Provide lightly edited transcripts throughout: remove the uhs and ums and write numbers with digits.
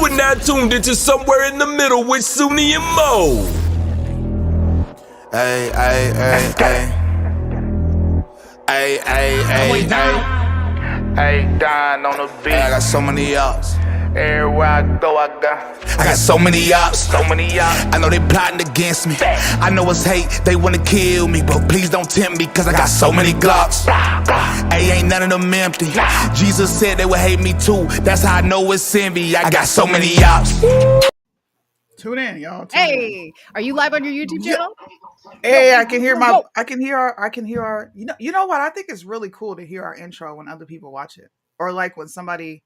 are now tuned into Somewhere in the Middle with Soonie and Mo. Ay, ay, ay, ay. Ay, ay, ay, ay. Hey, Don on the beat. I got so many ops. Everywhere I go, I got so many ops. so many ops. I know they plotting against me. I know it's hate, they wanna kill me, but please don't tempt me, cause I got so many glocks. Hey, ain't none of them empty. Jesus said they would hate me too. That's how I know it's envy. I got so many ops. Tune in, y'all. Hey, are you live on your YouTube channel? Hey, I can hear our. You know what? I think it's really cool to hear our intro when other people watch it, or like when somebody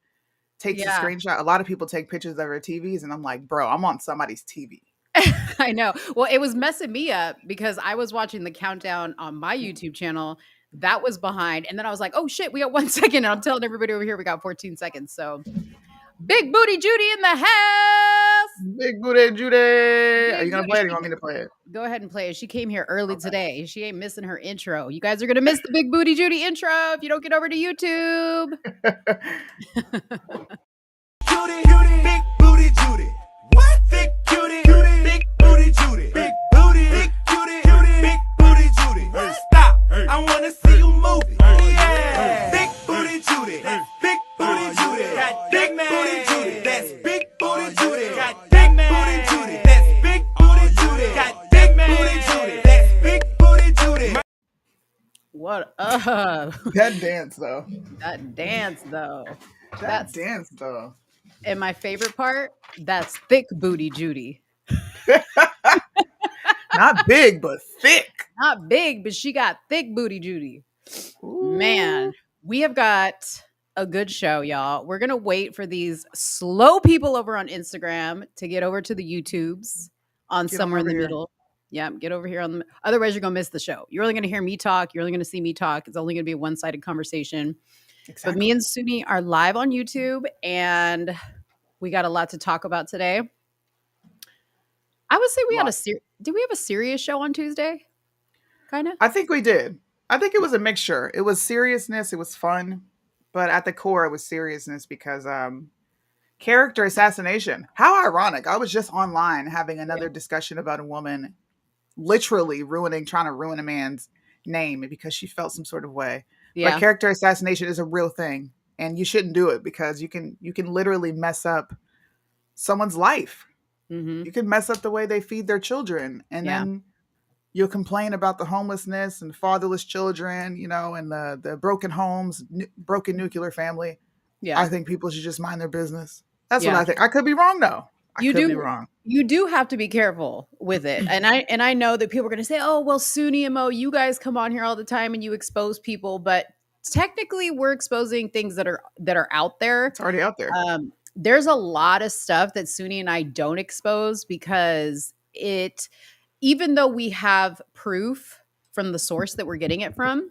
takes a screenshot. A lot of people take pictures of their TVs, and I'm like, bro, I'm on somebody's TV. I know. Well, it was messing me up because I was watching the countdown on my YouTube channel. That was behind, and then I was like, oh shit, we got 1 second. And I'm telling everybody over here we got 14 seconds. So, Big Booty Judy in the house. Big Booty Judy. Are you gonna play it? Or you want me to play it? Go ahead and play it. She came here early today. She ain't missing her intro. You guys are gonna miss the Big Booty Judy intro if you don't get over to YouTube. Judy, big booty Judy. What? Big Judy, big booty Judy. Big booty, big Judy, big booty Judy. Stop! I wanna see you move it. Yeah. Big booty Judy, big booty Judy. Big booty Judy. That's big booty Judy. Big booty Judy. That's big booty Judy. Big booty Judy. That's big booty Judy. What up? That dance though. That dance though. That dance though. And my favorite part, that's thick booty Judy. Not big, but thick. Not big, but she got thick booty Judy. Ooh. Man, we have got a good show, y'all. We're going to wait for these slow people over on Instagram to get over to the YouTubes on Somewhere in the Middle. Yeah, get over here. Otherwise, you're going to miss the show. You're only going to hear me talk. You're only going to see me talk. It's only going to be a one-sided conversation. Exactly. But me and Soonie are live on YouTube, and we got a lot to talk about today. I would say we had did we have a serious show on Tuesday? Kind of? I think we did. I think it was a mixture. It was seriousness. It was fun. But at the core, it was seriousness because character assassination. How ironic. I was just online having another discussion about a woman literally trying to ruin a man's name because she felt some sort of way. Yeah. But character assassination is a real thing, and you shouldn't do it because you can literally mess up someone's life. Mm-hmm. You can mess up the way they feed their children, and then you'll complain about the homelessness and fatherless children, and the broken homes, broken nuclear family. Yeah, I think people should just mind their business. That's what I think. I could be wrong though. I could be wrong. You do have to be careful with it. And I know that people are going to say, oh, well, Soonie and Mo, you guys come on here all the time and you expose people. But technically, we're exposing things that are out there. It's already out there. There's a lot of stuff that Soonie and I don't expose because even though we have proof from the source that we're getting it from,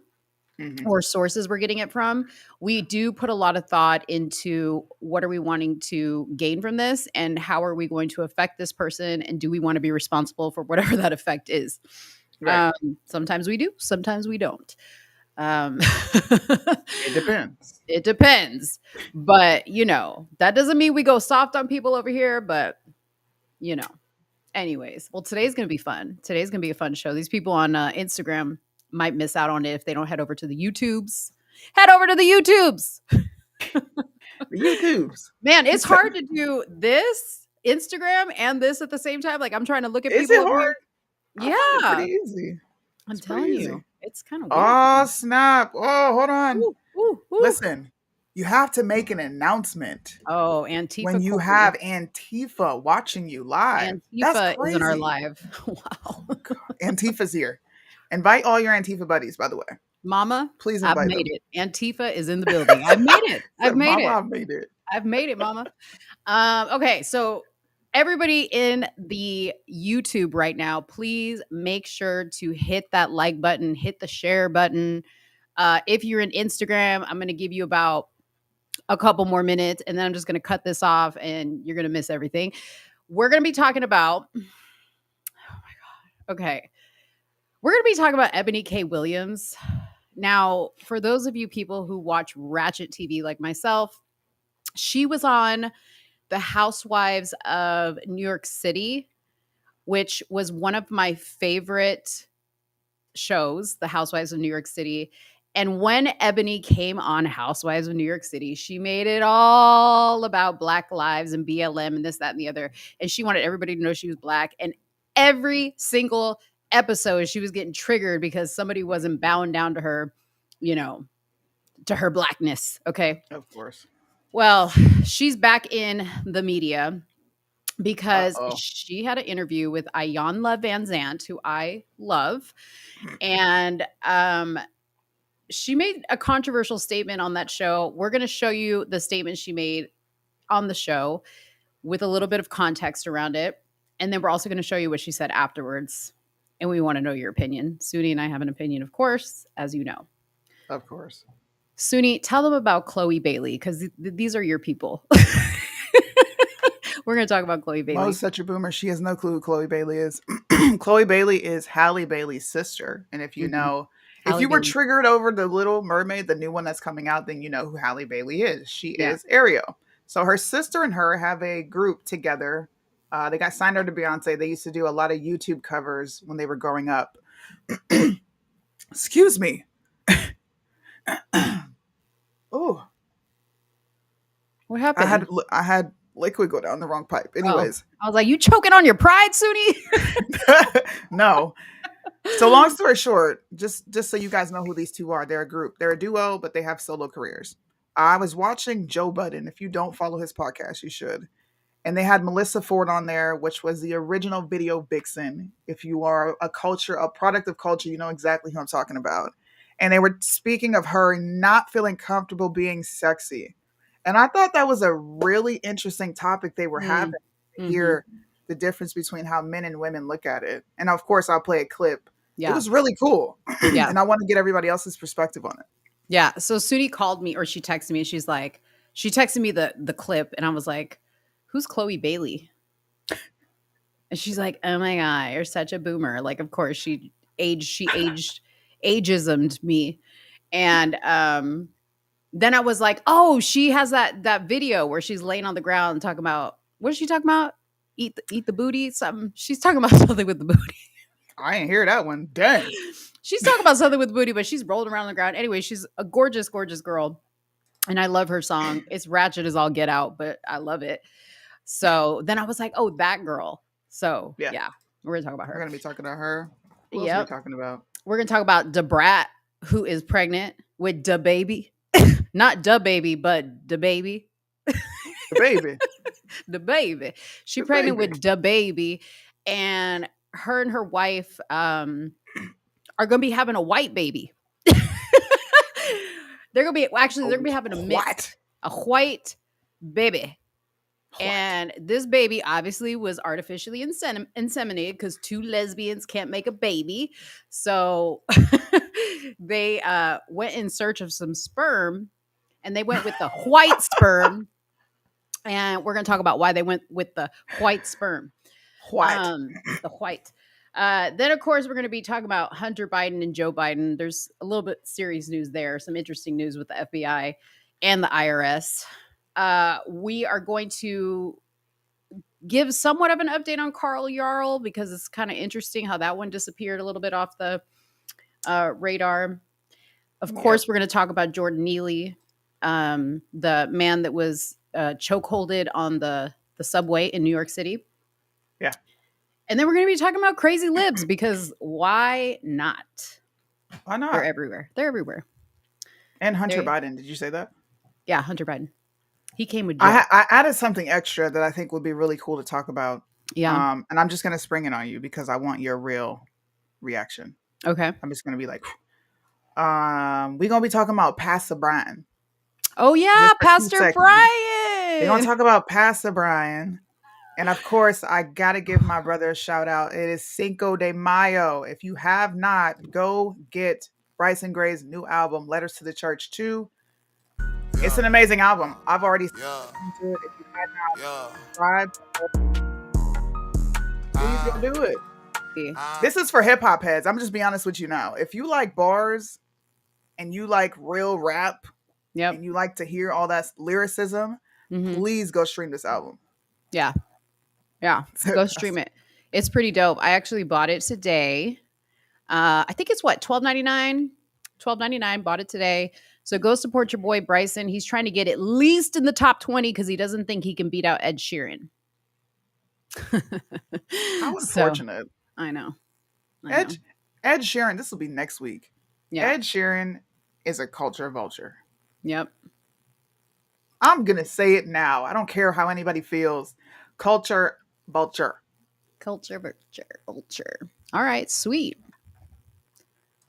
or sources we're getting it from, we do put a lot of thought into what are we wanting to gain from this and how are we going to affect this person and do we want to be responsible for whatever that effect is. Right. Sometimes we do, sometimes we don't. It depends. It depends. But, that doesn't mean we go soft on people over here, but, anyways. Well, today's going to be fun. Today's going to be a fun show. These people on Instagram might miss out on it if they don't head over to the YouTubes. Head over to the YouTubes. The YouTubes. Man, it's hard to do this, Instagram, and this at the same time. Like, I'm trying to look at people. Is it hard? Yeah. It's pretty easy. I'm telling you. It's kind of weird. Oh, snap. Oh, hold on. Ooh. Listen, you have to make an announcement. Oh, Antifa. When you have Antifa watching you live. Antifa is in our live. Wow. Antifa's here. Invite all your Antifa buddies, by the way. Mama, please invite I've made it. Antifa is in the building. I've made it. I've made it. I've made it, Mama. Okay, so everybody in the YouTube right now, please make sure to hit that like button, hit the share button. If you're in Instagram, I'm going to give you about a couple more minutes, and then I'm just going to cut this off, and you're going to miss everything. We're going to be talking about, oh my God. Okay. We're going to be talking about Ebony K. Williams. Now, for those of you people who watch Ratchet TV like myself, she was on The Housewives of New York City, which was one of my favorite shows, The Housewives of New York City. And when Ebony came on Housewives of New York City, she made it all about Black lives and BLM and this, that, and the other. And she wanted everybody to know she was Black. And every single episode, she was getting triggered because somebody wasn't bowing down to her, you know, to her Blackness. Okay. Of course. Well, she's back in the media because Uh-oh. she had an interview with Ayanla Van Zant, who I love. And she made a controversial statement on that show. We're going to show you the statement she made on the show with a little bit of context around it. And then we're also going to show you what she said afterwards. And we want to know your opinion. Soonie and I have an opinion, of course, as you know. Of course. Soonie, tell them about Chloe Bailey, because these are your people. We're going to talk about Chloe Bailey. Mo's such a boomer. She has no clue who Chloe Bailey is. Chloe Bailey is Halle Bailey's sister. And if you know, Halle if you were Bailey. triggered over The Little Mermaid, the new one that's coming out, then you know who Halle Bailey is. She is Ariel. So her sister and her have a group together. They got signed over to Beyonce. They used to do a lot of YouTube covers when they were growing up. Excuse me. Oh, What happened? I had liquid go down the wrong pipe. Anyways, I was like, you choking on your pride, Soonie? No. So long story short, just so you guys know who these two are, they're a group. They're a duo, but they have solo careers. I was watching Joe Budden. If you don't follow his podcast, you should. And they had Melissa Ford on there, which was the original video vixen. If you are a product of culture, you know exactly who I'm talking about. And they were speaking of her not feeling comfortable being sexy. And I thought that was a really interesting topic they were having to hear the difference between how men and women look at it. And of course, I'll play a clip. Yeah. It was really cool. Yeah. And I want to get everybody else's perspective on it. Yeah. So Soonie called me, or she texted me, and she texted me the clip, and I was like, who's Chloe Bailey? And she's like, oh my God, you're such a boomer. Like, of course, she ageismed me. And then I was like, oh, she has that video where she's laying on the ground and talking about, what is she talking about? Eat the booty, something. She's talking about something with the booty. I ain't hear that one. Dang. She's talking about something with the booty, but she's rolling around on the ground. Anyway, she's a gorgeous, gorgeous girl. And I love her song. It's ratchet as all get out, but I love it. So then I was like, oh, that girl. So yeah, we're going to talk about her. We're going to be talking about her. What else are we talking about? We're going to talk about Da Brat, who is pregnant with Da Baby. Not Da Baby, but Da Baby. The baby. The baby. She's pregnant with Da Baby. And her and her wife are going to be having a white baby. They're going to be having a mix. A white baby. What? And this baby obviously was artificially inseminated because two lesbians can't make a baby. So they went in search of some sperm, and they went with the white sperm. And we're going to talk about why they went with the white sperm. The white. Then, of course, we're going to be talking about Hunter Biden and Joe Biden. There's a little bit serious news there, some interesting news with the FBI and the IRS. We are going to give somewhat of an update on Carl Jarl because it's kind of interesting how that one disappeared a little bit off the radar. Of course, we're going to talk about Jordan Neely, the man that was chokeholded on the subway in New York City. Yeah. And then we're going to be talking about Crazy Libs because why not? Why not? They're everywhere. And Hunter Biden. Did you say that? Yeah, Hunter Biden. He came with Joe. I added something extra that I think would be really cool to talk about. Yeah. And I'm just going to spring it on you because I want your real reaction. Okay. I'm just going to be like, we're going to be talking about Pastor Brian. Oh, yeah. Pastor Brian. We're going to talk about Pastor Brian. And of course, I got to give my brother a shout out. It is Cinco de Mayo. If you have not, go get Bryson Gray's new album, Letters to the Church 2. Yeah. It's an amazing album. I've already listened to it. If you had not subscribed, please go do it. This is for hip hop heads. I'm just be honest with you now. If you like bars and you like real rap and you like to hear all that lyricism, please go stream this album. Yeah. Go stream it. It's pretty dope. I actually bought it today. I think it's what, $12.99? $12.99. Bought it today. So go support your boy Bryson. He's trying to get at least in the top 20 because he doesn't think he can beat out Ed Sheeran. How unfortunate. So, I know. Ed Sheeran, this will be next week. Yeah. Ed Sheeran is a culture vulture. Yep. I'm going to say it now. I don't care how anybody feels. Culture vulture. Culture vulture. All right. Sweet.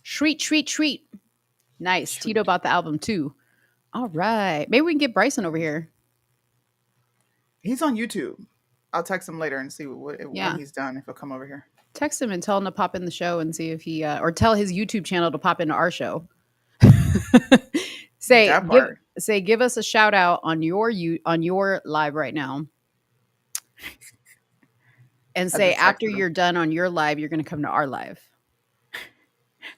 Treat. Nice. Sweet. Tito bought the album too. All right. Maybe we can get Bryson over here. He's on YouTube. I'll text him later and see when he's done, if he'll come over here. Text him and tell him to pop in the show and see if he, or tell his YouTube channel to pop into our show. Give us a shout out on your live right now. And say after you're done on your live, you're going to come to our live.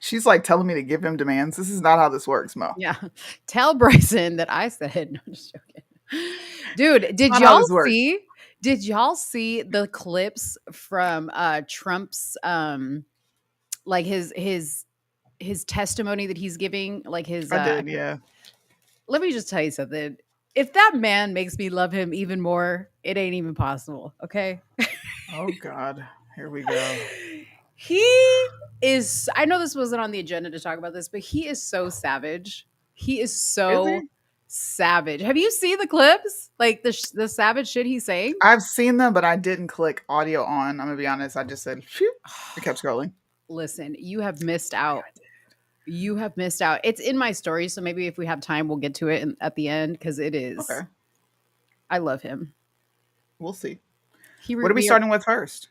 She's like telling me to give him demands. This is not how this works, Mo. Yeah. Tell Bryson that I said, no, I'm just joking. Dude, did y'all see the clips from Trump's like his testimony that he's giving? Like his I did, yeah. Let me just tell you something. If that man makes me love him even more, it ain't even possible. Okay. Oh God. Here we go. He is, I know this wasn't on the agenda to talk about this, but he is so savage. He is so savage. Have you seen the clips? Like the savage shit he's saying? I've seen them, but I didn't click audio on. I'm gonna be honest. I just said, phew. I kept scrolling. Listen, you have missed out. You have missed out. It's in my story, so maybe if we have time, we'll get to it at the end because it is. Okay. I love him. We'll see. What are we starting with first?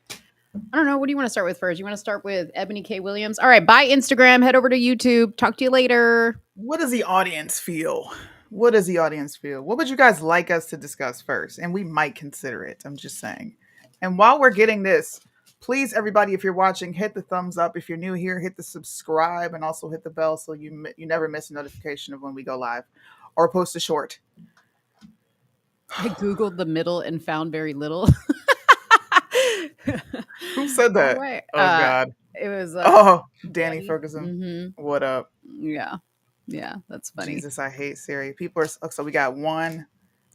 I don't know. What do you want to start with first? You want to start with Ebony K. Williams? All right. Bye, Instagram. Head over to YouTube. Talk to you later. What does the audience feel? What would you guys like us to discuss first? And we might consider it. I'm just saying. And while we're getting this, please, everybody, if you're watching, hit the thumbs up. If you're new here, hit the subscribe and also hit the bell so you never miss a notification of when we go live or post a short. I Googled the middle and found very little. Who said that? Right. Oh, God. It was... Danny Ferguson. Mm-hmm. What up? Yeah, that's funny. Jesus, I hate Siri. People are... So we got one.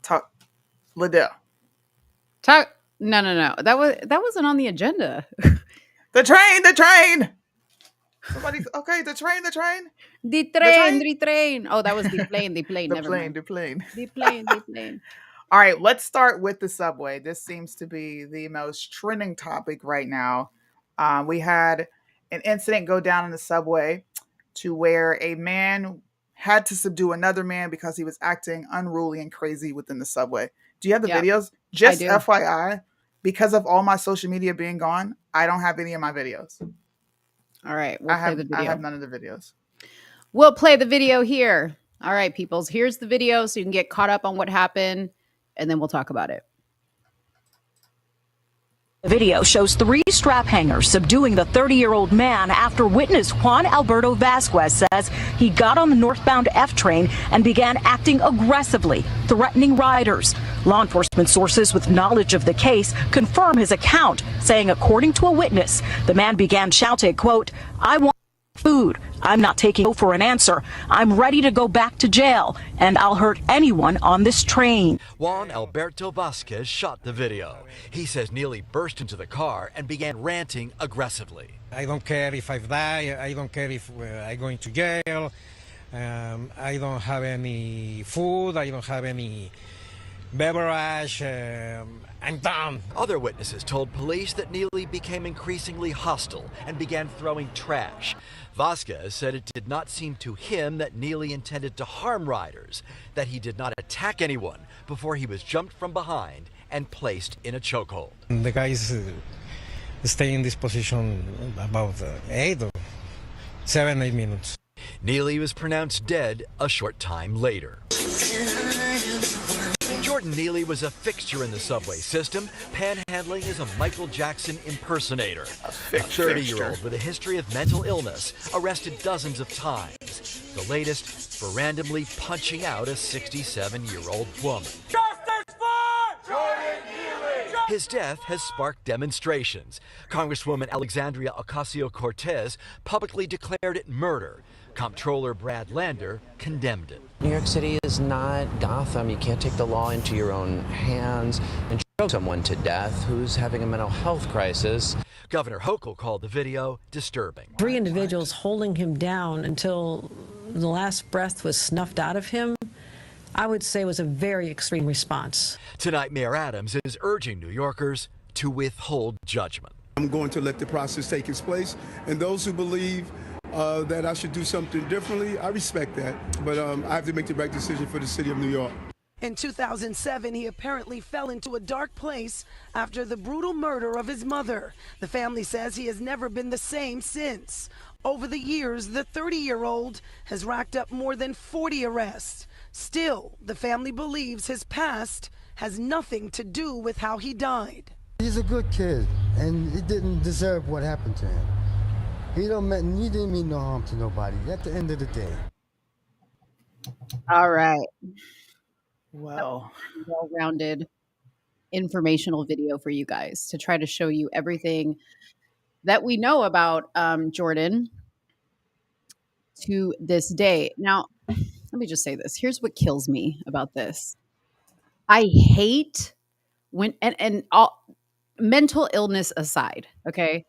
Talk. Liddell. Talk... No. That wasn't on the agenda. The train! Somebody... Okay, the train. The train. Oh, that was the plane. The plane. The plane. All right, let's start with the subway. This seems to be the most trending topic right now. We had an incident go down in the subway to where a man had to subdue another man because he was acting unruly and crazy within the subway. Do you have the videos? Just FYI, because of all my social media being gone, I don't have any of my videos. All right, we'll play the video. I have none of the videos. We'll play the video here. All right, peoples, here's the video so you can get caught up on what happened. And then we'll talk about it. The video shows 3 strap hangers subduing the 30-year-old man after witness Juan Alberto Vasquez says he got on the northbound F train and began acting aggressively, threatening riders. Law enforcement sources with knowledge of the case confirm his account, saying according to a witness, the man began shouting, quote, "I want food. I'm not taking no for an answer. I'm ready to go back to jail, and I'll hurt anyone on this train." Juan Alberto Vasquez shot the video. He says Neely burst into the car and began ranting aggressively. I don't care if I die. I don't care if I'm going to jail. I don't have any food. I don't have any beverage. I'm done. Other witnesses told police that Neely became increasingly hostile and began throwing trash. Vasquez said it did not seem to him that Neely intended to harm riders, that he did not attack anyone before he was jumped from behind and placed in a chokehold. The guys stay in this position about 8 or 7, 8 minutes. Neely was pronounced dead a short time later. Jordan Neely was a fixture in the subway system, panhandling as a Michael Jackson impersonator. A 30-year-old with a history of mental illness, arrested dozens of times. The latest for randomly punching out a 67-year-old woman. Justice His death has sparked demonstrations. Congresswoman Alexandria Ocasio-Cortez publicly declared it murder. Comptroller Brad Lander condemned it. New York City is not Gotham. You can't take the law into your own hands and choke someone to death who's having a mental health crisis. Governor Hochul called the video disturbing. 3 individuals holding him down until the last breath was snuffed out of him, I would say was a very extreme response. Tonight, Mayor Adams is urging New Yorkers to withhold judgment. I'm going to let the process take its place, and those who believe that I should do something differently, I respect that, but I have to make the right decision for the city of New York. In 2007, he apparently fell into a dark place after the brutal murder of his mother. The family says he has never been the same since. Over the years, the 30-year-old has racked up more than 40 arrests. Still, the family believes his past has nothing to do with how he died. He's a good kid, and he didn't deserve what happened to him. He didn't mean no harm to nobody at the end of the day. All right. Well, well-rounded informational video for you guys to try to show you everything that we know about Jordan to this day. Now, let me just say this. Here's what kills me about this. I hate when, and all mental illness aside, okay?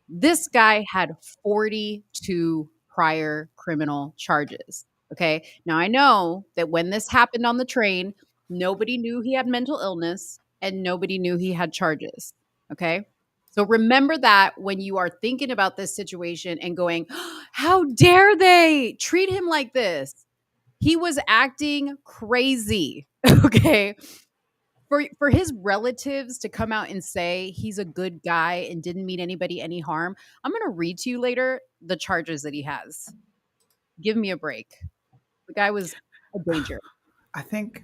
This guy had 42 prior criminal charges. Okay. Now I know that when this happened on the train, nobody knew he had mental illness and nobody knew he had charges. Okay. So remember that when you are thinking about this situation and going, how dare they treat him like this? He was acting crazy. Okay. For his relatives to come out and say he's a good guy and didn't mean anybody any harm, I'm going to read to you later the charges that he has. Give me a break. The guy was a danger. I think,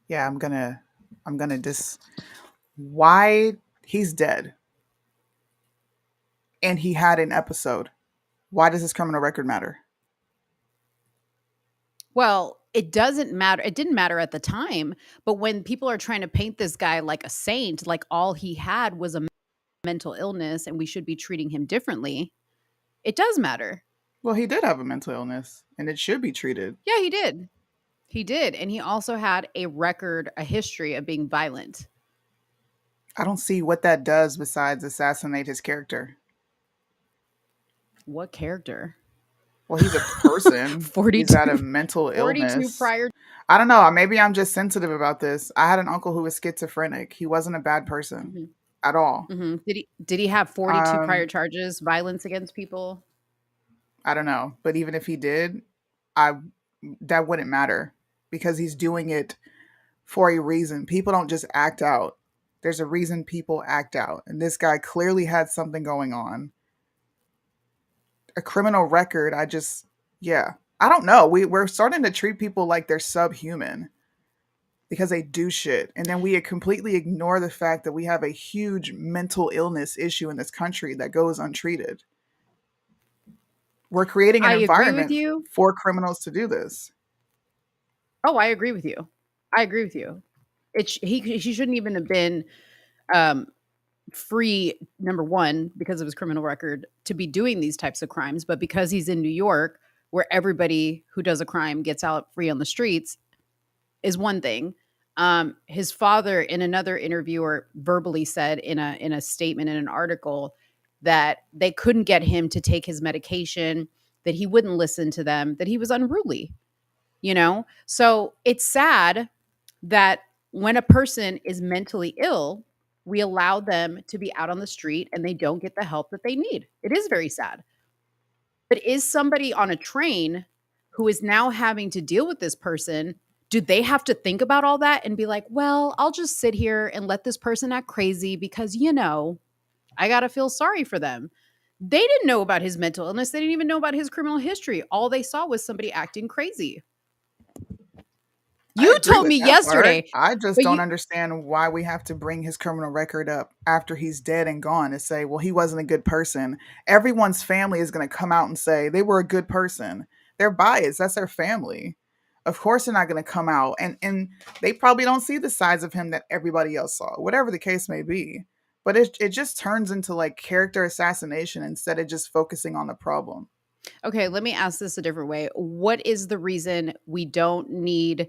yeah, I'm gonna why he's dead and he had an episode. Why does his criminal record matter? Well, it doesn't matter. It didn't matter at the time, but when people are trying to paint this guy like a saint, like all he had was a mental illness and we should be treating him differently, it does matter. Well, he did have a mental illness and it should be treated. Yeah, he did. He did. And he also had a record, a history of being violent. I don't see what that does besides assassinate his character. What character? Well, he's a person. 42, he's had a mental illness. 42 prior. I don't know. Maybe I'm just sensitive about this. I had an uncle who was schizophrenic. He wasn't a bad person at all. Mm-hmm. Did he have 42 prior charges, violence against people? I don't know. But even if he did, that wouldn't matter because he's doing it for a reason. People don't just act out. There's a reason people act out. And this guy clearly had something going on. A criminal record, I don't know. We're starting to treat people like they're subhuman because they do shit. And then we completely ignore the fact that we have a huge mental illness issue in this country that goes untreated. We're creating an environment for criminals to do this. Oh, I agree with you. He shouldn't even have been free, number one, because of his criminal record, to be doing these types of crimes. But because he's in New York, where everybody who does a crime gets out free on the streets, is one thing. His father, in another interview, or verbally said in a statement in an article that they couldn't get him to take his medication, that he wouldn't listen to them, that he was unruly. You know, so it's sad that when a person is mentally ill, we allow them to be out on the street and they don't get the help that they need. It is very sad. But is somebody on a train who is now having to deal with this person, do they have to think about all that and be like, well, I'll just sit here and let this person act crazy because, I got to feel sorry for them. They didn't know about his mental illness. They didn't even know about his criminal history. All they saw was somebody acting crazy. You told me yesterday. I just don't understand why we have to bring his criminal record up after he's dead and gone and say, well, he wasn't a good person. Everyone's family is going to come out and say they were a good person. They're biased. That's their family. Of course they're not going to come out, and they probably don't see the sides of him that everybody else saw, whatever the case may be. But it just turns into like character assassination instead of just focusing on the problem. Okay, let me ask this a different way. What is the reason we don't need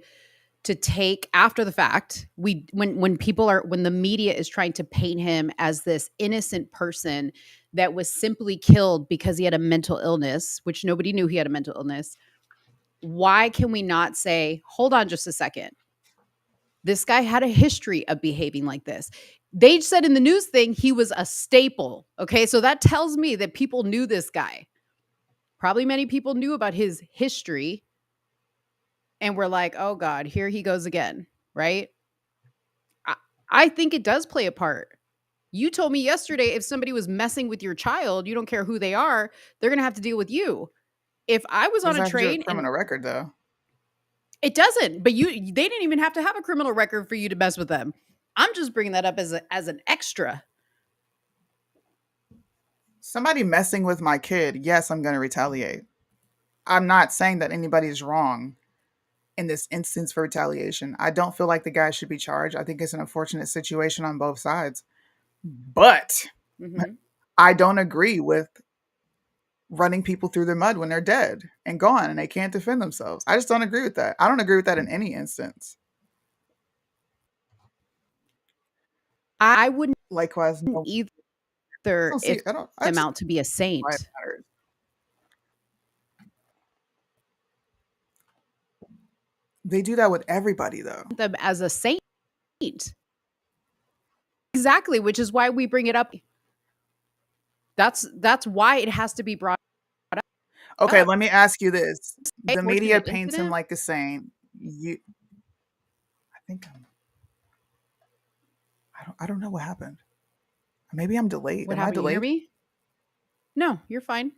to take after the fact, when people are, when the media is trying to paint him as this innocent person that was simply killed because he had a mental illness, which nobody knew he had a mental illness, why can we not say, hold on just a second, this guy had a history of behaving like this? They said in the news thing he was a staple. Okay, so that tells me that people knew this guy. Probably many people knew about his history and were like, oh God, here he goes again, right? I think it does play a part. You told me yesterday if somebody was messing with your child, you don't care who they are, they're going to have to deal with you. If I was on a train, criminal record though. It doesn't, but they didn't even have to have a criminal record for you to mess with them. I'm just bringing that up as an extra. Somebody messing with my kid, yes, I'm going to retaliate. I'm not saying that anybody's wrong in this instance for retaliation. I don't feel like the guy should be charged. I think it's an unfortunate situation on both sides. But I don't agree with running people through the mud when they're dead and gone and they can't defend themselves. I just don't agree with that. I don't agree with that in any instance. I wouldn't likewise either if them out to be a saint. They do that with everybody though. Them as a saint. Exactly, which is why we bring it up. That's why it has to be brought up. Okay, let me ask you this. The media paints him like a saint. I don't know what happened. Maybe I'm delayed. What Am I happened? delayed? You hear me? No, you're fine.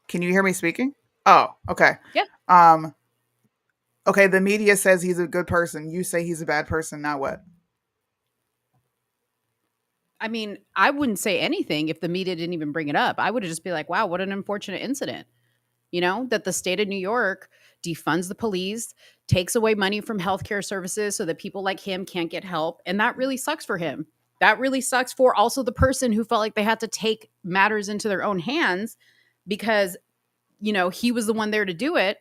Can you hear me speaking? Oh, okay. Yeah. Okay, the media says he's a good person. You say he's a bad person. Now what? I mean, I wouldn't say anything if the media didn't even bring it up. I would just be like, wow, what an unfortunate incident. You know, that the state of New York defunds the police, takes away money from healthcare services so that people like him can't get help. And that really sucks for him. That really sucks for also the person who felt like they had to take matters into their own hands because, you know, he was the one there to do it.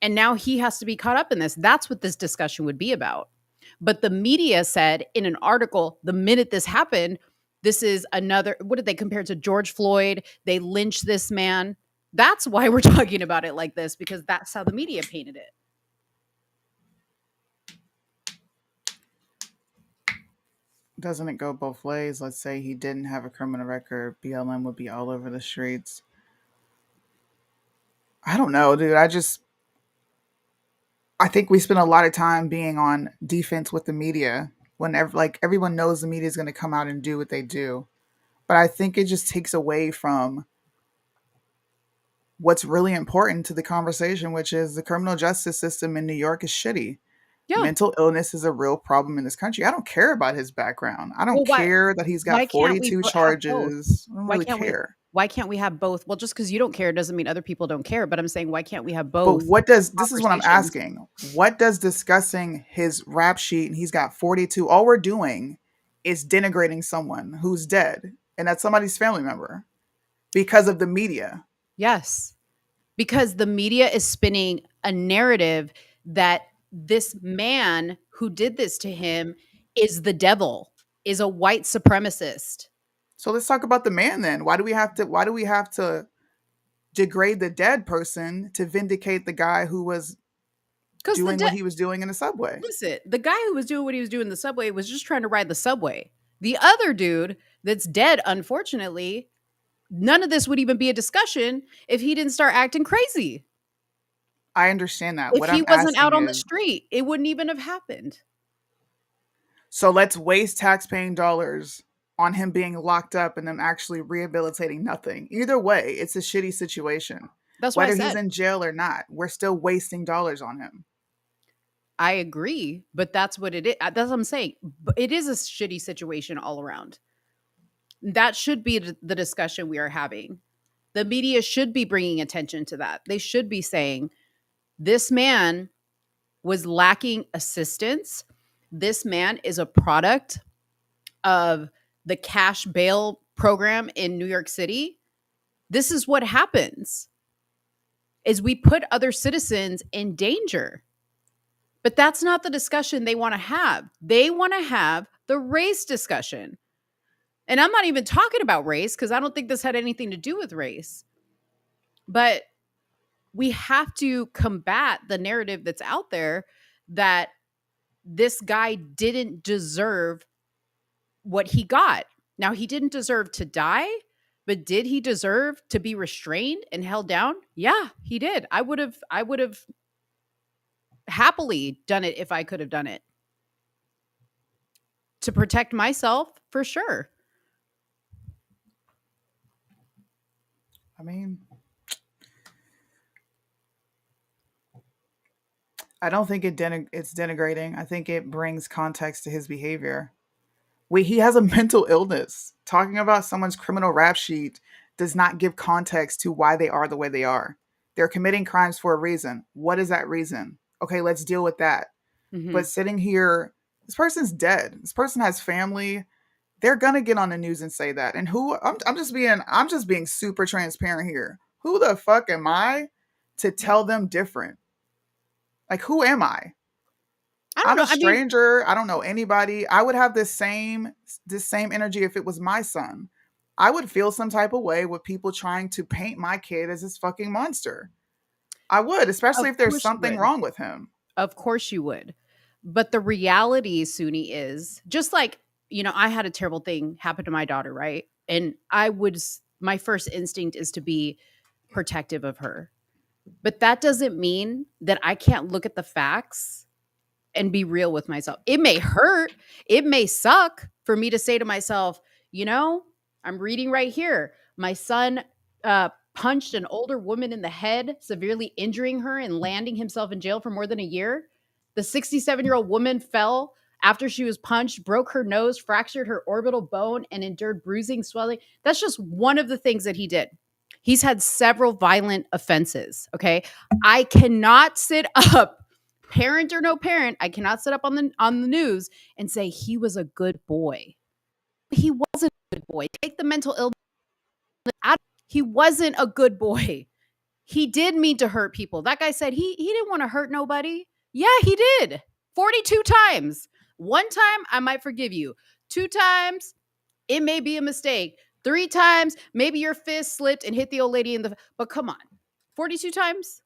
And now he has to be caught up in this. That's what this discussion would be about. But the media said in an article, the minute this happened, this is another, what did they compare it to? George Floyd. They lynched this man. That's why we're talking about it like this, because that's how the media painted it. Doesn't it go both ways? Let's say he didn't have a criminal record. BLM would be all over the streets. I don't know, dude. I think we spend a lot of time being on defense with the media whenever, like, everyone knows the media is going to come out and do what they do. But I think it just takes away from what's really important to the conversation, which is the criminal justice system in New York is shitty. Yeah. Mental illness is a real problem in this country. I don't care about his background. I don't care that he's got 42 charges. I don't really care. Why can't we have both? Well, just because you don't care doesn't mean other people don't care. But I'm saying, why can't we have both? But this is what I'm asking. What does discussing his rap sheet and he's got 42, all we're doing is denigrating someone who's dead. And that's somebody's family member because of the media. Yes. Because the media is spinning a narrative that this man who did this to him is the devil, is a white supremacist. So let's talk about the man then. Why do we have to degrade the dead person to vindicate the guy who was doing what he was doing in the subway? Listen, the guy who was doing what he was doing in the subway was just trying to ride the subway. The other dude that's dead, unfortunately, none of this would even be a discussion if he didn't start acting crazy. I understand that. If he wasn't out on the street, it wouldn't even have happened. So let's waste taxpaying dollars on him being locked up and them actually rehabilitating nothing. Either way, it's a shitty situation. That's why whether he's in jail or not, we're still wasting dollars on him. I agree, but that's what it is. That's what I'm saying. It is a shitty situation all around. That should be the discussion we are having. The media should be bringing attention to that. They should be saying, this man was lacking assistance. This man is a product of the cash bail program in New York City. This is what happens is we put other citizens in danger. But that's not the discussion they want to have. They want to have the race discussion. And I'm not even talking about race because I don't think this had anything to do with race. But we have to combat the narrative that's out there that this guy didn't deserve what he got. Now, he didn't deserve to die, but did he deserve to be restrained and held down? Yeah, he did. I would have happily done it if I could have done it. To protect myself, for sure. I mean, I don't think it's denigrating. I think it brings context to his behavior. He has a mental illness. Talking about someone's criminal rap sheet does not give context to why they are the way they are. They're committing crimes for a reason. What is that reason? Okay, let's deal with that. Mm-hmm. But sitting here, this person's dead. This person has family. They're gonna get on the news and say that. And I'm just being super transparent here. Who the fuck am I to tell them different? Like, who am I? I'm a stranger. I don't know anybody. I would have this same energy if it was my son. I would feel some type of way with people trying to paint my kid as this fucking monster. I would, especially if there's something wrong with him. Of course you would. But the reality, Soonie, is just like, I had a terrible thing happen to my daughter, right? And my first instinct is to be protective of her. But that doesn't mean that I can't look at the facts and be real with myself. It may hurt. It may suck for me to say to myself, I'm reading right here. My son punched an older woman in the head, severely injuring her and landing himself in jail for more than a year. The 67-year-old woman fell after she was punched, broke her nose, fractured her orbital bone, and endured bruising, swelling. That's just one of the things that he did. He's had several violent offenses, okay? I cannot sit up, parent or no parent, I cannot sit up on the news and say he was a good boy. He wasn't a good boy. Take the mental illness out. He wasn't a good boy. He did mean to hurt people. That guy said he didn't want to hurt nobody. Yeah, he did. 42 times. One time, I might forgive you. 2 times, it may be a mistake. 3 times, maybe your fist slipped and hit the old lady but come on. 42 times?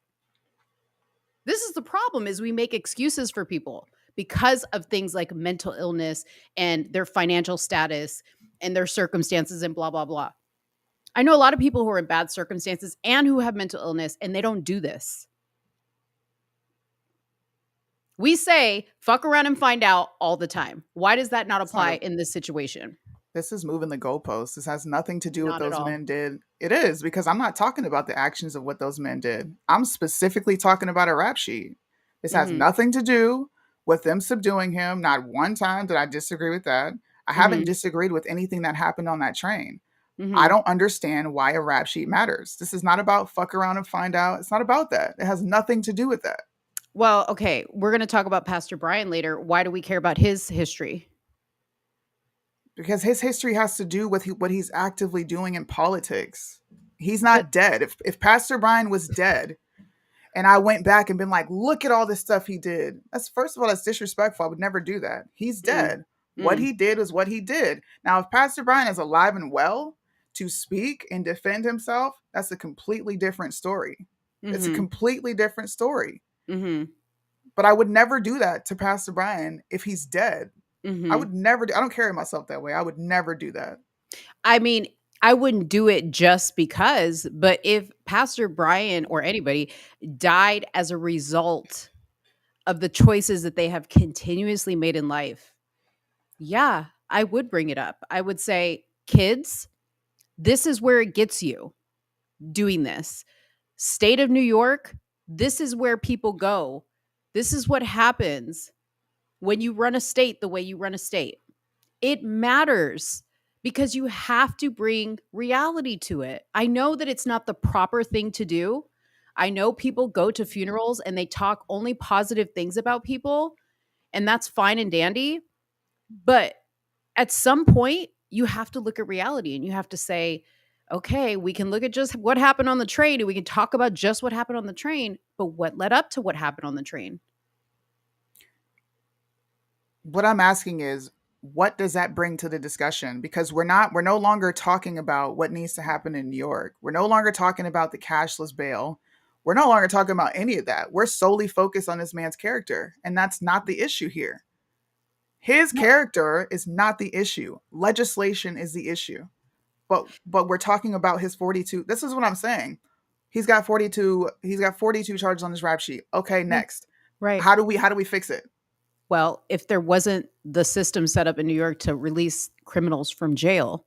This is the problem, is we make excuses for people because of things like mental illness and their financial status and their circumstances and blah, blah, blah. I know a lot of people who are in bad circumstances and who have mental illness, and they don't do this. We say, fuck around and find out all the time. Why does that not apply in this situation? This is moving the goalposts. This has nothing to do with what those men did. It is, because I'm not talking about the actions of what those men did. I'm specifically talking about a rap sheet. This has nothing to do with them subduing him. Not one time did I disagree with that. I haven't disagreed with anything that happened on that train. I don't understand why a rap sheet matters. This is not about fuck around and find out. It's not about that. It has nothing to do with that. Well, okay, we're going to talk about Pastor Brian later. Why do we care about his history? Because his history has to do with what he's actively doing in politics. He's not dead. If Pastor Brian was dead and I went back and been like, look at all this stuff he did. First of all, that's disrespectful. I would never do that. He's dead. What he did is what he did. Now, if Pastor Brian is alive and well to speak and defend himself, that's a completely different story. It's a completely different story. But I would never do that to Pastor Brian if he's dead. I would never I don't carry myself that way. I would never do that. I mean, I wouldn't do it just because, but if Pastor Brian or anybody died as a result of the choices that they have continuously made in life, yeah, I would bring it up. I would say, kids, this is where it gets you doing this. State of New York, this is where people go. This is what happens when you run a state the way you run a state. It matters because you have to bring reality to it. I know that it's not the proper thing to do. I know people go to funerals and they talk only positive things about people, and that's fine and dandy. But at some point, you have to look at reality and you have to say, okay, we can look at just what happened on the train and we can talk about just what happened on the train, but what led up to what happened on the train? What I'm asking is, what does that bring to the discussion? Because we're no longer talking about what needs to happen in New York. We're no longer talking about the cashless bail. We're no longer talking about any of that. We're solely focused on this man's character, and that's not the issue here. His character is not the issue. Legislation is the issue. But we're talking about his 42. This is what I'm saying. He's got 42 charges on his rap sheet. Okay, next. Right. How do we fix it? Well, if there wasn't the system set up in New York to release criminals from jail,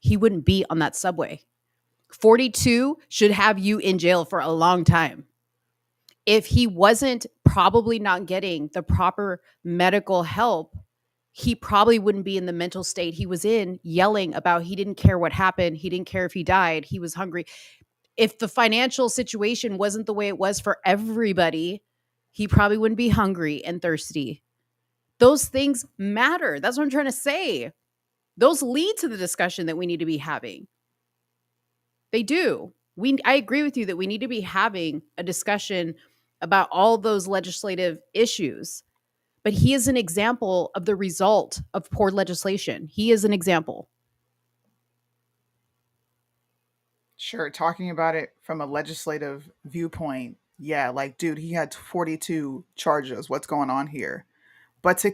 he wouldn't be on that subway. 42 should have you in jail for a long time. If he wasn't probably not getting the proper medical help, he probably wouldn't be in the mental state he was in, yelling about he didn't care what happened. He didn't care if he died. He was hungry. If the financial situation wasn't the way it was for everybody, he probably wouldn't be hungry and thirsty. Those things matter. That's what I'm trying to say. Those lead to the discussion that we need to be having. They do. I agree with you that we need to be having a discussion about all those legislative issues. But he is an example of the result of poor legislation. He is an example. Sure, talking about it from a legislative viewpoint, yeah, like, dude, he had 42 charges. What's going on here? But to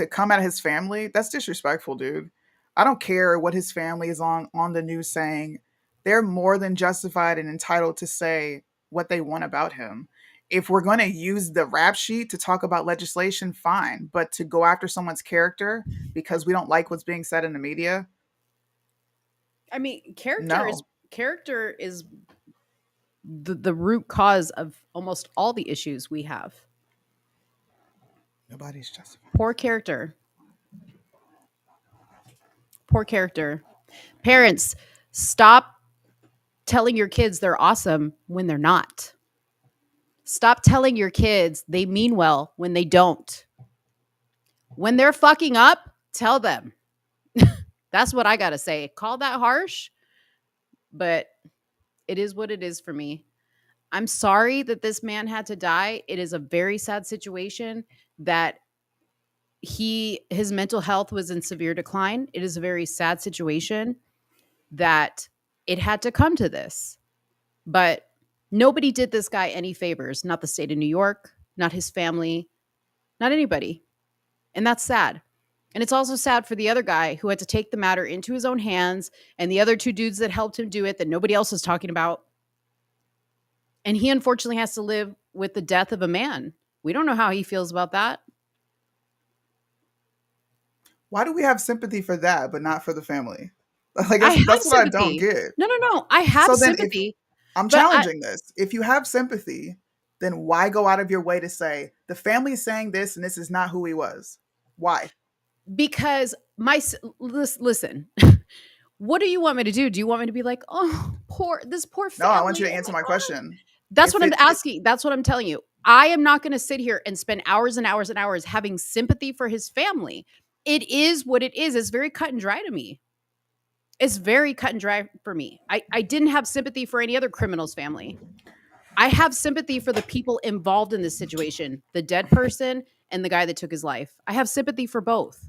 come at his family, that's disrespectful, dude. I don't care what his family is on the news saying. They're more than justified and entitled to say what they want about him. If we're going to use the rap sheet to talk about legislation, fine. But to go after someone's character because we don't like what's being said in the media, I mean, character no. is the root cause of almost all the issues we have. Nobody's justified. Poor character. Poor character. Parents, stop telling your kids they're awesome when they're not. Stop telling your kids they mean well when they don't. When they're fucking up, tell them. That's what I got to say. Call that harsh, but it is what it is for me. I'm sorry that this man had to die. It is a very sad situation that his mental health was in severe decline. It is a very sad situation that it had to come to this. But nobody did this guy any favors, not the state of New York, not his family, not anybody. And that's sad. And it's also sad for the other guy who had to take the matter into his own hands and the other two dudes that helped him do it that nobody else is talking about. And he unfortunately has to live with the death of a man. We don't know how he feels about that. Why do we have sympathy for that, but not for the family? Like, that's what I don't get. No. I have sympathy. I'm challenging this. If you have sympathy, then why go out of your way to say the family is saying this and this is not who he was? Why? Because listen, what do you want me to do? Do you want me to be like, oh, this poor family? No, I want you to answer my question. That's what I'm asking. That's what I'm telling you. I am not going to sit here and spend hours and hours and hours having sympathy for his family. It is what it is. It's very cut and dry to me. It's very cut and dry for me. I didn't have sympathy for any other criminal's family. I have sympathy for the people involved in this situation, the dead person and the guy that took his life. I have sympathy for both.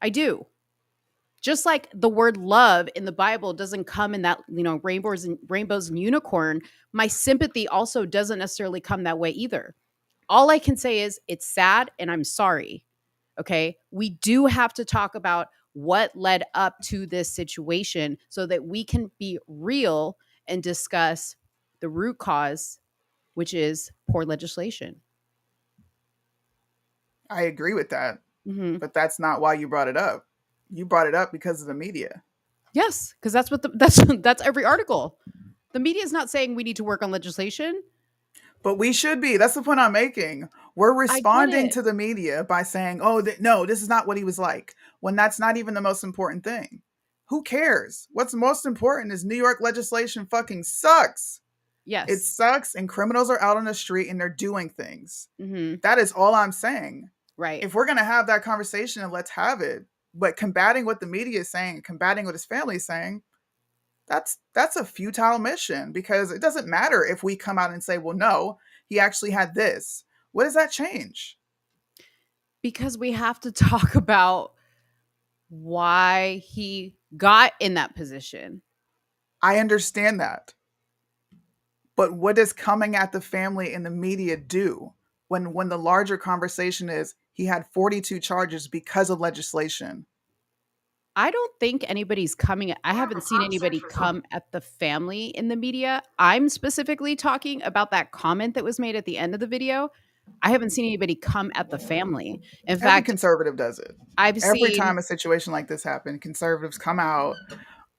I do. Just like the word love in the Bible doesn't come in that, rainbows and unicorn, my sympathy also doesn't necessarily come that way either. All I can say is it's sad and I'm sorry. Okay. We do have to talk about what led up to this situation so that we can be real and discuss the root cause, which is poor legislation. I agree with that, Mm-hmm. but that's not why you brought it up. You brought it up because of the media. Yes, because that's that's every article. The media is not saying we need to work on legislation. But we should be. That's the point I'm making. We're responding to the media by saying, no, this is not what he was like, when that's not even the most important thing. Who cares? What's most important is New York legislation fucking sucks. Yes. It sucks, and criminals are out on the street and they're doing things. Mm-hmm. That is all I'm saying. Right. If we're going to have that conversation, let's have it. But combating what the media is saying, combating what his family is saying, that's a futile mission, because it doesn't matter if we come out and say, well, no, he actually had this. What does that change? Because we have to talk about why he got in that position. I understand that. But what does coming at the family in the media do when the larger conversation is he had 42 charges because of legislation? I don't think anybody's coming. I haven't seen anybody come at the family in the media. I'm specifically talking about that comment that was made at the end of the video. I haven't seen anybody come at the family. In Every fact, conservative does it. Every time a situation like this happened, conservatives come out,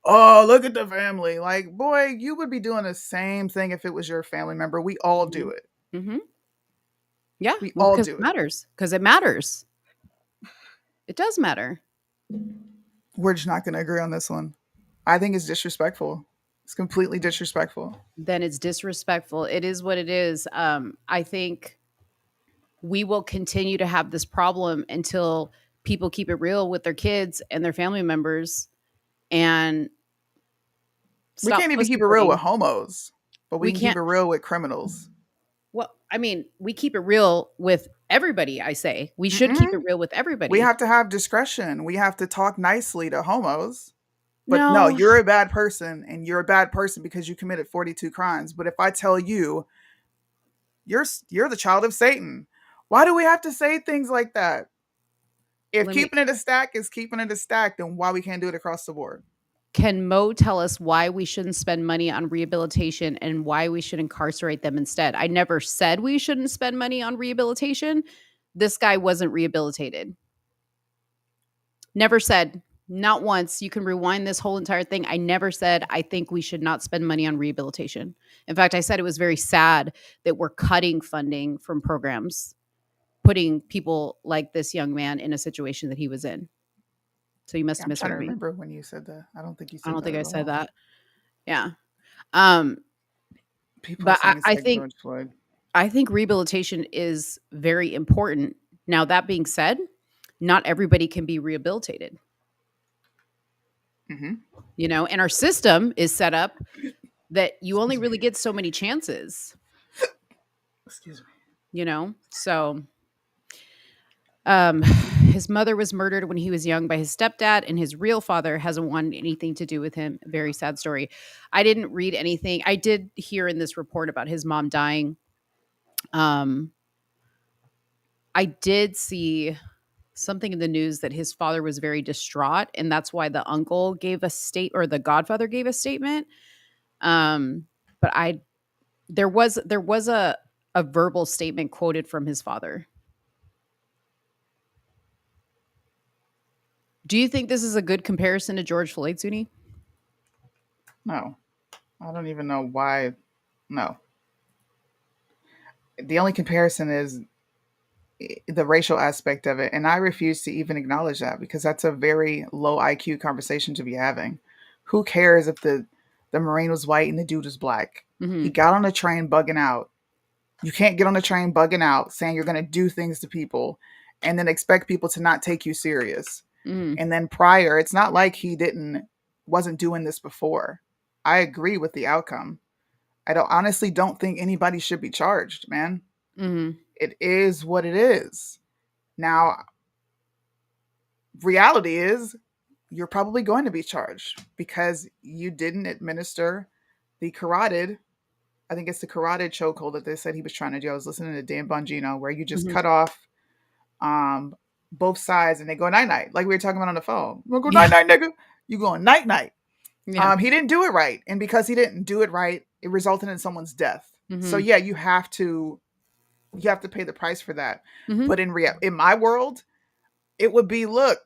oh, look at the family. Like, boy, you would be doing the same thing if it was your family member. We all do it. Mm-hmm. Yeah, we all do it. Matters. Because it matters. It does matter. We're just not going to agree on this one. I think it's disrespectful. It's completely disrespectful. Then it's disrespectful. It is what it is. I think we will continue to have this problem until people keep it real with their kids and their family members. And we can't even keep it real with homos, but we can keep it real with criminals. Well, I mean, we keep it real with everybody, I say. We should keep it real with everybody. We have to have discretion. We have to talk nicely to homos. But no, you're a bad person, and you're a bad person because you committed 42 crimes. But if I tell you, you're the child of Satan, why do we have to say things like that? If keeping it a stack is keeping it a stack, then why we can't do it across the board? Can Mo tell us why we shouldn't spend money on rehabilitation and why we should incarcerate them instead? I never said we shouldn't spend money on rehabilitation. This guy wasn't rehabilitated. Never said, not once. You can rewind this whole entire thing. I never said I think we should not spend money on rehabilitation. In fact, I said it was very sad that we're cutting funding from programs, putting people like this young man in a situation that he was in. So you must have misheard me. I'm trying to remember when you said that. I don't think you said that. I don't think I said that. Yeah. People but I think rehabilitation is very important. Now, that being said, not everybody can be rehabilitated. Mm-hmm. You know, and our system is set up that you only really get so many chances. Excuse me. You know, so his mother was murdered when he was young by his stepdad, and his real father hasn't wanted anything to do with him. Very sad story. I didn't read anything. I did hear in this report about his mom dying. I did see something in the news that his father was very distraught, and that's why the uncle gave a the godfather gave a statement. But there was a verbal statement quoted from his father. Do you think this is a good comparison to George Floyd, Soonie? No. I don't even know why. No. The only comparison is the racial aspect of it, and I refuse to even acknowledge that because that's a very low IQ conversation to be having. Who cares if the Marine was white and the dude was black? Mm-hmm. He got on the train bugging out. You can't get on the train bugging out saying you're going to do things to people and then expect people to not take you serious. Mm-hmm. And then prior, it's not like he wasn't doing this before. I agree with the outcome. I honestly don't think anybody should be charged, man. Mm-hmm. It is what it is. Now, reality is you're probably going to be charged because you didn't administer the carotid. I think it's the carotid chokehold that they said he was trying to do. I was listening to Dan Bongino where you just cut off both sides and they go night-night. Like we were talking about on the phone. We'll go night-night, nigga. You going night-night. Yeah. He didn't do it right. And because he didn't do it right, it resulted in someone's death. Mm-hmm. So yeah, you have to pay the price for that. Mm-hmm. But in my world, it would be, look,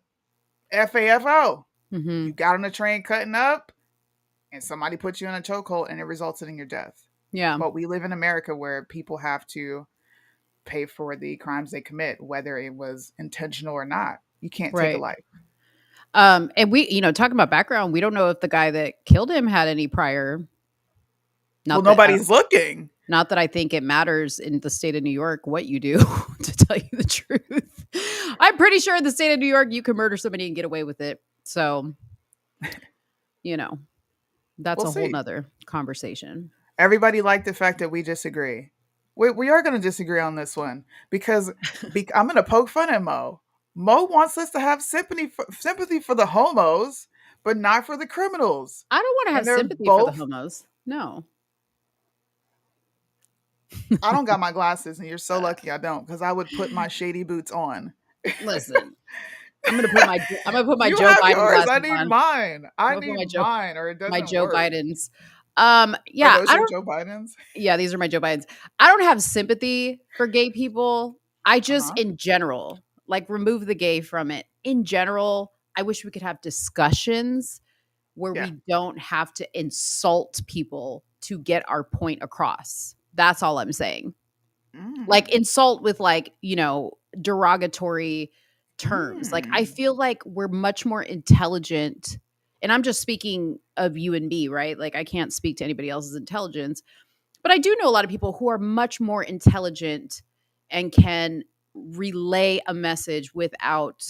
FAFO. Mm-hmm. You got on the train cutting up and somebody put you in a chokehold and it resulted in your death. Yeah. But we live in America where people have to pay for the crimes they commit, whether it was intentional or not. You can't take a life. And we, talking about background, we don't know if the guy that killed him had any prior Nobody's looking. Not that I think it matters in the state of New York what you do, to tell you the truth. I'm pretty sure in the state of New York, you can murder somebody and get away with it. So, that's a whole nother conversation. Everybody liked the fact that we disagree. We are going to disagree on this one because I'm going to poke fun at Mo. Mo wants us to have sympathy for the homos, but not for the criminals. I don't want to have sympathy for the homos. No. I don't got my glasses, and you're so lucky I don't, because I would put my shady boots on. Listen, I'm gonna put my you Joe have Biden yours. glasses I need on. mine. I need mine, or it doesn't my Joe work. Bidens. Yeah, those are Joe Bidens. Yeah, these are my Joe Bidens. I don't have sympathy for gay people. I just, in general, like remove the gay from it. In general, I wish we could have discussions where we don't have to insult people to get our point across. That's all I'm saying. Like insult with derogatory terms. Like I feel like we're much more intelligent, and I'm just speaking of you and me, right? Like I can't speak to anybody else's intelligence, but I do know a lot of people who are much more intelligent and can relay a message without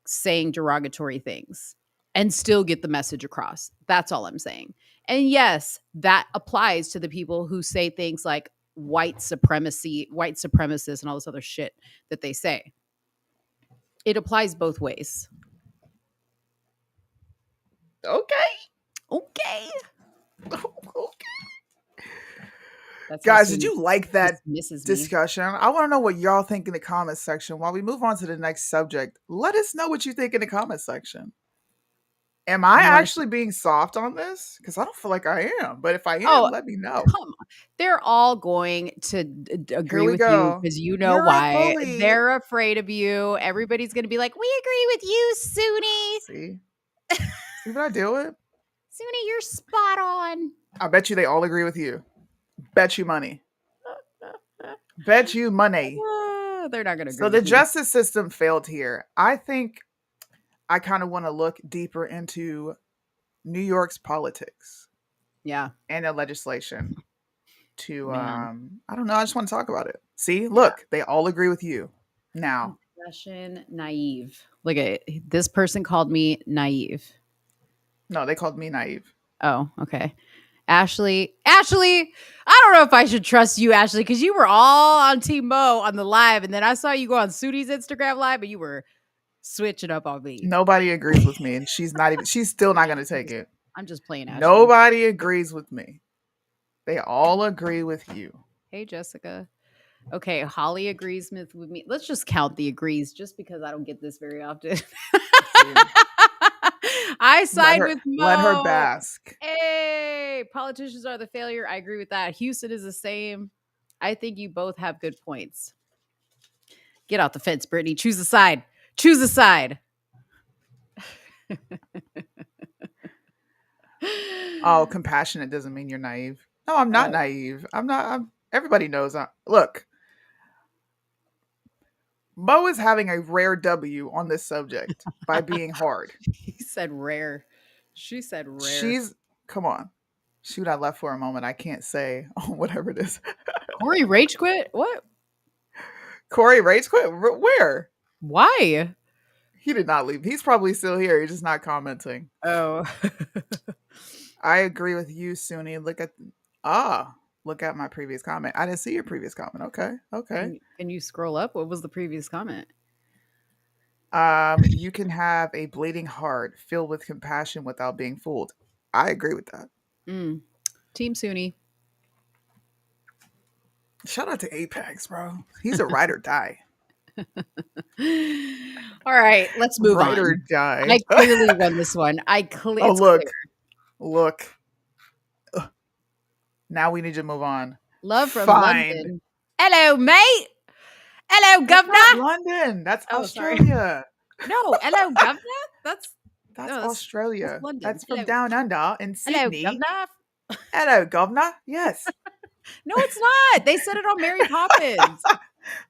saying derogatory things and still get the message across. That's all I'm saying. And yes, that applies to the people who say things like white supremacists, and all this other shit that they say. It applies both ways. Okay. Guys, did you like that discussion? I want to know what y'all think in the comments section. While we move on to the next subject, let us know what you think in the comments section. Am I actually being soft on this? Because I don't feel like I am. But if I am, let me know. Come on. They're all going to agree with you because you know why. They're afraid of you. Everybody's going to be like, we agree with you, Soonie. See what I deal with? Soonie, you're spot on. I bet you they all agree with you. Bet you money. Bet you money. They're not going to agree. So the justice system failed here. I think I kind of want to look deeper into New York's politics. Yeah. And the legislation to, I don't know. I just want to talk about it. See, look, they all agree with you now. Confession naive. Look at this person called me naive. No, they called me naive. Oh, okay. Ashley, I don't know if I should trust you, Ashley, because you were all on Team Mo on the live, and then I saw you go on Sootie's Instagram live, and you were switching up on me. Nobody agrees with me, and she's still not going to take it. I'm just playing Ashley. Nobody agrees with me. They all agree with you. Hey, Jessica. Okay, Holly agrees with me. Let's just count the agrees, just because I don't get this very often. I side with Mo. Let her bask. Hey, politicians are the failure. I agree with that. Houston is the same. I think you both have good points. Get off the fence, Brittany. Choose a side. Choose a side. Oh, compassionate doesn't mean you're naive. No, I'm not naive. I'm not. Everybody knows. Look, Mo is having a rare W on this subject by being hard. He said rare. She said rare. Come on. Shoot, I left for a moment. I can't say whatever it is. Corey rage quit? What? Corey rage quit? Where? Why? He did not leave. He's probably still here. He's just not commenting. Oh. I agree with you, Soonie. Look at my previous comment. I didn't see your previous comment. Okay. Can you scroll up? What was the previous comment? You can have a bleeding heart filled with compassion without being fooled. I agree with that. Team Soonie. Shout out to Apex, bro. He's a ride or die. All right, let's move on. Ride or die. I clearly won this one. Look. Now we need to move on. Love from London. Hello, mate. Hello, governor. That's not London. That's Australia. No, hello, governor. That's Australia. That's from hello. Down Under in Sydney. Hello, governor. Hello, governor. Yes. No, it's not. They said it on Mary Poppins.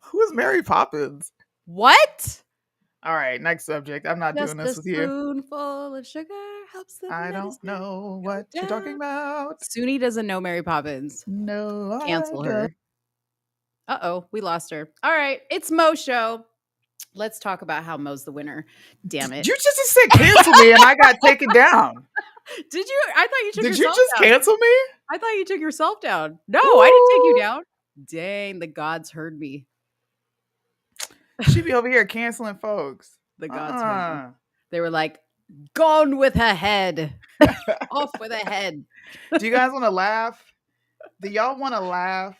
Who is Mary Poppins? What? All right, next subject. I'm not Just doing a this with you. spoonful of sugar helps the I don't medicine know what go you're talking down. about. Soonie doesn't know Mary Poppins. No, Cancel I don't. her. Uh-oh, we lost her. All right, it's Mo's show. Let's talk about how Mo's the winner. Damn it. You just said cancel me and I got taken down. Did you? I thought you took Did yourself you just down. cancel me? I thought you took yourself down. No, I didn't take you down. Dang, the gods heard me. She be over here canceling folks. The gods heard me. They were like, gone with her head. Off with her head. Do you guys want to laugh? Do y'all want to laugh?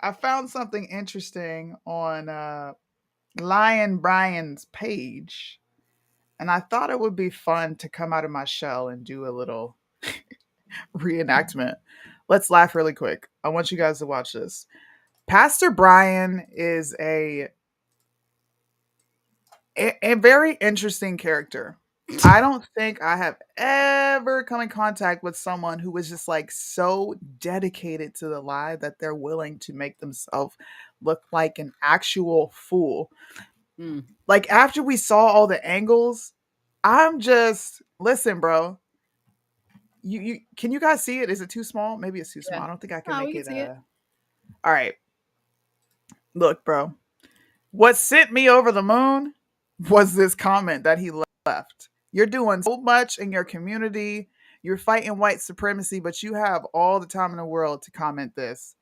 I found something interesting on Lion Brian's page. And I thought it would be fun to come out of my shell and do a little reenactment. Let's laugh really quick. I want you guys to watch this. Pastor Brian is a very interesting character. I don't think I have ever come in contact with someone who was just like so dedicated to the lie that they're willing to make themselves look like an actual fool. Like after we saw all the angles, I'm just listen, bro. You can you guys see it? Is it too small? Maybe it's too small. I don't think I can make it. All right. Look, bro. What sent me over the moon was this comment that he left. You're doing so much in your community. You're fighting white supremacy, but you have all the time in the world to comment this.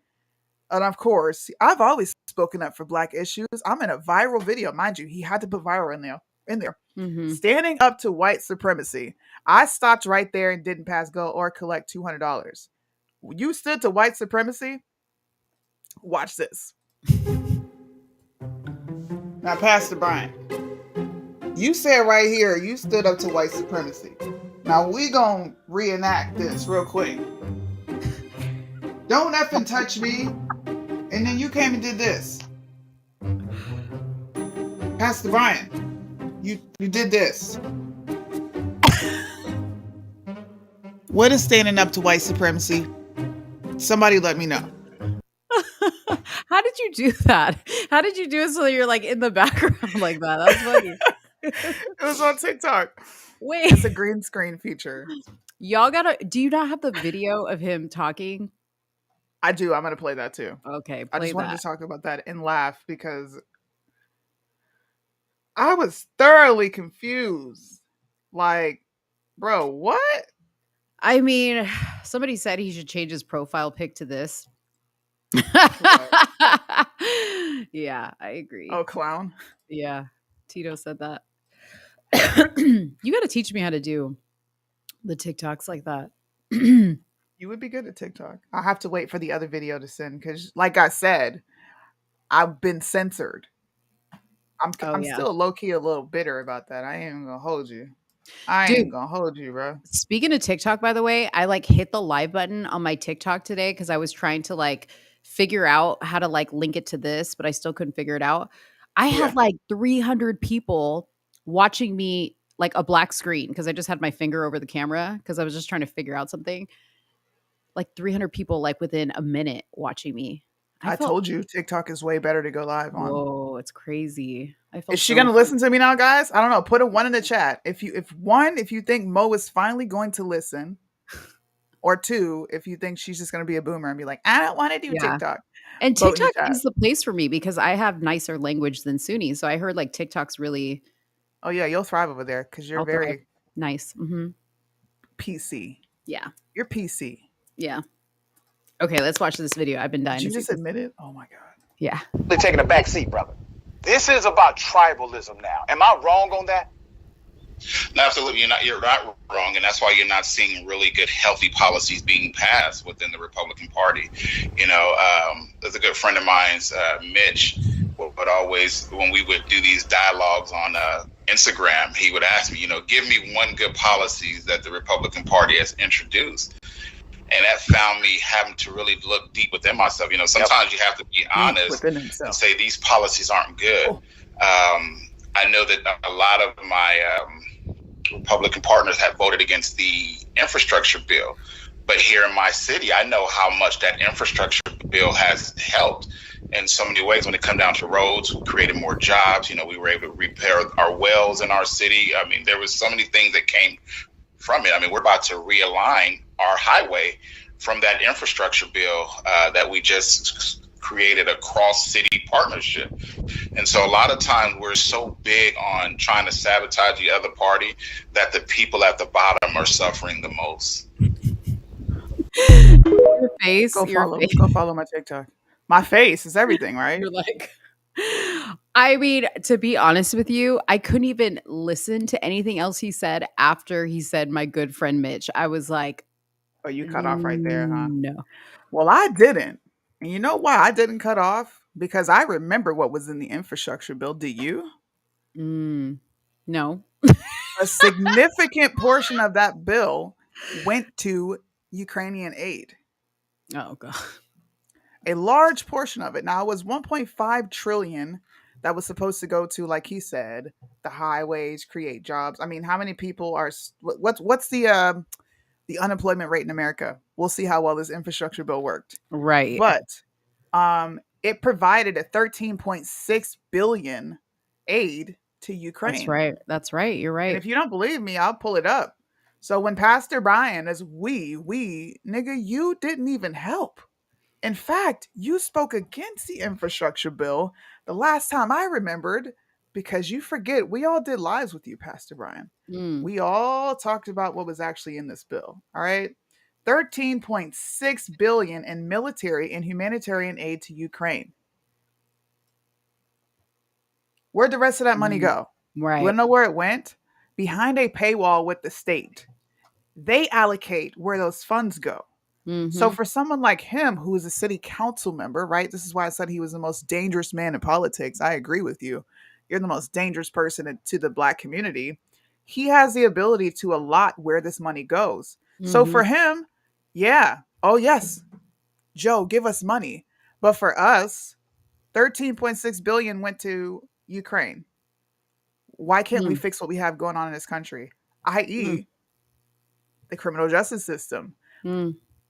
And of course, I've always spoken up for Black issues. I'm in a viral video. Mind you, he had to put viral in there. Standing up to white supremacy. I stopped right there and didn't pass go or collect $200. You stood to white supremacy? Watch this. Now, Pastor Brian, you said right here, you stood up to white supremacy. Now, we gonna reenact this real quick. Don't effing touch me. And then you came and did this. Pastor Brian, you did this. What is standing up to white supremacy? Somebody let me know. How did you do that? How did you do it so that you're like in the background like that? That's funny. It was on TikTok. Wait. It's a green screen feature. Y'all do you not have the video of him talking? I do. I'm going to play that too. Okay. I just wanted to talk about that and laugh because I was thoroughly confused. Like, bro, what? I mean, somebody said he should change his profile pic to this. Yeah, I agree. Oh, clown. Yeah. Tito said that. You got to teach me how to do the TikToks like that. You would be good at TikTok. I'll have to wait for the other video to send because, like I said, I've been censored. I'm still low-key a little bitter about that. I ain't gonna hold you. Ain't gonna hold you, bro. Speaking of TikTok, by the way, I like hit the live button on my TikTok today because I was trying to like figure out how to like link it to this, but I still couldn't figure it out. I had like 300 people watching me, like a black screen, because I just had my finger over the camera because I was just trying to figure out something. Like 300 people like within a minute watching me. I told you TikTok is way better to go live on. Whoa, it's crazy. Is she gonna listen to me now, guys? I don't know. Put a 1 in the chat. If you think Mo is finally going to listen, or 2, if you think she's just gonna be a boomer and be like, I don't want to do TikTok. And TikTok is the place for me because I have nicer language than Soonie. So I heard like TikTok's really. Oh yeah, you'll thrive over there because you're very nice. PC. Yeah, you're PC. Yeah. Okay, let's watch this video. I've been dying. Did you just admit it? Oh my god. Yeah. They're taking a back seat, brother. This is about tribalism now. Am I wrong on that? No, absolutely, you're not wrong, and that's why you're not seeing really good, healthy policies being passed within the Republican Party. You know, there's a good friend of mine's, Mitch, would always, when we would do these dialogues on Instagram, he would ask me, you know, give me one good policy that the Republican Party has introduced. And that found me having to really look deep within myself. You know, sometimes you have to be honest and say these policies aren't good. I know that a lot of my Republican partners have voted against the infrastructure bill. But here in my city, I know how much that infrastructure bill has helped in so many ways. When it come down to roads, we created more jobs. We were able to repair our wells in our city. I mean, there was so many things that came from it. I mean, we're about to realign our highway from that infrastructure bill that we just created a cross city partnership. And so a lot of times we're so big on trying to sabotage the other party that the people at the bottom are suffering the most. Your face. Go follow my TikTok. My face is everything, right? You're like, I mean, to be honest with you, I couldn't even listen to anything else he said after he said my good friend Mitch. I was like, oh, you cut off right there, huh? No. Well, I didn't. And you know why I didn't cut off? Because I remember what was in the infrastructure bill. Do you? No. A significant portion of that bill went to Ukrainian aid. Oh, God. A large portion of it. Now, it was 1.5 trillion that was supposed to go to, like he said, the highways, create jobs. I mean, how many people are, what's the unemployment rate in America? We'll see how well this infrastructure bill worked. Right. But it provided a 13.6 billion aid to Ukraine. That's right. You're right. And if you don't believe me, I'll pull it up. So when Pastor Brian, as nigga, you didn't even help. In fact, you spoke against the infrastructure bill the last time I remembered, because you forget, we all did lives with you, Pastor Brian. We all talked about what was actually in this bill. All right. 13.6 billion in military and humanitarian aid to Ukraine. Where'd the rest of that money go? Right. You wanna know where it went? Behind a paywall with the state. They allocate where those funds go. So for someone like him, who is a city council member, right? This is why I said he was the most dangerous man in politics. I agree with you. You're the most dangerous person to the Black community. He has the ability to allot where this money goes. So for him, yeah. Oh, yes. Joe, give us money. But for us, 13.6 billion went to Ukraine. Why can't we fix what we have going on in this country? I.e., the criminal justice system.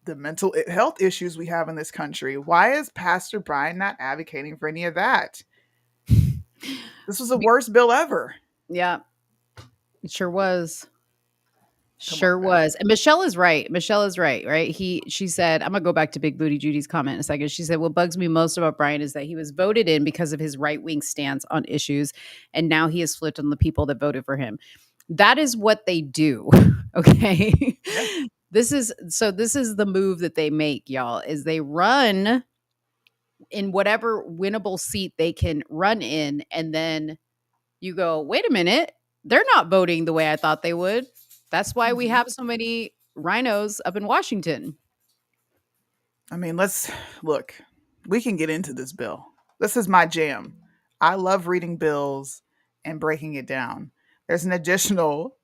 The mental health issues we have in this country. Why is Pastor Brian not advocating for any of that? This was the worst bill ever. Yeah, it sure was. Sure was. And Michelle is right. Right? She said, I'm gonna go back to Big Booty Judy's comment in a second. She said, what bugs me most about Brian is that he was voted in because of his right-wing stance on issues, and now he has flipped on the people that voted for him. That is what they do. Okay. Yeah. This is the move that they make, y'all, is they run in whatever winnable seat they can run in, and then you go, wait a minute, they're not voting the way I thought they would. That's why we have so many rhinos up in Washington. I mean, let's look. We can get into this bill. This is my jam. I love reading bills and breaking it down. There's an additional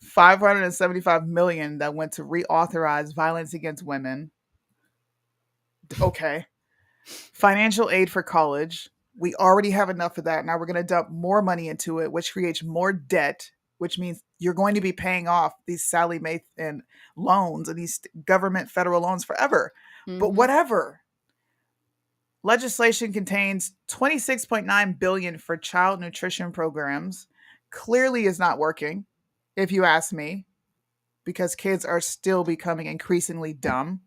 575 million that went to reauthorize violence against women. Okay. Financial aid for college. We already have enough of that. Now we're going to dump more money into it, which creates more debt, which means you're going to be paying off these Sally Mae and loans and these government federal loans forever. But whatever. Legislation contains 26.9 billion for child nutrition programs. Clearly is not working, if you ask me, because kids are still becoming increasingly dumb,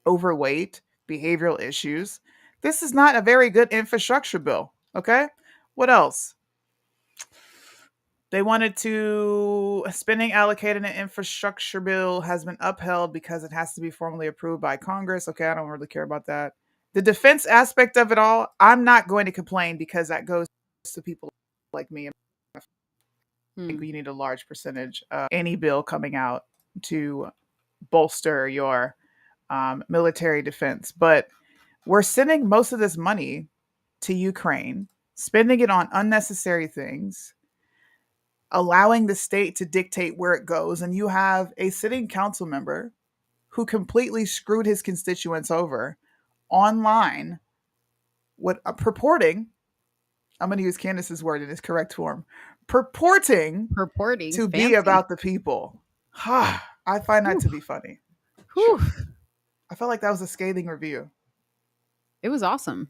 overweight, behavioral issues. This is not a very good infrastructure bill. Okay. What else? They wanted to spending allocated in an infrastructure bill has been upheld because it has to be formally approved by Congress. Okay. I don't really care about that. The defense aspect of it all, I'm not going to complain because that goes to people like me. I think you need a large percentage of any bill coming out to bolster your military defense. But we're sending most of this money to Ukraine, spending it on unnecessary things, allowing the state to dictate where it goes. And you have a sitting council member who completely screwed his constituents over online, purporting, I'm going to use Candace's word in its correct form, purporting to fancy. be about the people. I find that to be funny. Whew. I felt like that was a scathing review. It was awesome.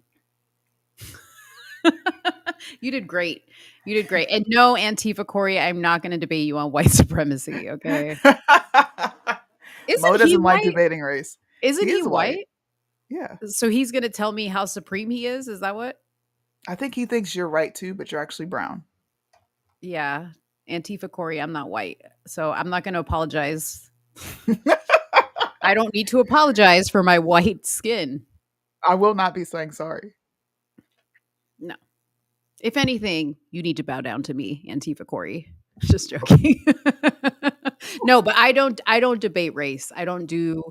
You did great. You did great. And no, Antifa Corey, I'm not going to debate you on white supremacy, okay? Mo doesn't like debating race. Isn't he white? Yeah. So he's going to tell me how supreme he is? Is that what? I think he thinks you're right too, but you're actually brown. Yeah. Antifa Corey, I'm not white. So I'm not going to apologize. I don't need to apologize for my white skin. I will not be saying sorry. No. If anything, you need to bow down to me, Antifa Corey. Just joking. No, but I don't debate race. I don't do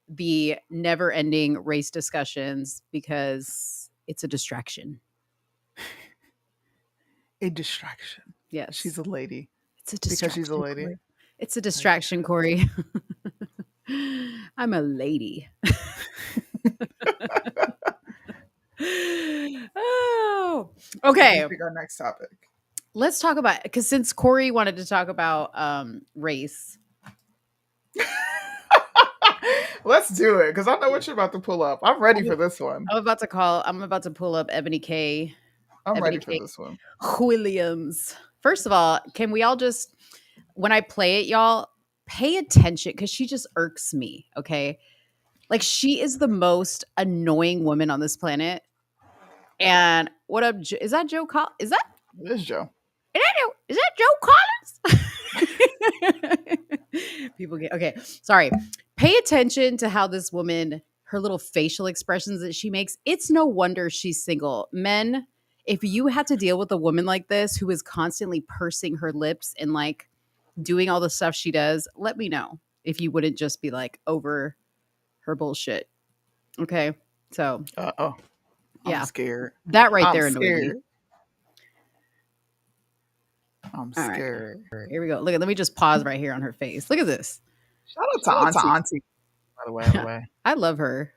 the never-ending race discussions because it's a distraction. A distraction. Yes. She's a lady. It's a distraction. Because she's a lady. Corey. It's a distraction, Corey. I'm a lady. Oh, okay. Our next topic. Let's talk about, because since Corey wanted to talk about race. Let's do it, because I know what you're about to pull up. I'm ready for this one. I'm about to pull up Ebony K. I'm ready for this one. Williams. First of all, can we all just, when I play it, y'all, pay attention, because she just irks me, okay? Like, she is the most annoying woman on this planet. And what up? Is that Joe Collins? Is that? It is Joe. Is that Joe Collins? People get, okay. Sorry. Pay attention to how this woman, her little facial expressions that she makes. It's no wonder she's single. Men, if you had to deal with a woman like this who is constantly pursing her lips and like doing all the stuff she does, let me know if you wouldn't just be like over her bullshit. Okay. So, I'm scared. That right there annoyed me. I'm scared. Right. Here we go. Look, let me just pause right here on her face. Look at this. Shout out to Auntie. By the way. I love her.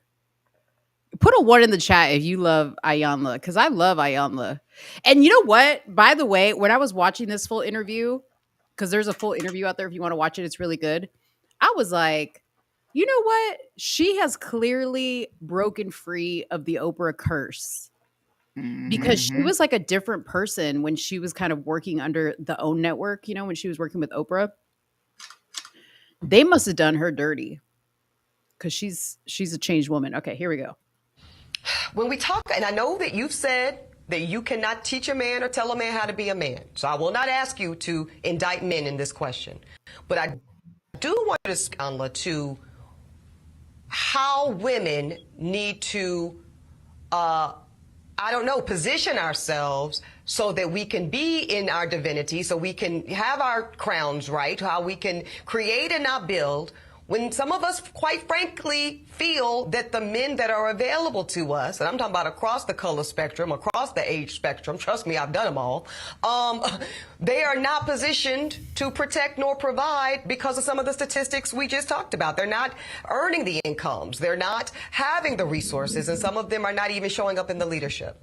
Put a 1 in the chat if you love Ayanla, because I love Ayanla. And you know what? By the way, when I was watching this full interview, because there's a full interview out there if you want to watch it, it's really good. I was like, you know what? She has clearly broken free of the Oprah curse. Because she was like a different person when she was kind of working under the OWN network, you know, when she was working with Oprah. They must have done her dirty because she's a changed woman. Okay, here we go. When we talk, and I know that you've said that you cannot teach a man or tell a man how to be a man. So I will not ask you to indict men in this question. But I do want to Anla, to how women need to position ourselves so that we can be in our divinity, so we can have our crowns right, how we can create and not build, when some of us, quite frankly, feel that the men that are available to us, and I'm talking about across the color spectrum, across the age spectrum, trust me, I've done them all, they are not positioned to protect nor provide because of some of the statistics we just talked about. They're not earning the incomes. They're not having the resources, and some of them are not even showing up in the leadership.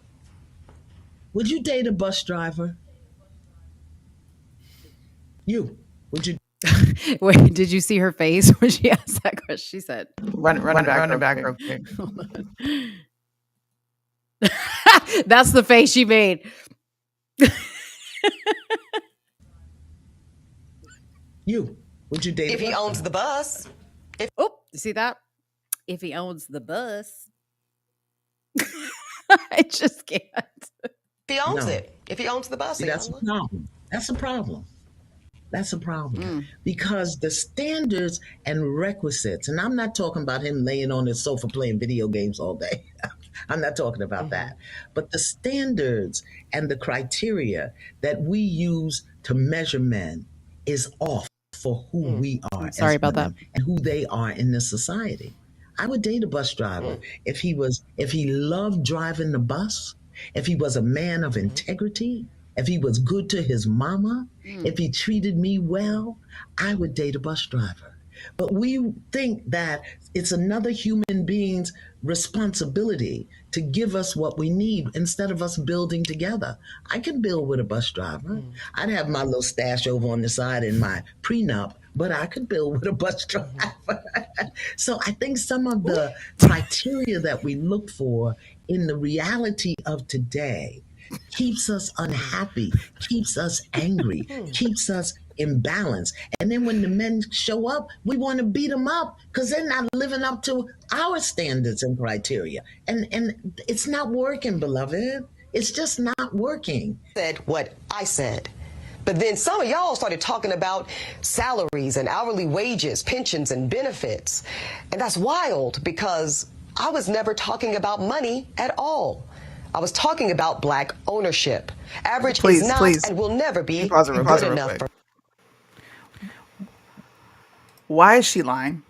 Would you date a bus driver? Would you? Wait, did you see her face when she asked that question? She said, "Run it back real quick." Hold on. That's the face she made. Would you date if he owns the bus? You see that? If he owns the bus, I just can't. If he owns it, if he owns the bus, see, that's a problem. That's a problem because the standards and requisites, and I'm not talking about him laying on his sofa playing video games all day. I'm not talking about that. But the standards and the criteria that we use to measure men is off for who we are. Sorry about that. And who they are in this society. I would date a bus driver if he loved driving the bus, if he was a man of integrity, if he was good to his mama, if he treated me well, I would date a bus driver But we think that it's another human being's responsibility to give us what we need instead of us building together. I can build with a bus driver. I'd have my little stash over on the side in my prenup, but I could build with a bus driver. So I think some of the criteria that we look for in the reality of today keeps us unhappy, keeps us angry, keeps us imbalance. And then when the men show up, we want to beat them up because they're not living up to our standards and criteria. And it's not working, beloved. It's just not working. Said what I said. But then some of y'all started talking about salaries and hourly wages, pensions and benefits. And that's wild because I was never talking about money at all. I was talking about Black ownership. Average is not and will never be good enough for. Why is she lying?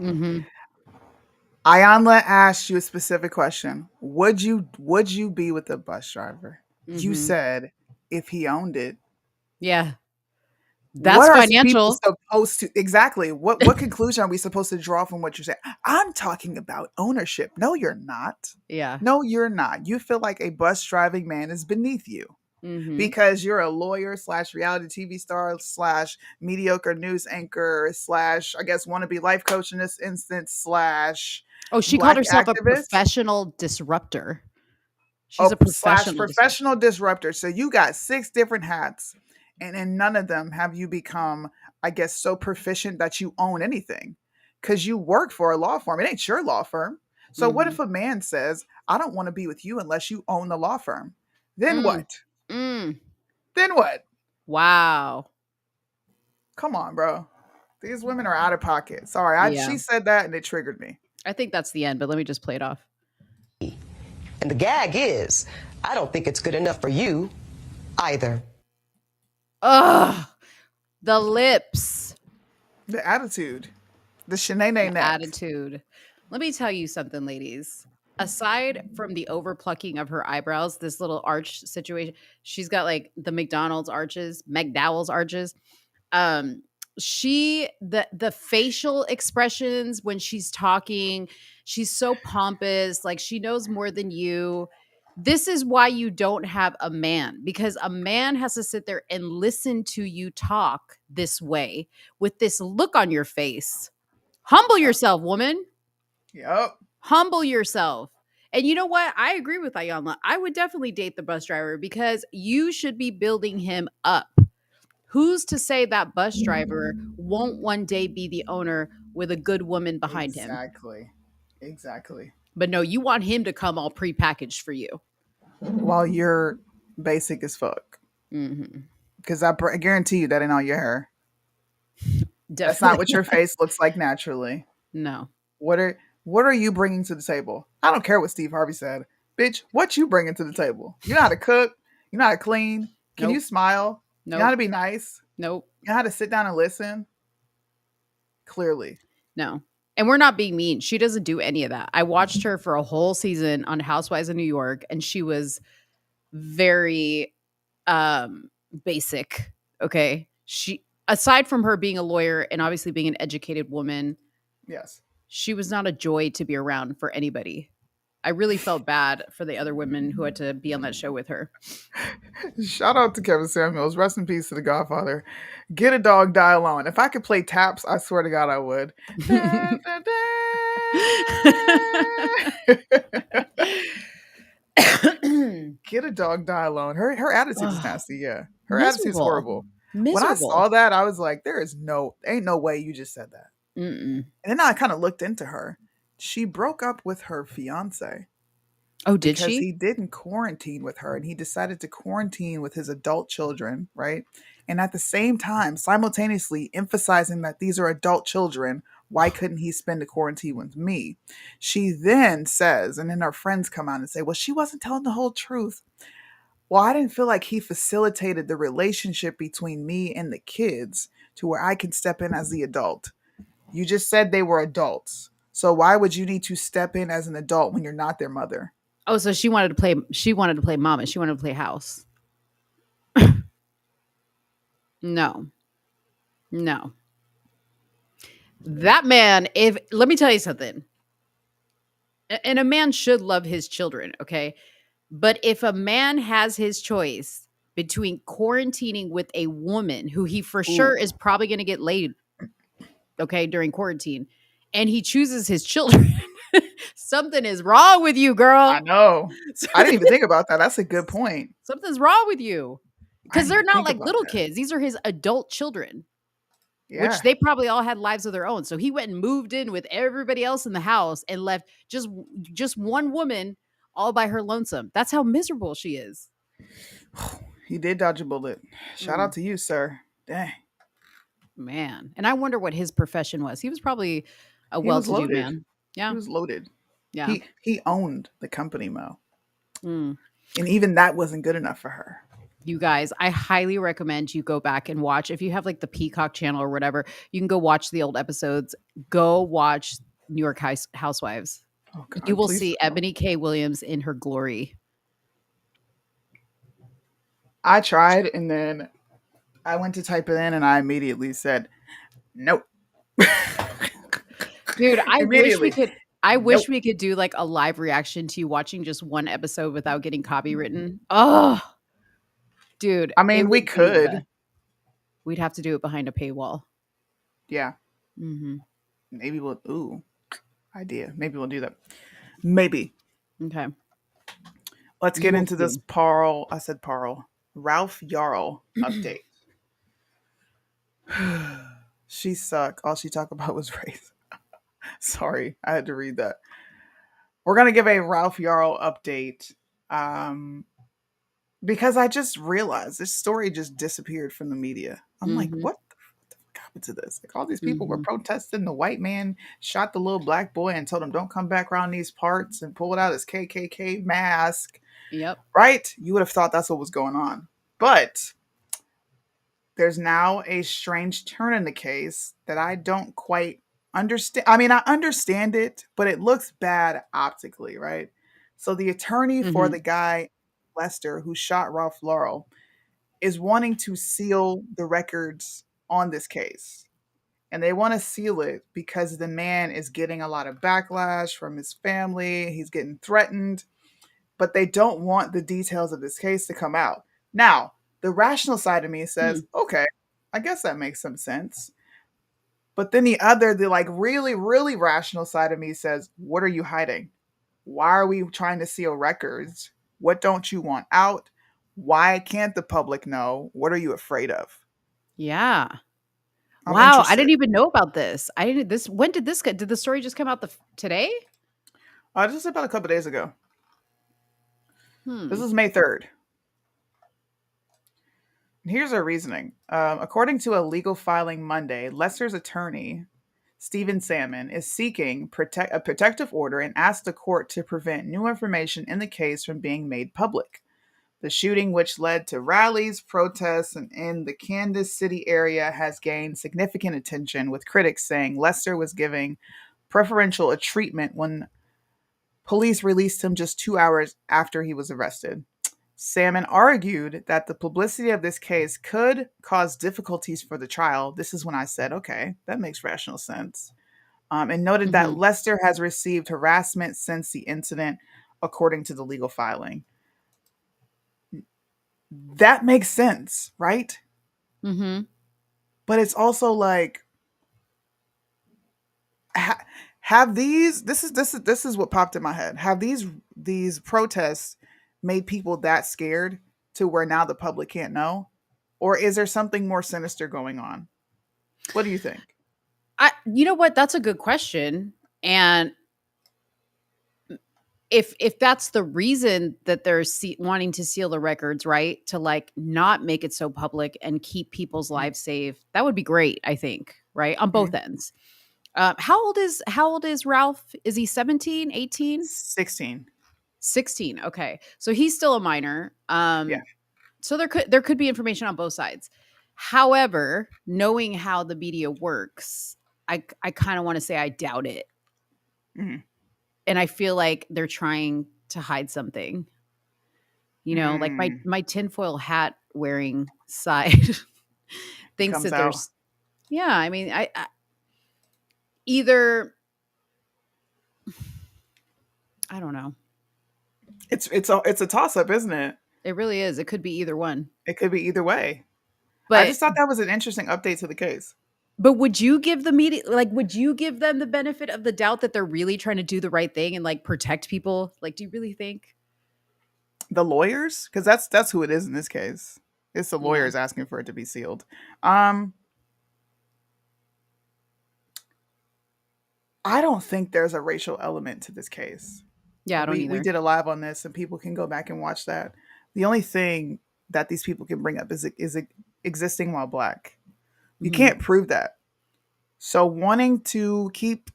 Ayanla asked you a specific question. Would you be with a bus driver? You said if he owned it. Yeah. That's what financial. Are people supposed to exactly? What conclusion are we supposed to draw from what you're saying? I'm talking about ownership. No, you're not. Yeah. No, you're not. You feel like a bus driving man is beneath you because you're a lawyer / reality TV star / mediocre news anchor / I guess wannabe life coach in this instance / Oh, she called herself a professional disruptor. She's a professional disruptor. So you got 6 different hats. And in none of them have you become, I guess, so proficient that you own anything because you work for a law firm. It ain't your law firm. So what if a man says, I don't want to be with you unless you own the law firm? Then what? Then what? Wow. Come on, bro. These women are out of pocket. Sorry. She said that and it triggered me. I think that's the end, but let me just play it off. And the gag is, I don't think it's good enough for you either. Ugh, the lips, the attitude, the shenanigans attitude. Let me tell you something, ladies. Aside from the over plucking of her eyebrows, this little arch situation, she's got like the McDowell's arches. The facial expressions when she's talking, she's so pompous, like she knows more than you. This is why you don't have a man, because a man has to sit there and listen to you talk this way with this look on your face. Humble yourself, woman. Yep. Humble yourself. And you know what? I agree with Ayanla. I would definitely date the bus driver because you should be building him up. Who's to say that bus driver won't one day be the owner with a good woman behind him? Exactly. But no, you want him to come all prepackaged for you. While you're basic as fuck. Because I guarantee you that ain't all your hair. Definitely. That's not what your face looks like naturally. No. What are you bringing to the table? I don't care what Steve Harvey said. Bitch, what you bringing to the table? You know how to cook? You know how to clean? Can you smile? Nope. You know how to be nice? Nope. You know how to sit down and listen? Clearly. No. And we're not being mean. She doesn't do any of that. I watched her for a whole season on Housewives of New York, and she was very basic. Okay. She, aside from her being a lawyer and obviously being an educated woman, yes, she was not a joy to be around for anybody. I really felt bad for the other women who had to be on that show with her. Shout out to Kevin Samuels. Rest in peace to the Godfather. Get a dog, die alone. If I could play taps, I swear to God I would. Get a dog, die alone. Her attitude is nasty. Yeah, her attitude is horrible. Miserable. When I saw that, I was like, ain't no way you just said that. And then I kind of looked into her. She broke up with her fiance. Oh, did because she? He didn't quarantine with her, and he decided to quarantine with his adult children, right? And at the same time, simultaneously emphasizing that these are adult children, why couldn't he spend a quarantine with me? She then says, and then her friends come out and say, well, she wasn't telling the whole truth. Well, I didn't feel like he facilitated the relationship between me and the kids to where I can step in as the adult. You just said they were adults. So why would you need to step in as an adult when you're not their mother? Oh, so she wanted to play mama. She wanted to play house. No. That man, let me tell you something. And a man should love his children, okay? But if a man has his choice between quarantining with a woman who he for sure is probably going to get laid, okay, during quarantine, and he chooses his children, something is wrong with you, girl. I know. I didn't even think about that. That's a good point. Something's wrong with you. Because they're not like little that. kids. These are his adult children. Yeah. Which they probably all had lives of their own. So he went and moved in with everybody else in the house and left just one woman all by her lonesome. That's how miserable she is. He did dodge a bullet. Shout out to you, sir. Dang. Man. And I wonder what his profession was. He was probably a well-to-do man. Yeah. He was loaded. Yeah. He owned the company, Mo. And even that wasn't good enough for her. You guys, I highly recommend you go back and watch. If you have like the Peacock channel or whatever, you can go watch the old episodes. Go watch New York Housewives. Oh, God, you will see Ebony K. Williams in her glory. I tried, and then I went to type it in, and I immediately said, nope. Dude, I wish we could. I wish we could do like a live reaction to you watching just one episode without getting copywritten. Oh, dude. I mean, we could. We'd have to do it behind a paywall. Yeah. Mm-hmm. Maybe we'll. Idea. Maybe we'll do that. Maybe. Okay. Let's get into this Ralph Yarl update. She sucked. All she talked about was race. Sorry, I had to read that. We're going to give a Ralph Yarl update because I just realized this story just disappeared from the media. I'm like, what the fuck happened to this? Like, all these people were protesting. The white man shot the little black boy and told him, don't come back around these parts, and pulled out his KKK mask. Yep. Right? You would have thought that's what was going on. But there's now a strange turn in the case that I don't quite understand. I mean, I understand it, but it looks bad optically, right? So the attorney for the guy, Lester, who shot Ralph Laurel, is wanting to seal the records on this case. And they want to seal it because the man is getting a lot of backlash from his family. He's getting threatened, but they don't want the details of this case to come out. Now, the rational side of me says, okay, I guess that makes some sense. But then the like really, really rational side of me says, what are you hiding? Why are we trying to seal records? What don't you want out? Why can't the public know? What are you afraid of? Yeah. I'm wow, interested. I didn't even know about this. When did this get? Did the story just come out today? Just about a couple days ago. This is May 3rd. Here's our reasoning. According to a legal filing Monday, Lester's attorney, Stephen Salmon, is seeking a protective order and asked the court to prevent new information in the case from being made public. The shooting, which led to rallies, protests, and in the Kansas City area, has gained significant attention, with critics saying Lester was giving preferential treatment when police released him just 2 hours after he was arrested. Salmon argued that the publicity of this case could cause difficulties for the trial. This is when I said, okay, that makes rational sense. And noted that Lester has received harassment since the incident, according to the legal filing. That makes sense, right? Mm-hmm. But it's also like, have these? This is what popped in my head. Have these protests made people that scared to where now the public can't know? Or is there something more sinister going on? What do you think? You know what? That's a good question. And if that's the reason that they're wanting to seal the records, right? To like not make it so public and keep people's lives safe, that would be great, I think, right? On both ends. How old is Ralph? Is he 17, 18? 16. 16. Okay. So he's still a minor. So there could be information on both sides. However, knowing how the media works, I kind of want to say I doubt it. And I feel like they're trying to hide something. You know, like my tinfoil hat wearing side thinks that there's. Yeah, I mean, either I don't know. It's a toss up, isn't it? It really is. It could be either one. It could be either way. I But just thought that was an interesting update to the case. but would you give the media would you give them the benefit of the doubt that they're really trying to do the right thing and like protect people? Like, do you really think? The lawyers, because that's who it is in this case. It's the Yeah. lawyers asking for it to be sealed. I don't think there's a racial element to this case. Yeah, I don't We either. did a live on this, and people can go back and watch that. The only thing that these people can bring up is existing while black. You Mhm. can't prove that. So wanting to keep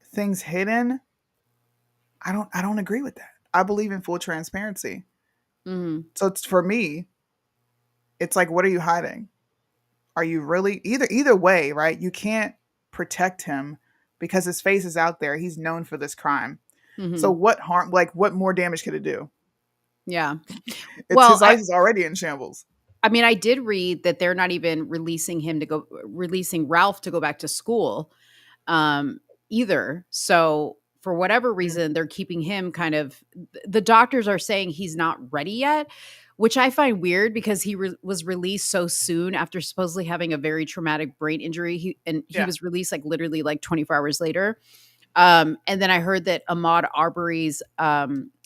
things hidden, I don't agree with that. I believe in full transparency. Mhm. So it's, for me, it's like, what are you hiding? Are you really either way, right? You can't protect him because his face is out there. He's known for this crime. So Mhm. what harm, like what more damage could it do? Yeah. It's Well, his life is already in shambles. I mean, I did read that they're not even releasing Ralph to go back to school, either. So for whatever reason, they're keeping him kind of. The doctors are saying he's not ready yet, which I find weird because he was released so soon after supposedly having a very traumatic brain injury. He Yeah. was released like literally like 24 hours later. And then I heard that Ahmaud Arbery's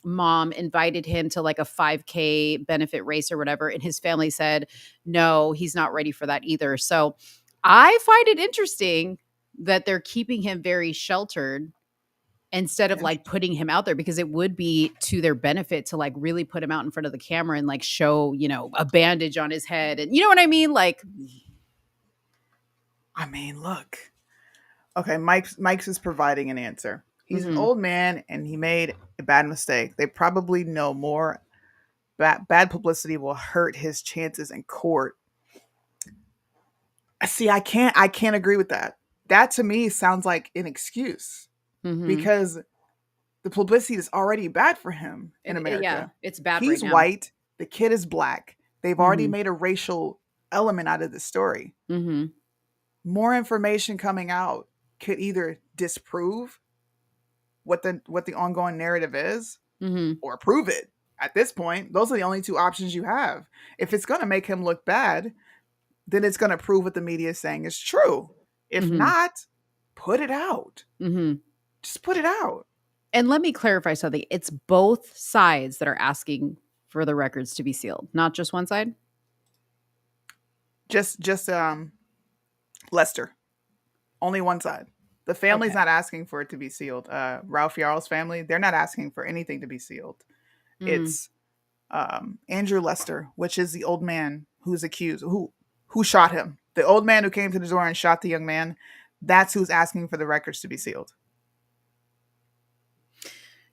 mom invited him to like a 5K benefit race or whatever. And his family said, no, he's not ready for that either. So I find it interesting that they're keeping him very sheltered instead of like putting him out there, because it would be to their benefit to like really put him out in front of the camera and like show, a bandage on his head. And you know what I mean? Like, Look. Okay, Mike's is providing an answer. He's an Mhm. old man and he made a bad mistake. They probably know more. Bad publicity will hurt his chances in court. See, I can't agree with that. That to me sounds like an excuse Mhm. because the publicity is already bad for him in yeah, America. it's bad He's right now. white. The kid is black. They've already Mhm. made a racial element out of the story. Mhm. More information coming out could either disprove what the ongoing narrative is Mhm. or prove it. At this point, those are the only two options you have. If it's going to make him look bad, then it's going to prove what the media is saying is true. If Mhm. not, put it out. Mhm. Just put it out. And let me clarify something. It's both sides that are asking for the records to be sealed, not just one side. Just Lester. Only one side. The family's Okay. not asking for it to be sealed. Ralph Yarl's family, they're not asking for anything to be sealed. Mm. It's Andrew Lester, which is the old man who's accused, who shot him. The old man who came to the door and shot the young man. That's who's asking for the records to be sealed.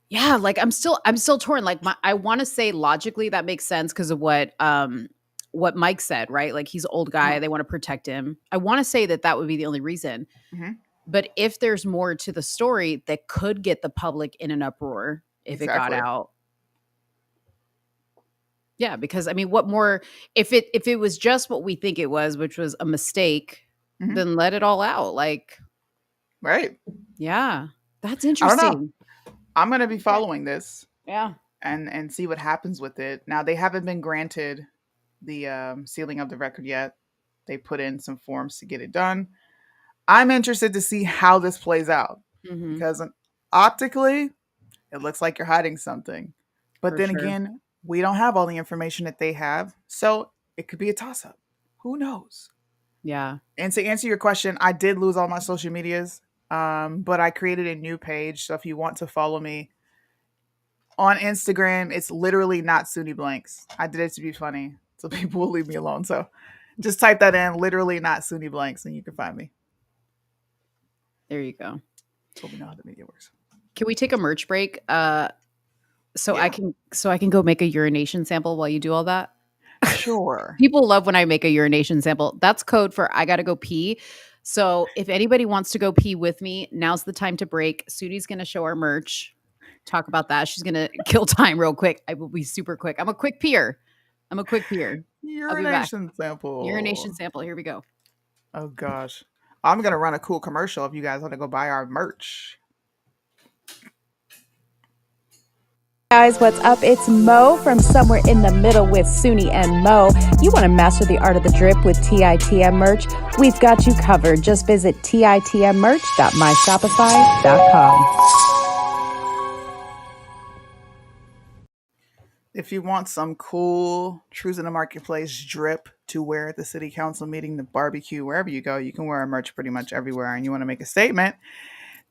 Yeah, like I'm still torn. Like I want to say logically that makes sense because of what Mike said, right? Like he's an old guy, they want to protect him. I want to say that would be the only reason. Mhm. But if there's more to the story that could get the public in an uproar if it got Exactly. out. Yeah, because I mean, what more if it was just what we think it was, which was a mistake, Mhm. then let it all out. Like, Right. yeah. That's I don't interesting. know. I'm going to be following this. Yeah. And see what happens with it. Now they haven't been granted the sealing of the record yet. They put in some forms to get it done. I'm interested to see how this plays out Mhm. because optically, it looks like you're hiding something. But For then sure. again, we don't have all the information that they have, so it could be a toss-up. Who knows? Yeah. And to answer your question, I did lose all my social medias, but I created a new page. So if you want to follow me on Instagram, it's literally not Soonie Blanks. I did it to be funny, so people will leave me alone. So just type that in, literally not Soonie Blanks, and you can find me. There you go. So we know how the media works. Can we take a merch break? So Yeah. I can go make a urination sample while you do all that. Sure. People love when I make a urination sample. That's code for I gotta go pee. So if anybody wants to go pee with me, now's the time to break. Sudi's gonna show our merch. Talk about that. She's gonna kill time real quick. I will be super quick. I'm a quick peer. I'll be back. Urination sample. Urination sample. Here we go. Oh gosh. I'm gonna run a cool commercial if you guys want to go buy our merch. Guys, what's up? It's Mo from Somewhere in the Middle with Soonie and Mo. You want to master the art of the drip with TITM merch? We've got you covered. Just visit titmmerch.myshopify.com. If you want some cool Truths in the Marketplace drip to wear at the city council meeting, the barbecue, wherever you go, you can wear our merch pretty much everywhere, and you want to make a statement,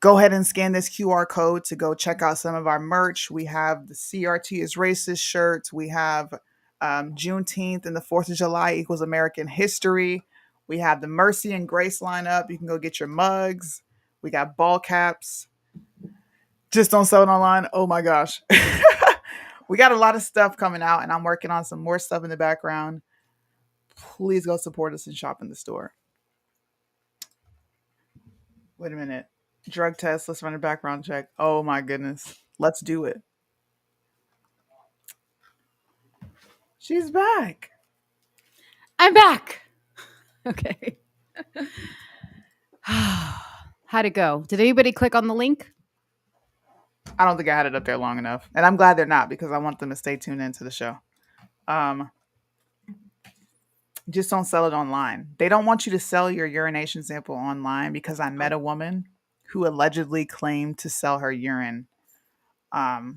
go ahead and scan this QR code to go check out some of our merch. We have the CRT is racist shirts. We have Juneteenth and the 4th of July equals American history. We have the Mercy and Grace lineup. You can go get your mugs. We got ball caps. Just don't sell it online. Oh my gosh. We got a lot of stuff coming out, and I'm working on some more stuff in the background. Please go support us and shop in the store. Wait a minute. Drug test. Let's run a background check. Oh my goodness. Let's do it. She's back. I'm back. Okay. How'd it go? Did anybody click on the link? I don't think I had it up there long enough. And I'm glad they're not, because I want them to stay tuned into the show. Just don't sell it online. They don't want you to sell your urination sample online, because I met a woman who allegedly claimed to sell her urine. Yeah.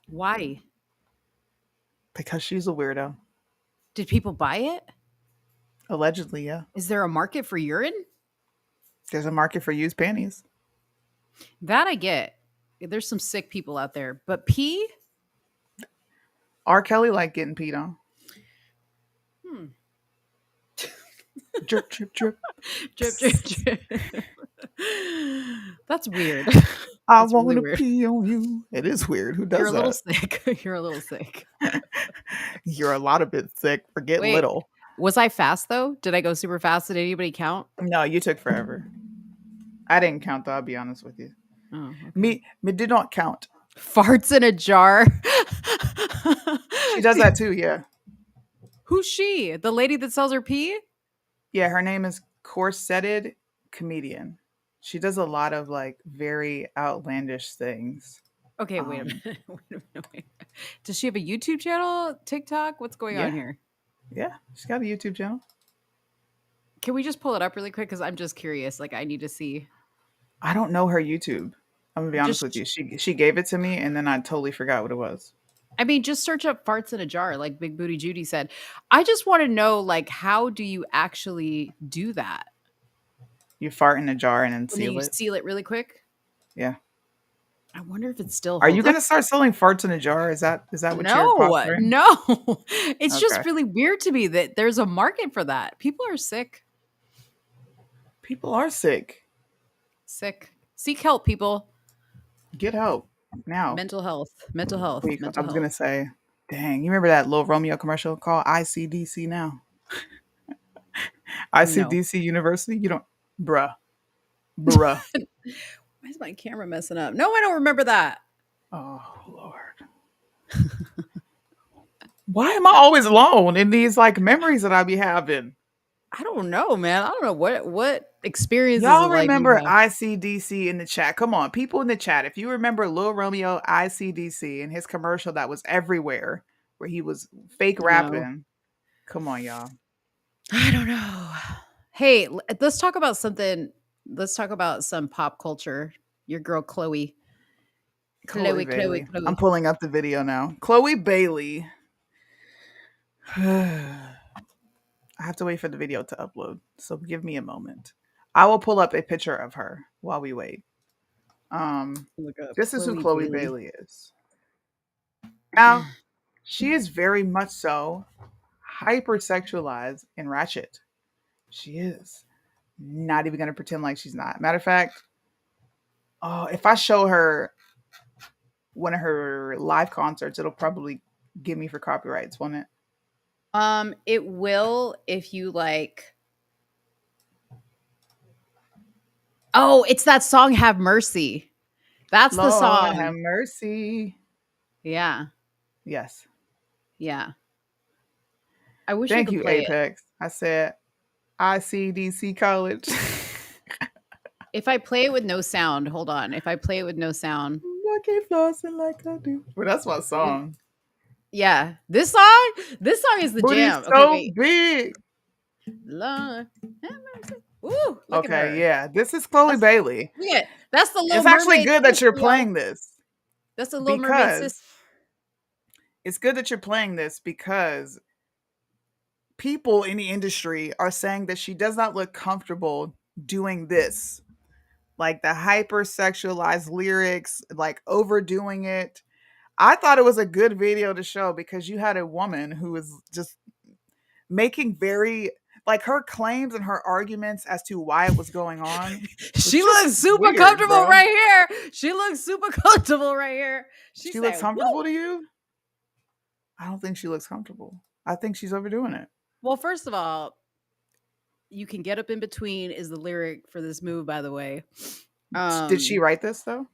Why? Because she's a weirdo. Did people buy it? Allegedly, yeah. Is there a market for urine? There's a market for used panties. That I get. There's some sick people out there. But pee? R. Kelly liked getting peed on. Drip, drip, drip. Drip, drip, drip. That's weird. I want to pee on you. It is weird. Who does that? You're a little sick. You're a little sick. You're a lot of bit sick. Forget little. Was I fast though? Did I go super fast? Did anybody count? No, you took forever. I didn't count though, I'll be honest with you. Oh, okay. Me did not count. Farts in a jar. She does that too, yeah. Who's she? The lady that sells her pee? Yeah, her name is Corseted Comedian. She does a lot of like very outlandish things. Okay, wait a minute. Does she have a YouTube channel? TikTok? What's going on here? Yeah, she's got a YouTube channel. Can we just pull it up really quick? Because I'm just curious. Like, I need to see. I don't know her YouTube. I'm gonna be honest with you. She gave it to me, and then I totally forgot what it was. I mean, just search up farts in a jar, like Big Booty Judy said. I just want to know, like, how do you actually do that? You fart in a jar and then seal it. Seal it really quick? Yeah. I wonder if it's still. Are you going to start selling farts in a jar? Is that what you're posturing? No. It's just really weird to me that there's a market for that. People are sick. People are sick. Sick. Seek help, people. Get help now. Mental health. I was going to say, dang, you remember that Lil Romeo commercial called ICDC now? ICDC University? You don't, bruh. Why is my camera messing up? No, I don't remember that. Oh, Lord. Why am I always alone in these like memories that I be having? I don't know, man. I don't know what experiences. Y'all remember ICDC in the chat? Come on, people in the chat. If you remember Lil Romeo ICDC and his commercial that was everywhere where he was fake rapping. Come on, y'all. I don't know. Hey, let's talk about something. Let's talk about some pop culture. Your girl, Chloe. Chloe. I'm pulling up the video now. Chloe Bailey. I have to wait for the video to upload, so give me a moment. I will pull up a picture of her while we wait. This is who Chloe Bailey is. Now, she is very much so hypersexualized and ratchet. She is. Not even going to pretend like she's not. Matter of fact, if I show her one of her live concerts, it'll probably give me for copyrights, won't it? It will if you like. Oh, it's that song "Have Mercy." That's Lord, the song. Have mercy. Yeah. Yes. Yeah. I wish. Thank you you, play Apex. it. I said ICDC college. If I play it with no sound, hold on. If I play it with no sound. I keep flossing like I do. Well, that's my song. Yeah. This song is the Booty's jam. so Okay, big. Lord. Ooh, look at her. Okay, yeah. This is Chloe Bailey. Yeah, that's the Little It's actually Mermaid good that sister, you're y'all. playing this. That's the Little Mermaid Because sister. it's good that you're playing this because people in the industry are saying that she does not look comfortable doing this. Like the hypersexualized lyrics, like overdoing it. I thought it was a good video to show because you had a woman who was just making very like her claims and her arguments as to why it was going on. She looks super weird, comfortable bro. right here. She looks super comfortable right here. She looks comfortable to you? I don't think she looks comfortable. I think she's overdoing it. Well, first of all, you can get up in between is the lyric for this move, by the way. Did she write this though?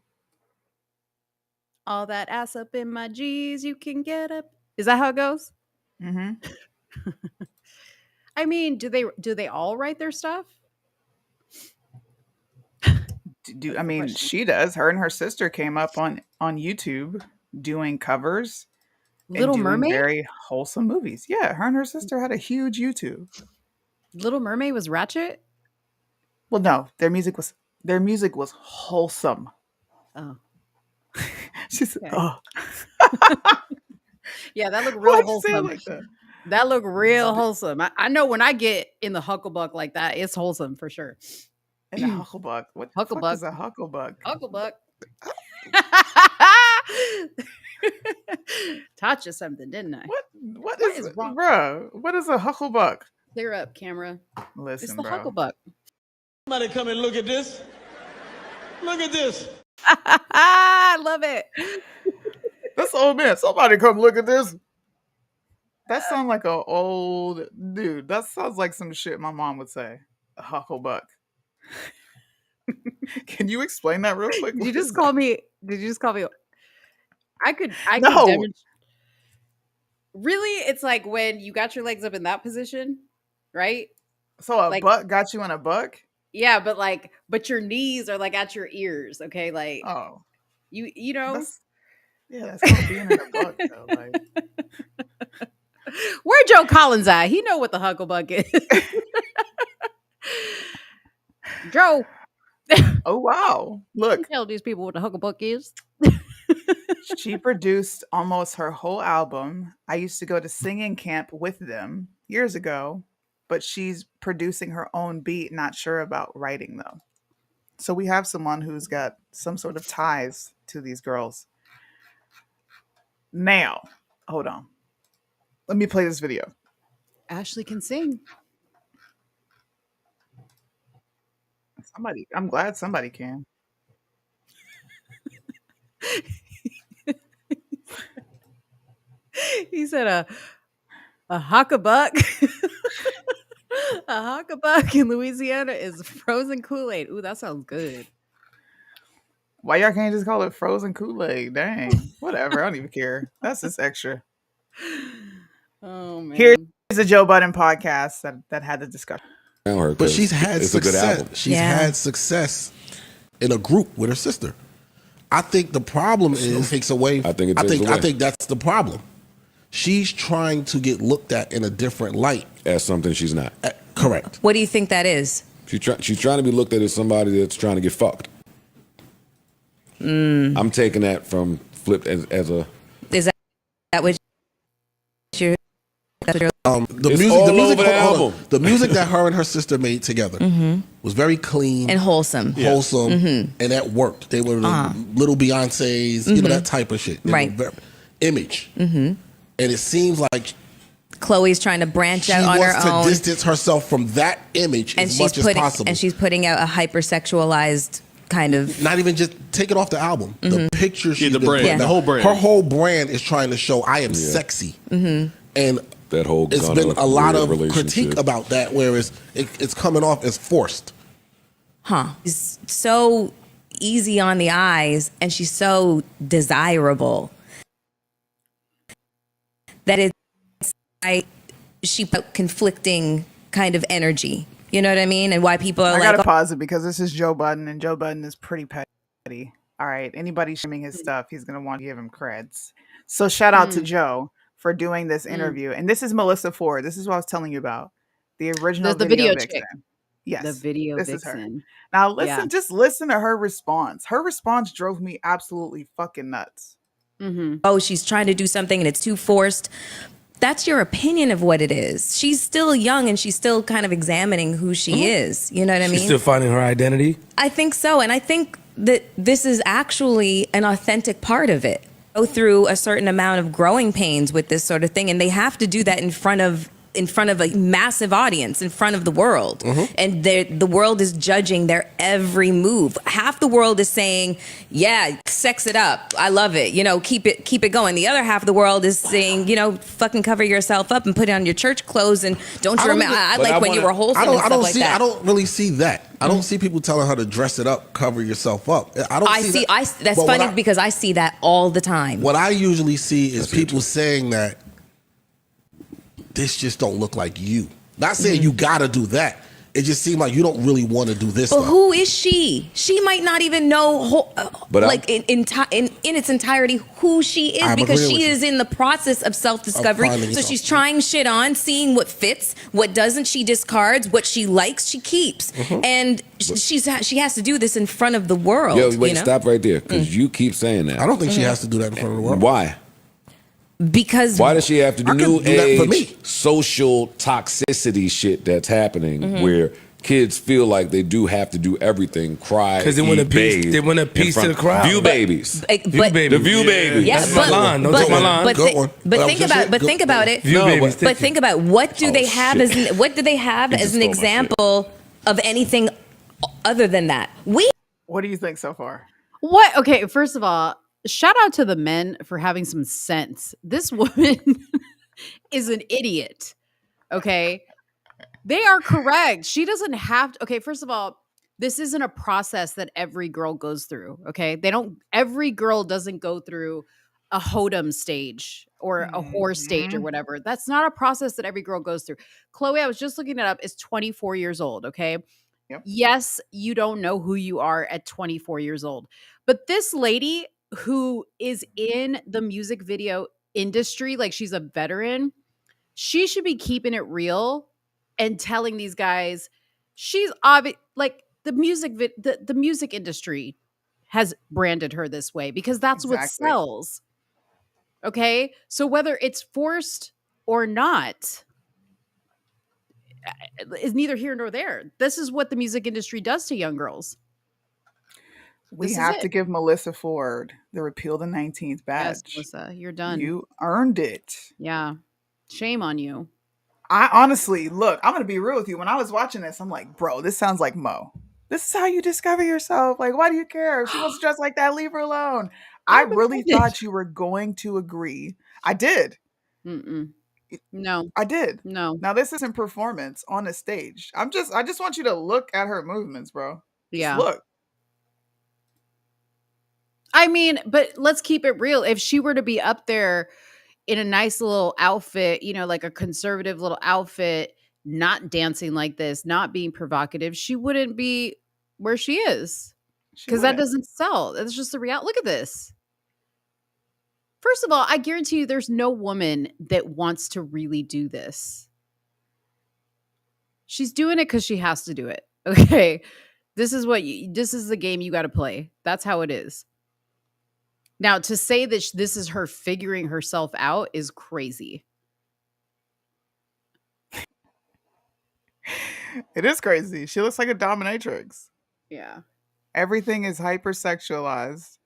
All that ass up in my G's, you can get up. Is that how it goes? Mm-hmm. I mean, do they all write their stuff? I mean, she does. Her and her sister came up on YouTube doing covers. Little and doing Mermaid? very wholesome movies. Yeah, her and her sister had a huge YouTube. Little Mermaid was ratchet? Well, no, their music was wholesome. Oh. She said, Okay. "Oh, Yeah, that looked real why'd you say it wholesome. like that?" That looked real wholesome. I know when I get in the hucklebuck like that, it's wholesome for sure. And a hucklebuck. What the fuck is a hucklebuck? Hucklebuck. Taught you something, didn't I? What is wrong, bro? What is a hucklebuck? Clear up, camera. Listen, It's the bro. hucklebuck. Somebody come and look at this. Look at this. I love it. That's old man. Somebody come look at this. That sounds like an old dude. That sounds like some shit my mom would say. A hucklebuck. Can you explain that real quick? Did you just call me? I could No. demonstrate. Really? It's like when you got your legs up in that position, right? So a Like- buck got you in a buck? Yeah, but your knees are like at your ears, okay? Like Oh. you know. That's called being in a buck though. Like, Where Joe Collins at? He know what the hucklebuck is. Joe. oh wow. Look, Tell these people what the hucklebuck is. she produced almost her whole album. I used to go to singing camp with them years ago, but she's producing her own beat, not sure about writing though. So we have someone who's got some sort of ties to these girls. Now, hold on. Let me play this video. Ashley can sing. I'm glad somebody can. He said a huckabuck. A huckabuck in Louisiana is frozen Kool-Aid. Ooh, that sounds good. Why y'all can't just call it frozen Kool-Aid? Dang. Whatever. I don't even care. That's just extra. Oh man. Here's the Joe Budden podcast that had the discussion. But she's had it's a good success. album. She's had success in a group with her sister. I think the problem is takes away. I think that's the problem. She's trying to get looked at in a different light as something she's not. Correct. What do you think that is? She's trying to be looked at as somebody that's trying to get fucked. I'm taking that from flipped as a. Is that what you're? The music that her and her sister made together was very clean And wholesome. and that worked. They were the little Beyonces, you know, that type of shit. They Right. were very, image, and it seems like Chloe's trying to branch she out on her wants to own, distance herself from that image as much as possible. and she's putting out a hypersexualized kind of. Not even just take it off the album. The picture she's the been brand, putting the out. whole brand. Her whole brand is trying to show I am sexy, and that whole. It's been a lot of critique about that, whereas it's coming off as forced. She's so easy on the eyes, and she's so desirable that it's she put conflicting kind of energy You know what I mean? And why people are I like, gotta pause it because this is Joe Budden, and Joe Budden is pretty petty. All right, anybody streaming his stuff, he's gonna want to give him creds. So shout out to Joe for doing this interview. And this is Melissa Ford. This is what I was telling you about. The original The video video vixen. chick. Yes. The video this is her. vixen. Now Yeah. just listen to her response. Her response drove me absolutely fucking nuts. oh, she's trying to do something and it's too forced. That's your opinion of what it is. She's still young and she's still kind of examining who she is. You know what I mean? She's still finding her identity. I think so. And I think that this is actually an authentic part of it. Go through a certain amount of growing pains with this sort of thing. And they have to do that in front of a massive audience, in front of the world. And the world is judging their every move. Half the world is saying, yeah, sex it up. I love it. You know, keep it going. The other half of the world is saying, you know, fucking cover yourself up and put on your church clothes. And don't you remember, I like when you were wholesome and stuff like that. I don't really see that. I don't see people telling her to dress it up, cover yourself up. That's funny because I see that all the time. What I usually see is people saying that this just don't look like you. Not saying you gotta do that. It just seemed like you don't really want to do this. But who is she? She might not even know, in its entirety, who she is, because she is in the process of self-discovery. So she's trying shit on, seeing what fits, what doesn't. She discards. What she likes, she keeps. And she has to do this in front of the world. Yo, wait, stop right there, because you keep saying that. I don't think she has to do that in front of the world. Why? Because why does she have to do new age social toxicity shit that's happening where kids feel like they do have to do everything, cry, because they want a piece. They want a piece to the crowd. View babies. The view babies. Yes, that's my line. Don't take my line. But think about it. But think about what do they have as an example of anything other than that? What do you think so far? What? Okay, first of all, shout out to the men for having some sense. This woman is an idiot. Okay. They are correct. She doesn't have to. Okay, first of all, this isn't a process that every girl goes through. Okay. Every girl doesn't go through a hoedom stage or a whore stage or whatever. That's not a process that every girl goes through. Chloe, I was just looking it up, is 24 years old. Okay. Yep. Yes, you don't know who you are at 24 years old. But this lady who is in the music video industry, like she's a veteran, she should be keeping it real and telling these guys she's obvious. Like the music industry has branded her this way because that's what sells. Okay, so whether it's forced or not is neither here nor there. This is what the music industry does to young girls. We have to give Melissa Ford the repeal the 19th badge. Yes, Melissa, you're done. You earned it. Yeah. Shame on you. I honestly, look, I'm going to be real with you. When I was watching this, I'm like, bro, this sounds like Mo. This is how you discover yourself. Like, why do you care? If she wants to dress like that, leave her alone. I really thought you were going to agree. I did. No. I did. No. Now, this isn't performance on a stage. I just want you to look at her movements, bro. Yeah. Just look. I mean, but let's keep it real. If she were to be up there in a nice little outfit, you know, like a conservative little outfit, not dancing like this, not being provocative, she wouldn't be where she is. Because that doesn't sell. That's just the reality. Look at this. First of all, I guarantee you there's no woman that wants to really do this. She's doing it because she has to do it. Okay. This is the game you got to play. That's how it is. Now, to say that this is her figuring herself out is crazy. It is crazy. She looks like a dominatrix. Yeah. Everything is hypersexualized.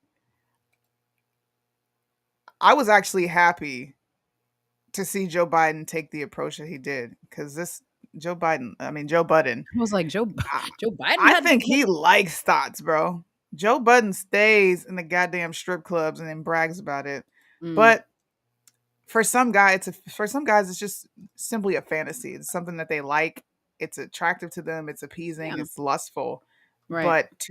I was actually happy to see Joe Biden take the approach that he did, because Joe Budden. I was like, Joe Biden. I think he likes thoughts, bro. Joe Budden stays in the goddamn strip clubs and then brags about it. But for some guys, it's just simply a fantasy. It's something that they like. It's attractive to them. It's appeasing. It's lustful. Right. But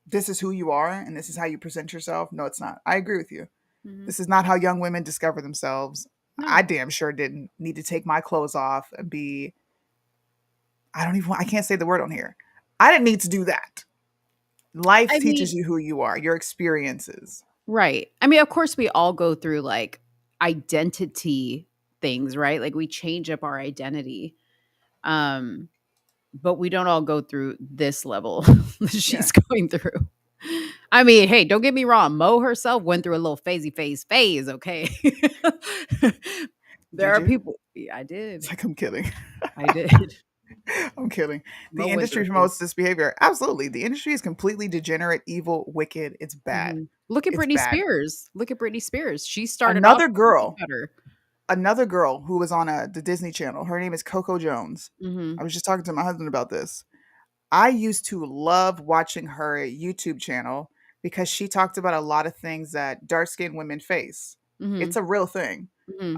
this is who you are and this is how you present yourself. No, it's not. I agree with you. This is not how young women discover themselves. No. I damn sure didn't need to take my clothes off and be I can't say the word on here. I didn't need to do that. Life teaches you who you are, your experiences. Right. I mean, of course, we all go through like identity things, right? Like we change up our identity. But we don't all go through this level that she's going through. I mean, hey, don't get me wrong. Mo herself went through a little phase, okay? There are people. Yeah, I did. It's like, I'm kidding. I did. I'm kidding. The Mo went industry through a promotes this behavior. Absolutely. The industry is completely degenerate, evil, wicked. It's bad. Look at It's Britney bad. Spears. Look at Britney Spears. She started off Another girl. better. Another girl who was on the Disney Channel. Her name is Coco Jones. I was just talking to my husband about this. I used to love watching her YouTube channel because she talked about a lot of things that dark-skinned women face. It's a real thing.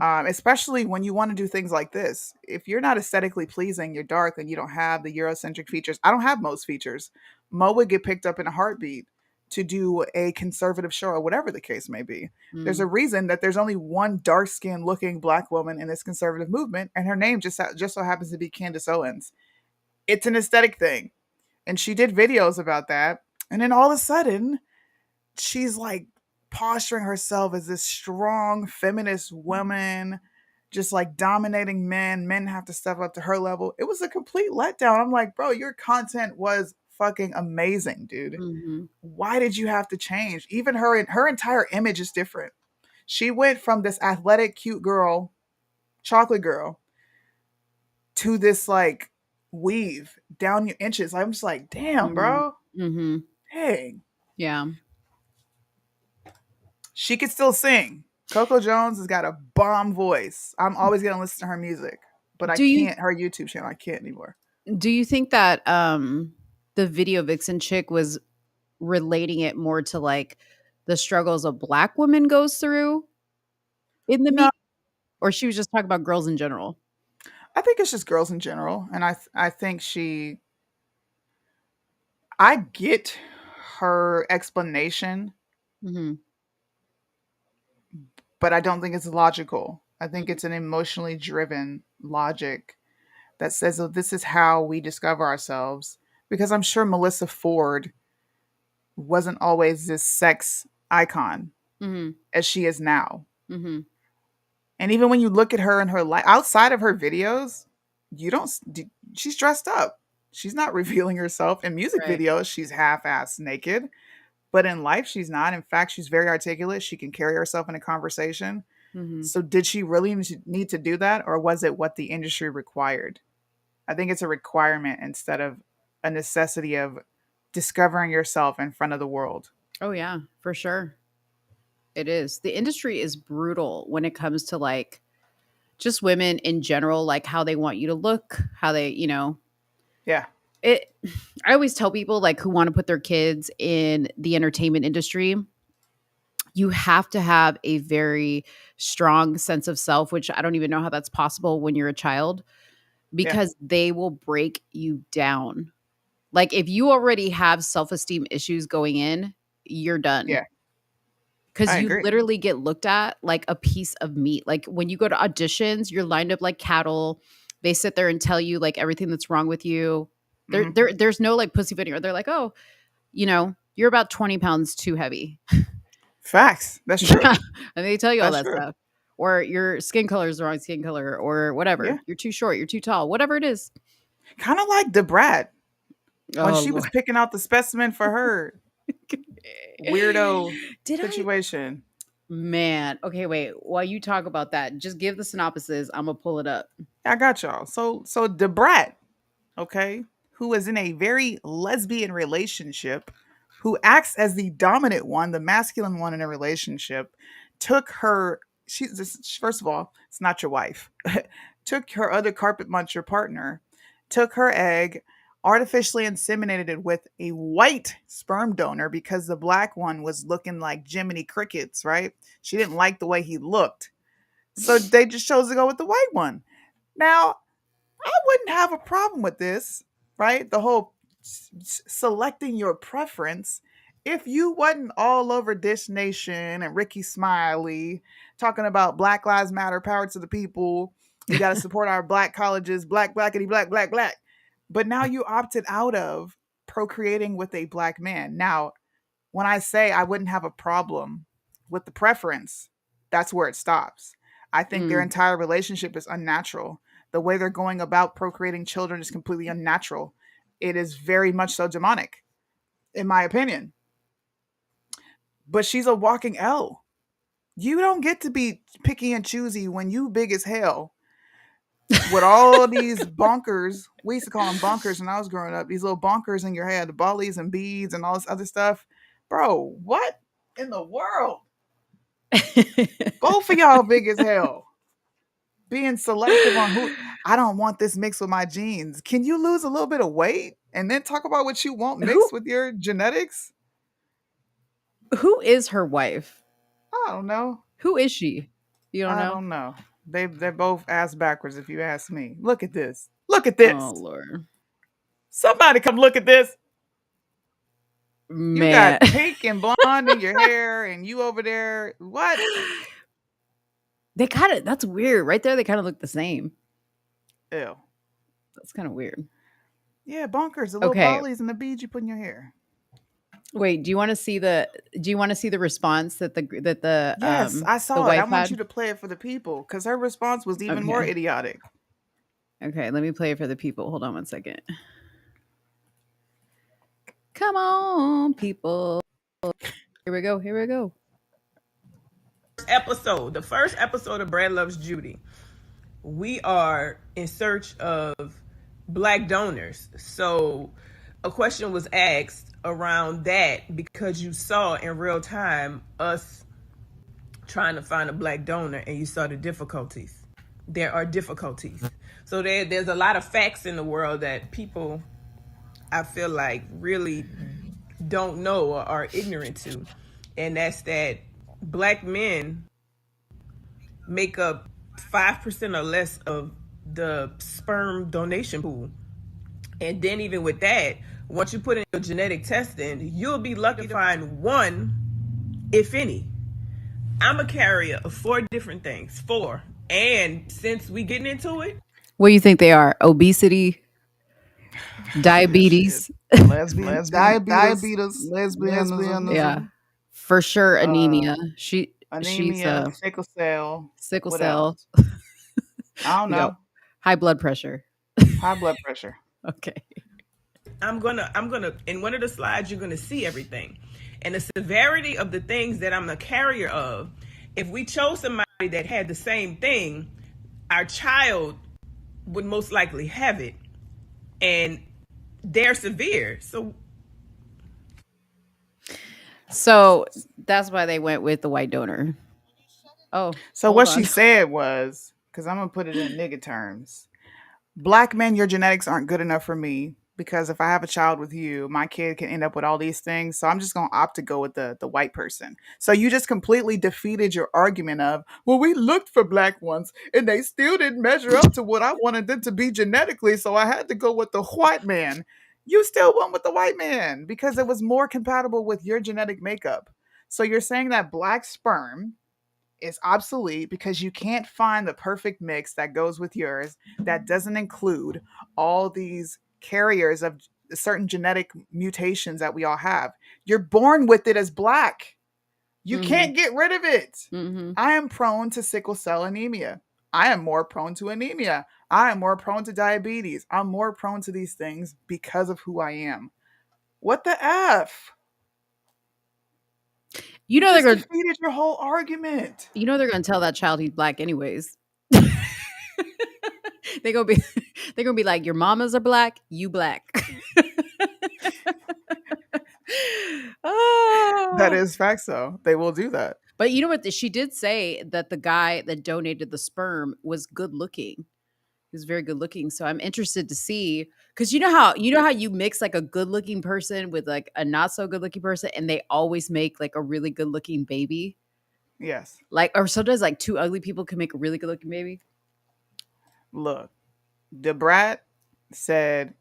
Especially when you want to do things like this. If you're not aesthetically pleasing, you're dark, and you don't have the Eurocentric features. I don't have most features. Mo would get picked up in a heartbeat to do a conservative show or whatever the case may be. There's a reason that there's only one dark-skinned looking black woman in this conservative movement, and her name just so happens to be Candace Owens. It's an aesthetic thing. And she did videos about that. And then all of a sudden, she's like posturing herself as this strong feminist woman, just like dominating men. Men have to step up to her level. It was a complete letdown. I'm like, bro, your content was fucking amazing, dude. Why did you have to change? Even her entire image is different. She went from this athletic, cute girl, chocolate girl, to this like weave down your inches. I'm just like, damn, bro. Dang. Yeah. She could still sing. Coco Jones has got a bomb voice. I'm always gonna listen to her music, but her YouTube channel, I can't anymore. Do you think that the video vixen chick was relating it more to like the struggles a black woman goes through in the media, or she was just talking about girls in general? I think it's just girls in general, and I think I get her explanation, but I don't think it's logical. I think it's an emotionally driven logic that says, oh, this is how we discover ourselves. Because I'm sure Melissa Ford wasn't always this sex icon as she is now. And even when you look at her in her life, outside of her videos, she's dressed up. She's not revealing herself. In music videos, she's half-ass naked. But in life, she's not. In fact, she's very articulate. She can carry herself in a conversation. So did she really need to do that? Or was it what the industry required? I think it's a requirement instead of a necessity of discovering yourself in front of the world. Oh, yeah, for sure. It is. The industry is brutal when it comes to like just women in general, like how they want you to look, how they, Yeah. I always tell people like who want to put their kids in the entertainment industry, you have to have a very strong sense of self, which I don't even know how that's possible when you're a child, because they will break you down. Like if you already have self-esteem issues going in, you're done. Yeah. Because you literally get looked at like a piece of meat. Like when you go to auditions, you're lined up like cattle. They sit there and tell you like everything that's wrong with you. There's no like pussyfooting. They're like, oh, you're about 20 pounds too heavy. Facts. That's true. And they tell you all that stuff. Or your skin color is the wrong skin color or whatever. Yeah. You're too short. You're too tall. Whatever it is. Kind of like Debrat. When she was picking out the specimen for her weirdo situation. Man. Okay, wait. While you talk about that, just give the synopsis. I'm going to pull it up. I got y'all. So Debrat, okay, who is in a very lesbian relationship, who acts as the dominant one, the masculine one in a relationship, took her, first of all, it's not your wife, took her other carpet muncher partner, took her egg, artificially inseminated it with a white sperm donor because the black one was looking like Jiminy Crickets, right? She didn't like the way he looked. So they just chose to go with the white one. Now, I wouldn't have a problem with this, right? The whole selecting your preference. If you wasn't all over Dish Nation and Ricky Smiley talking about Black Lives Matter, power to the people, we got to support our black colleges, black, blackity, black, black, black. But now you opted out of procreating with a black man. Now, when I say I wouldn't have a problem with the preference, that's where it stops. I think their entire relationship is unnatural. The way they're going about procreating children is completely unnatural. It is very much so demonic, in my opinion. But she's a walking L. You don't get to be picky and choosy when you big as hell with all these bonkers. We used to call them bonkers when I was growing up. These little bonkers in your head, the bollies and beads and all this other stuff. Bro, what in the world? Both of y'all big as hell. Being selective on who. I don't want this mixed with my genes. Can you lose a little bit of weight and then talk about what you want mixed with your genetics? Who is her wife? I don't know. Who is she? You don't know? I don't know. They're both ass backwards if you ask me. Look at this. Look at this. Oh Lord. Somebody come look at this. Man. You got pink and blonde in your hair and you over there. What? They kind of, that's weird. Right there, they kind of look the same. Ew. That's kind of weird. Yeah, bonkers. The little bollies and the beads you put in your hair. Wait, do you want to see the response that the yes, I saw it. I want you to play it for the people because her response was even more idiotic. Okay, let me play it for the people. Hold on one second. Come on, people. Here we go. The first episode of Brad Loves Judy, we are in search of black donors. So a question was asked around that because you saw in real time us trying to find a black donor and you saw the difficulties. There are difficulties. So there's a lot of facts in the world that people, I feel like, really don't know or are ignorant to. And that's that black men make up 5% or less of the sperm donation pool. And then even with that, once you put in your genetic testing, you'll be lucky to find one, if any. I'm a carrier of 4 different things. 4. And since we getting into it. What do you think they are? Obesity, diabetes, diabetes, lesbianism. Yeah, for sure. Anemia. She's sickle cell. Sickle cell. I don't know. High blood pressure. High blood pressure. Okay. I'm gonna in one of the slides you're gonna see everything. And the severity of the things that I'm a carrier of, if we chose somebody that had the same thing, our child would most likely have it. And they're severe. So that's why they went with the white donor. Oh. So what she said was, because I'm going to put it in nigga terms. Black men, your genetics aren't good enough for me. Because if I have a child with you, my kid can end up with all these things. So I'm just going to opt to go with the white person. So you just completely defeated your argument of, well, we looked for black ones and they still didn't measure up to what I wanted them to be genetically. So I had to go with the white man. You still went with the white man because it was more compatible with your genetic makeup. So you're saying that black sperm is obsolete because you can't find the perfect mix that goes with yours that doesn't include all these carriers of certain genetic mutations that we all have. You're born with it as black. You can't get rid of it. I am prone to sickle cell anemia. I am more prone to anemia. I am more prone to diabetes. I'm more prone to these things because of who I am. What the F? You know, they're going to defeated your whole argument. You know, they're going to tell that child he's black anyways. They're gonna be like, your mamas are black, you black. That is fact. So they will do that. But you know what? She did say that the guy that donated the sperm was good looking. He was very good looking. So I'm interested to see, because you know how you mix like a good looking person with like a not so good looking person, and they always make like a really good looking baby. Yes. Like, or sometimes like 2 ugly people can make a really good looking baby. Look, the brat said,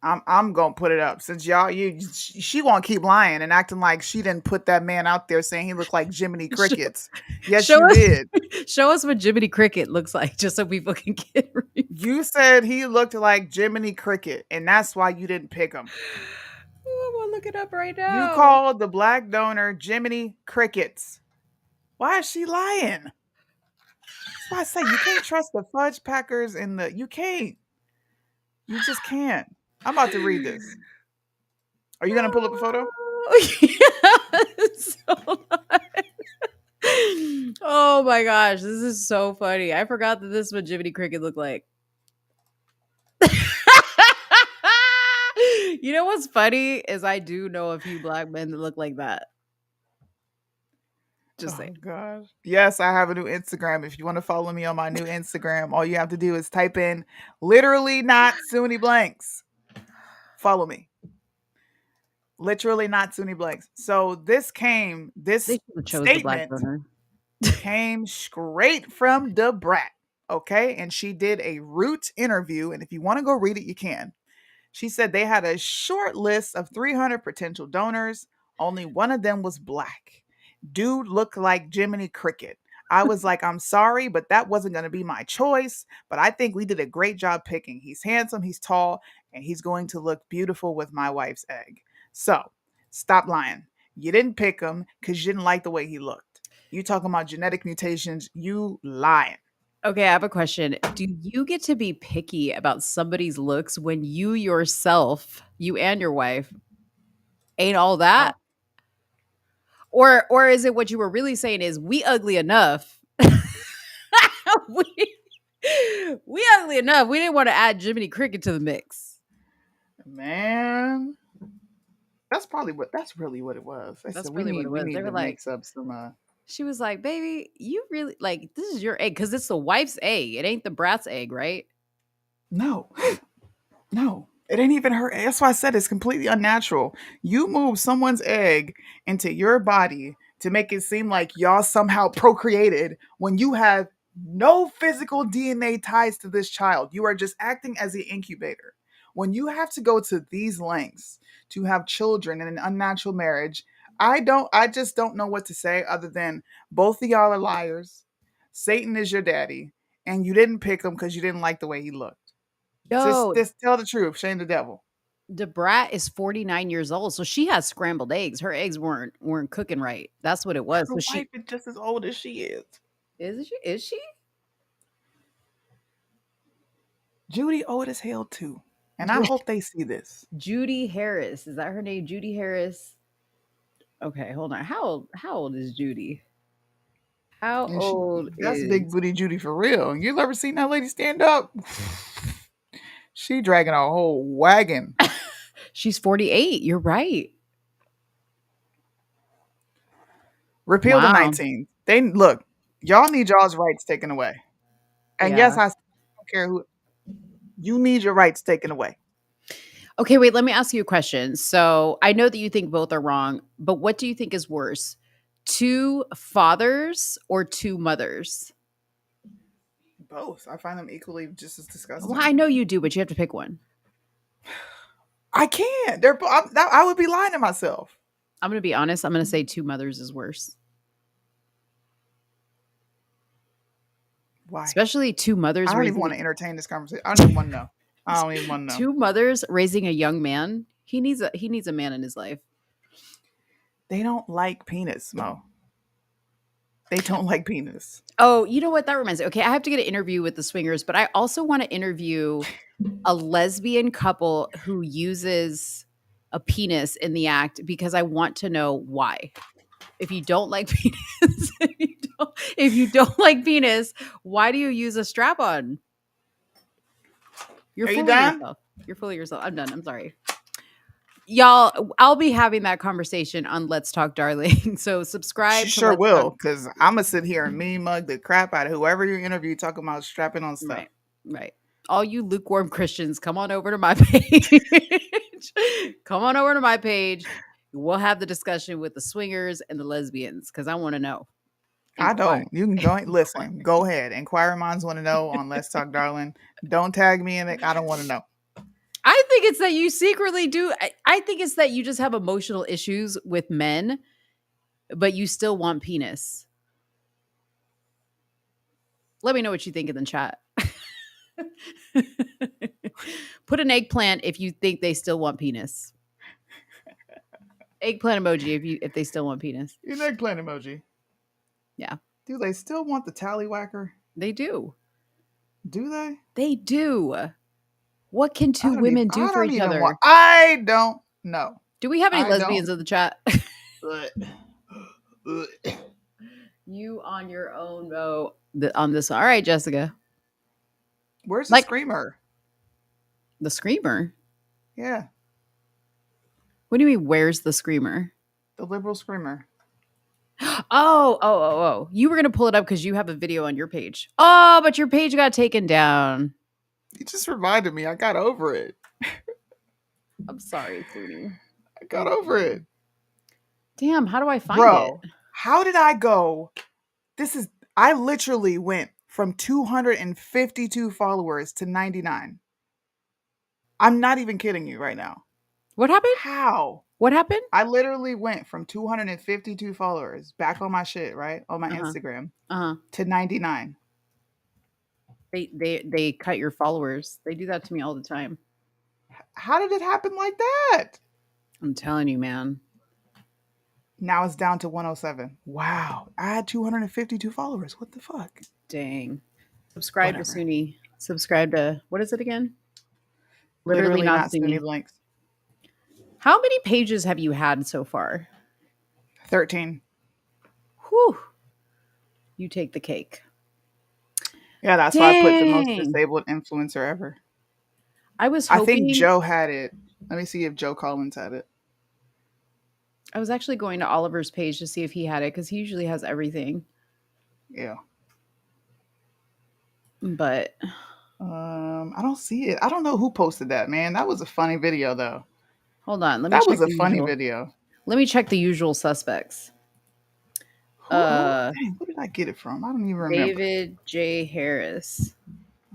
I'm gonna put it up since she won't keep lying and acting like she didn't put that man out there saying he looked like Jiminy Crickets. Yes, you did. Show us what Jiminy Cricket looks like, just so people can get it. You said he looked like Jiminy Cricket, and that's why you didn't pick him. Ooh, I'm gonna look it up right now. You called the black donor Jiminy Crickets. Why is she lying? That's why I say you can't trust the fudge packers and you can't. You just can't. I'm about to read this. Are you gonna pull up a photo? Yes. Oh my gosh, this is so funny. I forgot that this is what Jiminy Cricket looked like. You know what's funny is I do know a few black men that look like that. Just saying. Gosh. Yes, I have a new Instagram. If you want to follow me on my new Instagram, all you have to do is type in literally not Soonie Blanks. Follow me. Literally not Soonie Blanks. So this statement came straight from the brat. Okay. And she did a root interview. And if you want to go read it, you can. She said they had a short list of 300 potential donors. Only one of them was black. Dude looked like Jiminy Cricket. I was like, I'm sorry, but that wasn't going to be my choice. But I think we did a great job picking. He's handsome, he's tall, and he's going to look beautiful with my wife's egg. So stop lying. You didn't pick him because you didn't like the way he looked. You talking about genetic mutations, you lying. Okay, I have a question. Do you get to be picky about somebody's looks when you yourself, you and your wife, ain't all that? Or is it what you were really saying is we ugly enough? we ugly enough. We didn't want to add Jiminy Cricket to the mix. Man, that's really what it was. That's really what it was. They were like, mix up some. She was like, "Baby, you really like this is your egg because it's the wife's egg. It ain't the brat's egg, right?" No, no, it ain't even her. That's why I said it's completely unnatural. You move someone's egg into your body to make it seem like y'all somehow procreated when you have no physical DNA ties to this child. You are just acting as the incubator. When you have to go to these lengths to have children in an unnatural marriage, I just don't know what to say other than both of y'all are liars. Satan is your daddy, and you didn't pick him because you didn't like the way he looked. Just tell the truth. Shame the devil. The brat is 49 years old, so she has scrambled eggs. Her eggs weren't cooking right. That's what it was. Her wife is just as old as she is. Is she? Judy old as hell too. And I hope they see this. Judy Harris. Is that her name? Judy Harris. Okay, hold on. How old is Judy? That's Big Booty Judy for real. You ever seen that lady stand up? She dragging a whole wagon. She's 48. You're right. Repeal the 19. Look, y'all need y'all's rights taken away. And yes, I don't care who. You need your rights taken away. Okay, wait, let me ask you a question. So I know that you think both are wrong, but what do you think is worse? 2 fathers or 2 mothers? Both. I find them equally just as disgusting. Well, I know you do, but you have to pick one. I can't. I would be lying to myself. I'm going to be honest. I'm going to say 2 mothers is worse. Why? Especially 2 mothers. I don't even want to entertain this conversation. I don't even want to know. I don't even want to know. 2 mothers raising a young man. He needs a man in his life. They don't like penis, Mo. They don't like penis. Oh, you know what? That reminds me. Okay, I have to get an interview with the swingers, but I also want to interview a lesbian couple who uses a penis in the act because I want to know why. If you don't like penis, if you don't like penis, why do you use a strap-on? You're fooling yourself. You're fooling yourself. I'm done. I'm sorry. Y'all, I'll be having that conversation on Let's Talk Darling. So subscribe. She sure will, because I'm going to sit here and mug the crap out of whoever you interview talking about strapping on stuff. Right. All you lukewarm Christians, come on over to my page. Come on over to my page. We'll have the discussion with the swingers and the lesbians because I want to know. I don't. You can go listen. Go ahead. Inquiry minds want to know on Let's Talk Darling. Don't tag me in it. I don't want to know. I think it's that you secretly do. I think it's that you just have emotional issues with men, but you still want penis. Let me know what you think in the chat. Put an eggplant if you think they still want penis. Eggplant emoji if they still want penis. An eggplant emoji. Yeah. Do they still want the tallywhacker? They do. Do they? They do. What can two women do for each other? I don't know. Do we have any lesbians in the chat? You on your own, Mo. On this. All right, Jessica. Where's the screamer? The screamer? Yeah. What do you mean, where's the screamer? The liberal screamer. Oh. You were going to pull it up because you have a video on your page. Oh, but your page got taken down. You just reminded me. I got over it. I'm sorry, Soonie. I got over it. Damn, how do I find it? How did I go? I literally went from 252 followers to 99. I'm not even kidding you right now. What happened? How? What happened? I literally went from 252 followers back on my shit, right? On my Instagram to 99. They cut your followers. They do that to me all the time. How did it happen like that? I'm telling you, man. Now it's down to 107. Wow. I had 252 followers. What the fuck? Dang. Subscribe to Soonie. Subscribe to, what is it again? Literally not Soonie Blanks. How many pages have you had so far? 13. Whew. You take the cake. Yeah, that's why I put the most disabled influencer ever. I think Joe had it. Let me see if Joe Collins had it. I was actually going to Oliver's page to see if he had it because he usually has everything. Yeah. But I don't see it. I don't know who posted that, man. That was a funny video though. Hold on. That was a funny video. Let me check the usual suspects. Dang, where did I get it from? I don't even remember. David J. Harris.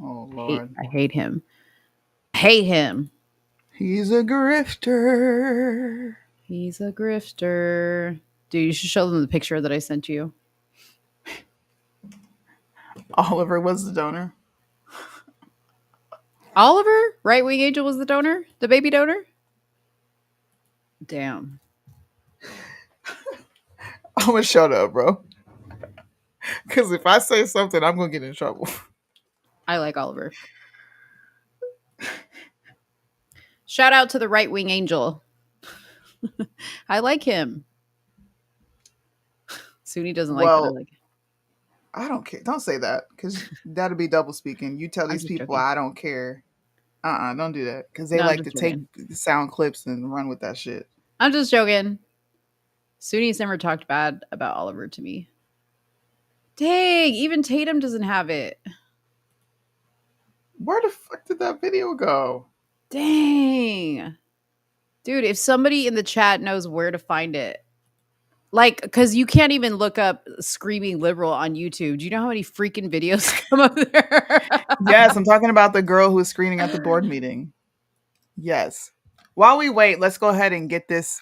Oh Lord. I hate him. Hate him. He's a grifter. He's a grifter. Dude, you should show them the picture that I sent you. Oliver was the donor. Oliver? Right Wing Angel was the donor? The baby donor? Damn. I'm going to shut up, bro. Because if I say something, I'm going to get in trouble. I like Oliver. Shout out to the Right Wing Angel. I like him. Soonie doesn't like him. I don't care. Don't say that because that'll be double speaking. You tell these people joking. I don't care. Don't do that because they like to take sound clips and run with that shit. I'm just joking. Soonie's never talked bad about Oliver to me. Dang, even Tatum doesn't have it. Where the fuck did that video go? Dang. Dude, if somebody in the chat knows where to find it. Like, because you can't even look up Screaming Liberal on YouTube. Do you know how many freaking videos come up there? Yes, I'm talking about the girl who was screaming at the board meeting. Yes. While we wait, let's go ahead and get this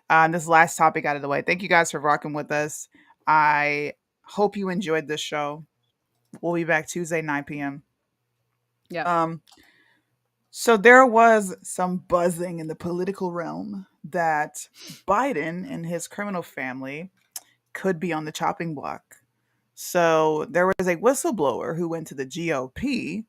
last topic out of the way. Thank you guys for rocking with us. I hope you enjoyed this show. We'll be back Tuesday, 9 p.m. Yeah. So there was some buzzing in the political realm that Biden and his criminal family could be on the chopping block. So there was a whistleblower who went to the GOP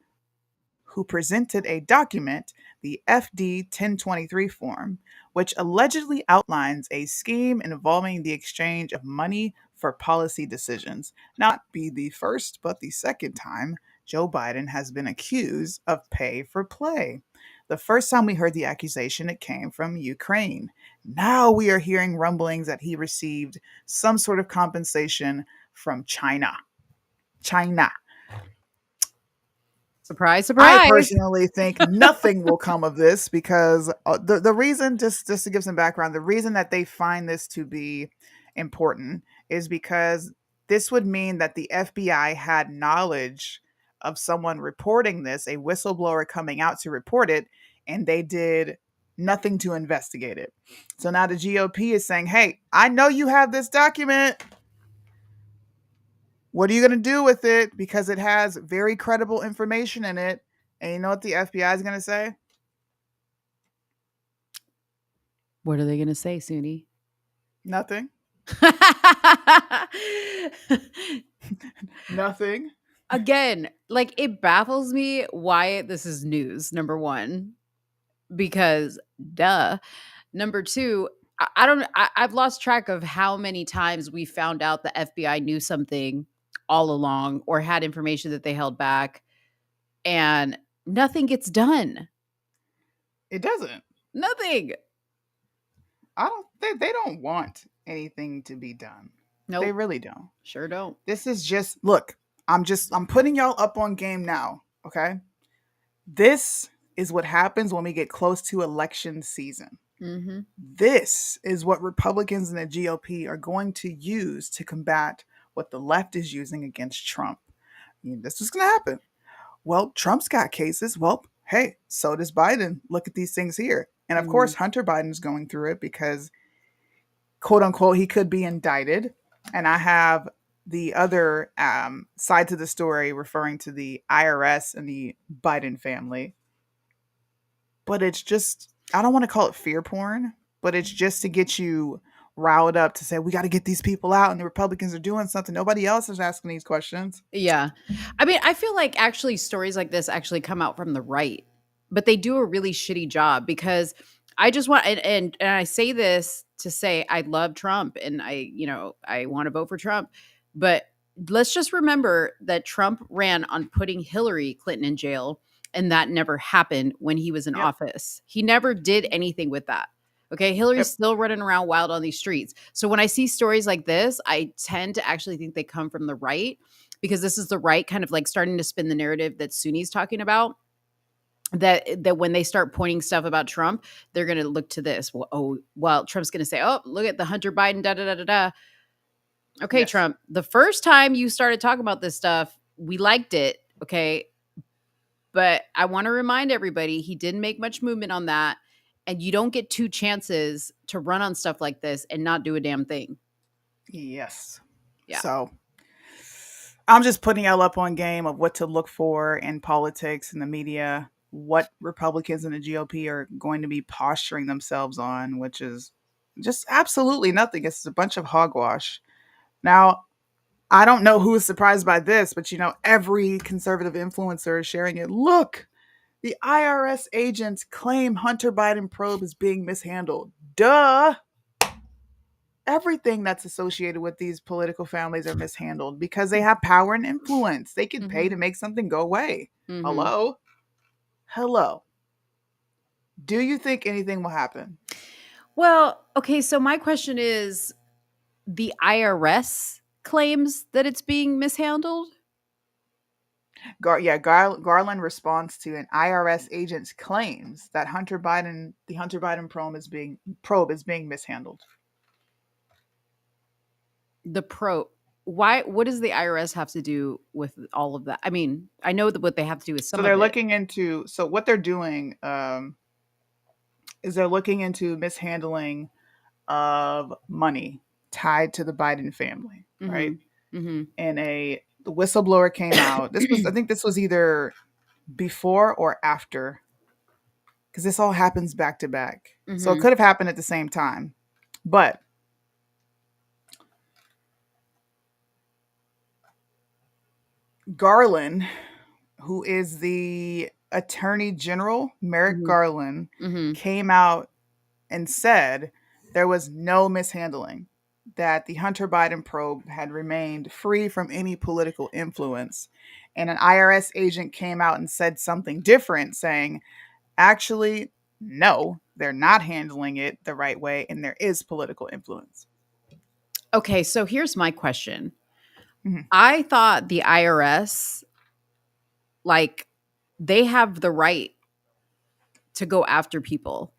who presented a document, the FD 1023 form, which allegedly outlines a scheme involving the exchange of money for policy decisions. Not be the first, but the second time Joe Biden has been accused of pay for play. The first time we heard the accusation, it came from Ukraine. Now we are hearing rumblings that he received some sort of compensation from China. Surprise, surprise. I personally think nothing will come of this because the reason, just to give some background, the reason that they find this to be important is because this would mean that the FBI had knowledge of someone reporting this, a whistleblower coming out to report it, and they did nothing to investigate it. So now the GOP is saying, hey, I know you have this document. What are you going to do with it? Because it has very credible information in it. And you know what the FBI is going to say? What are they going to say, Soonie? Nothing. Nothing. Again, like, it baffles me why this is news, number one, because duh. Number two, I've lost track of how many times we found out the FBI knew something all along or had information that they held back, and nothing gets done. It doesn't. Nothing. They don't want anything to be done. Nope. They really don't. Sure don't. This is just, look, I'm putting y'all up on game now, okay? This is what happens when we get close to election season. Mm-hmm. This is what Republicans and the GOP are going to use to combat what the left is using against Trump. I mean, this is going to happen. Well, Trump's got cases. Well, hey, so does Biden. Look at these things here. And of course, Hunter Biden's going through it because, quote unquote, he could be indicted. And I have the other side to the story referring to the IRS and the Biden family. But it's just, I don't want to call it fear porn, but it's just to get you riled up to say, we got to get these people out and the Republicans are doing something. Nobody else is asking these questions. Yeah. I mean, I feel like actually stories like this actually come out from the right, but they do a really shitty job because I just want, and I say this to say I love Trump and I want to vote for Trump, but let's just remember that Trump ran on putting Hillary Clinton in jail, and that never happened when he was in office. He never did anything with that. Okay, Hillary's still running around wild on these streets. So when I see stories like this, I tend to actually think they come from the right, because this is the right kind of like starting to spin the narrative that Sunni's talking about. That when they start pointing stuff about Trump, they're going to look to this. Well, Trump's going to say, "Oh, look at the Hunter Biden da da da da da." Okay, yes. Trump, the first time you started talking about this stuff, we liked it. Okay, but I want to remind everybody he didn't make much movement on that. And you don't get two chances to run on stuff like this and not do a damn thing. Yes. Yeah. So I'm just putting y'all up on game of what to look for in politics and the media, what Republicans and the GOP are going to be posturing themselves on, which is just absolutely nothing. It's a bunch of hogwash. Now, I don't know who is surprised by this, but every conservative influencer is sharing it. Look. The IRS agents claim Hunter Biden probe is being mishandled. Duh. Everything that's associated with these political families are mishandled because they have power and influence. They can pay to make something go away. Mm-hmm. Hello. Do you think anything will happen? Well, okay, so my question is, the IRS claims that it's being mishandled? Garland responds to an IRS agent's claims that the Hunter Biden probe is being mishandled. The probe. Why? What does the IRS have to do with all of that? I mean, I know that what they have to do is some. So they're looking into. So what they're doing is they're looking into mishandling of money tied to the Biden family, right? Mm-hmm. And the whistleblower came out. I think this was either before or after, because this all happens back to back. Mm-hmm. So it could have happened at the same time, but Garland, who is the Attorney General, Merrick Garland, came out and said there was no mishandling, that the Hunter Biden probe had remained free from any political influence. And an IRS agent came out and said something different, saying, actually, no, they're not handling it the right way, and there is political influence. Okay, so here's my question. Mm-hmm. I thought the IRS, they have the right to go after people,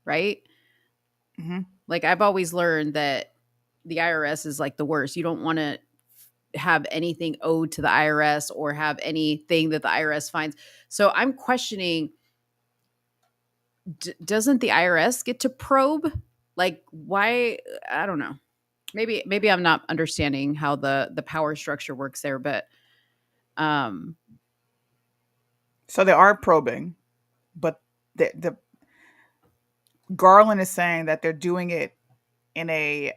right? Mm-hmm. I've always learned that the IRS is the worst. You don't want to have anything owed to the IRS or have anything that the IRS finds. So I'm questioning, doesn't the IRS get to probe? Like, why? I don't know. Maybe I'm not understanding how the power structure works there, but so they are probing, but the Garland is saying that they're doing it in a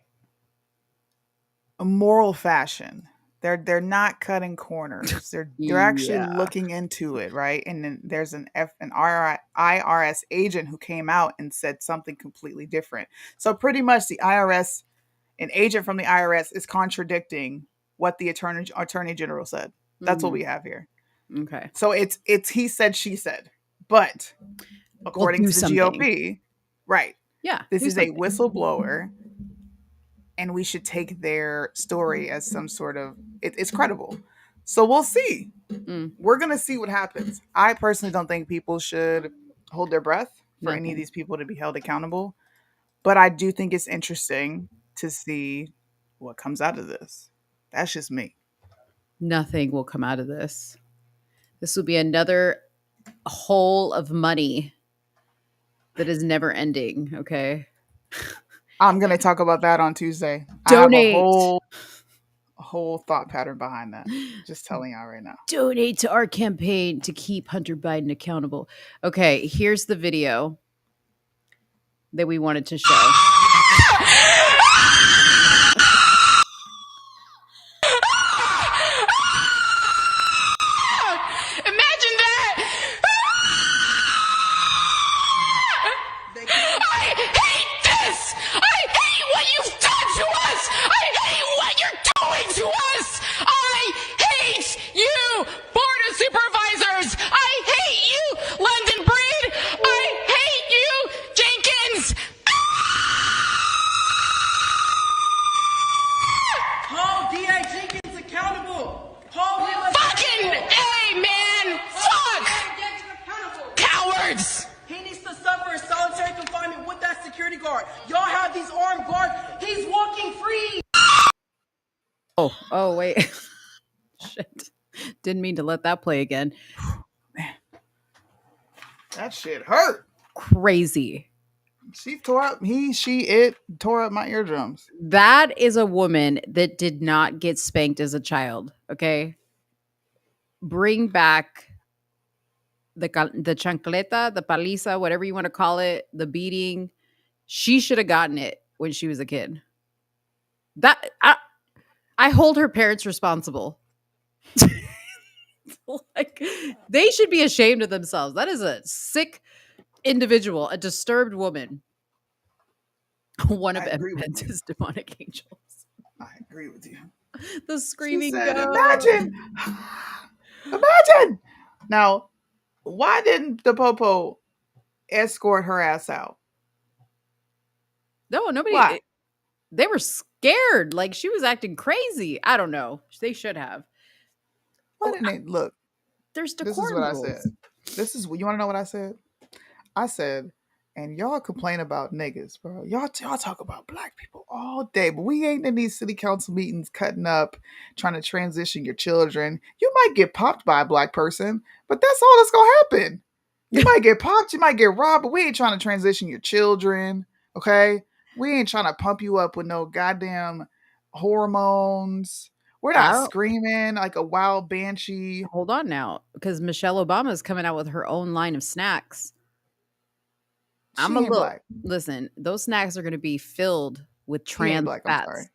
moral fashion. They're not cutting corners. They're actually looking into it, right? And then there's an IRS agent who came out and said something completely different. So pretty much the IRS, an agent from the IRS is contradicting what the attorney general said. That's what we have here. Okay. So it's he said, she said. But according to the GOP, right. Yeah. This is a whistleblower, and we should take their story as some sort of it's credible. So we'll see. We're gonna see what happens. I personally don't think people should hold their breath for any of these people to be held accountable, but I do think it's interesting to see what comes out of this. That's just me. Nothing will come out of this. This will be another hole of money that is never ending. Okay. I'm gonna talk about that on Tuesday. Donate. I have a whole thought pattern behind that. Just telling y'all right now. Donate to our campaign to keep Hunter Biden accountable. Okay, here's the video that we wanted to show. Imagine that! I hate this! I hate what you've done to us! I hate what you're doing to us! I hate you, Board of Supervisors! I hate you, London Breed! I hate you, Jenkins! Hold D.A. Jenkins accountable! Hold him Fucking A, man! Fuck! Cowards! He needs to suffer solitary confinement with that security guard. Y'all have these armed guards. He's walking free. Oh, wait. Shit. Didn't mean to let that play again. That shit hurt. Crazy. She tore up my eardrums. That is a woman that did not get spanked as a child. Okay. Bring back the chancleta, the paliza, whatever you want to call it, the beating. She should have gotten it when she was a kid. That I hold her parents responsible. Like, they should be ashamed of themselves. That is a sick individual, a disturbed woman. One of Edmonton's demonic angels. I agree with you. The screaming said, goat. Imagine. Now, why didn't the popo escort her ass out? No, nobody. Why? They were scared. Like, she was acting crazy. I don't know. They should have. Why didn't they look? There's decorum This is what rules. I said. You want to know what I said? I said, and y'all complain about niggas, bro. Y'all talk about black people all day, but we ain't in these city council meetings cutting up, trying to transition your children. You might get popped by a black person, but that's all that's gonna happen. You might get popped, you might get robbed, but we ain't trying to transition your children, okay? We ain't trying to pump you up with no goddamn hormones. We're not screaming like a wild banshee. Hold on now, because Michelle Obama is coming out with her own line of snacks. I'm a little. Listen, those snacks are going to be filled with trans fats.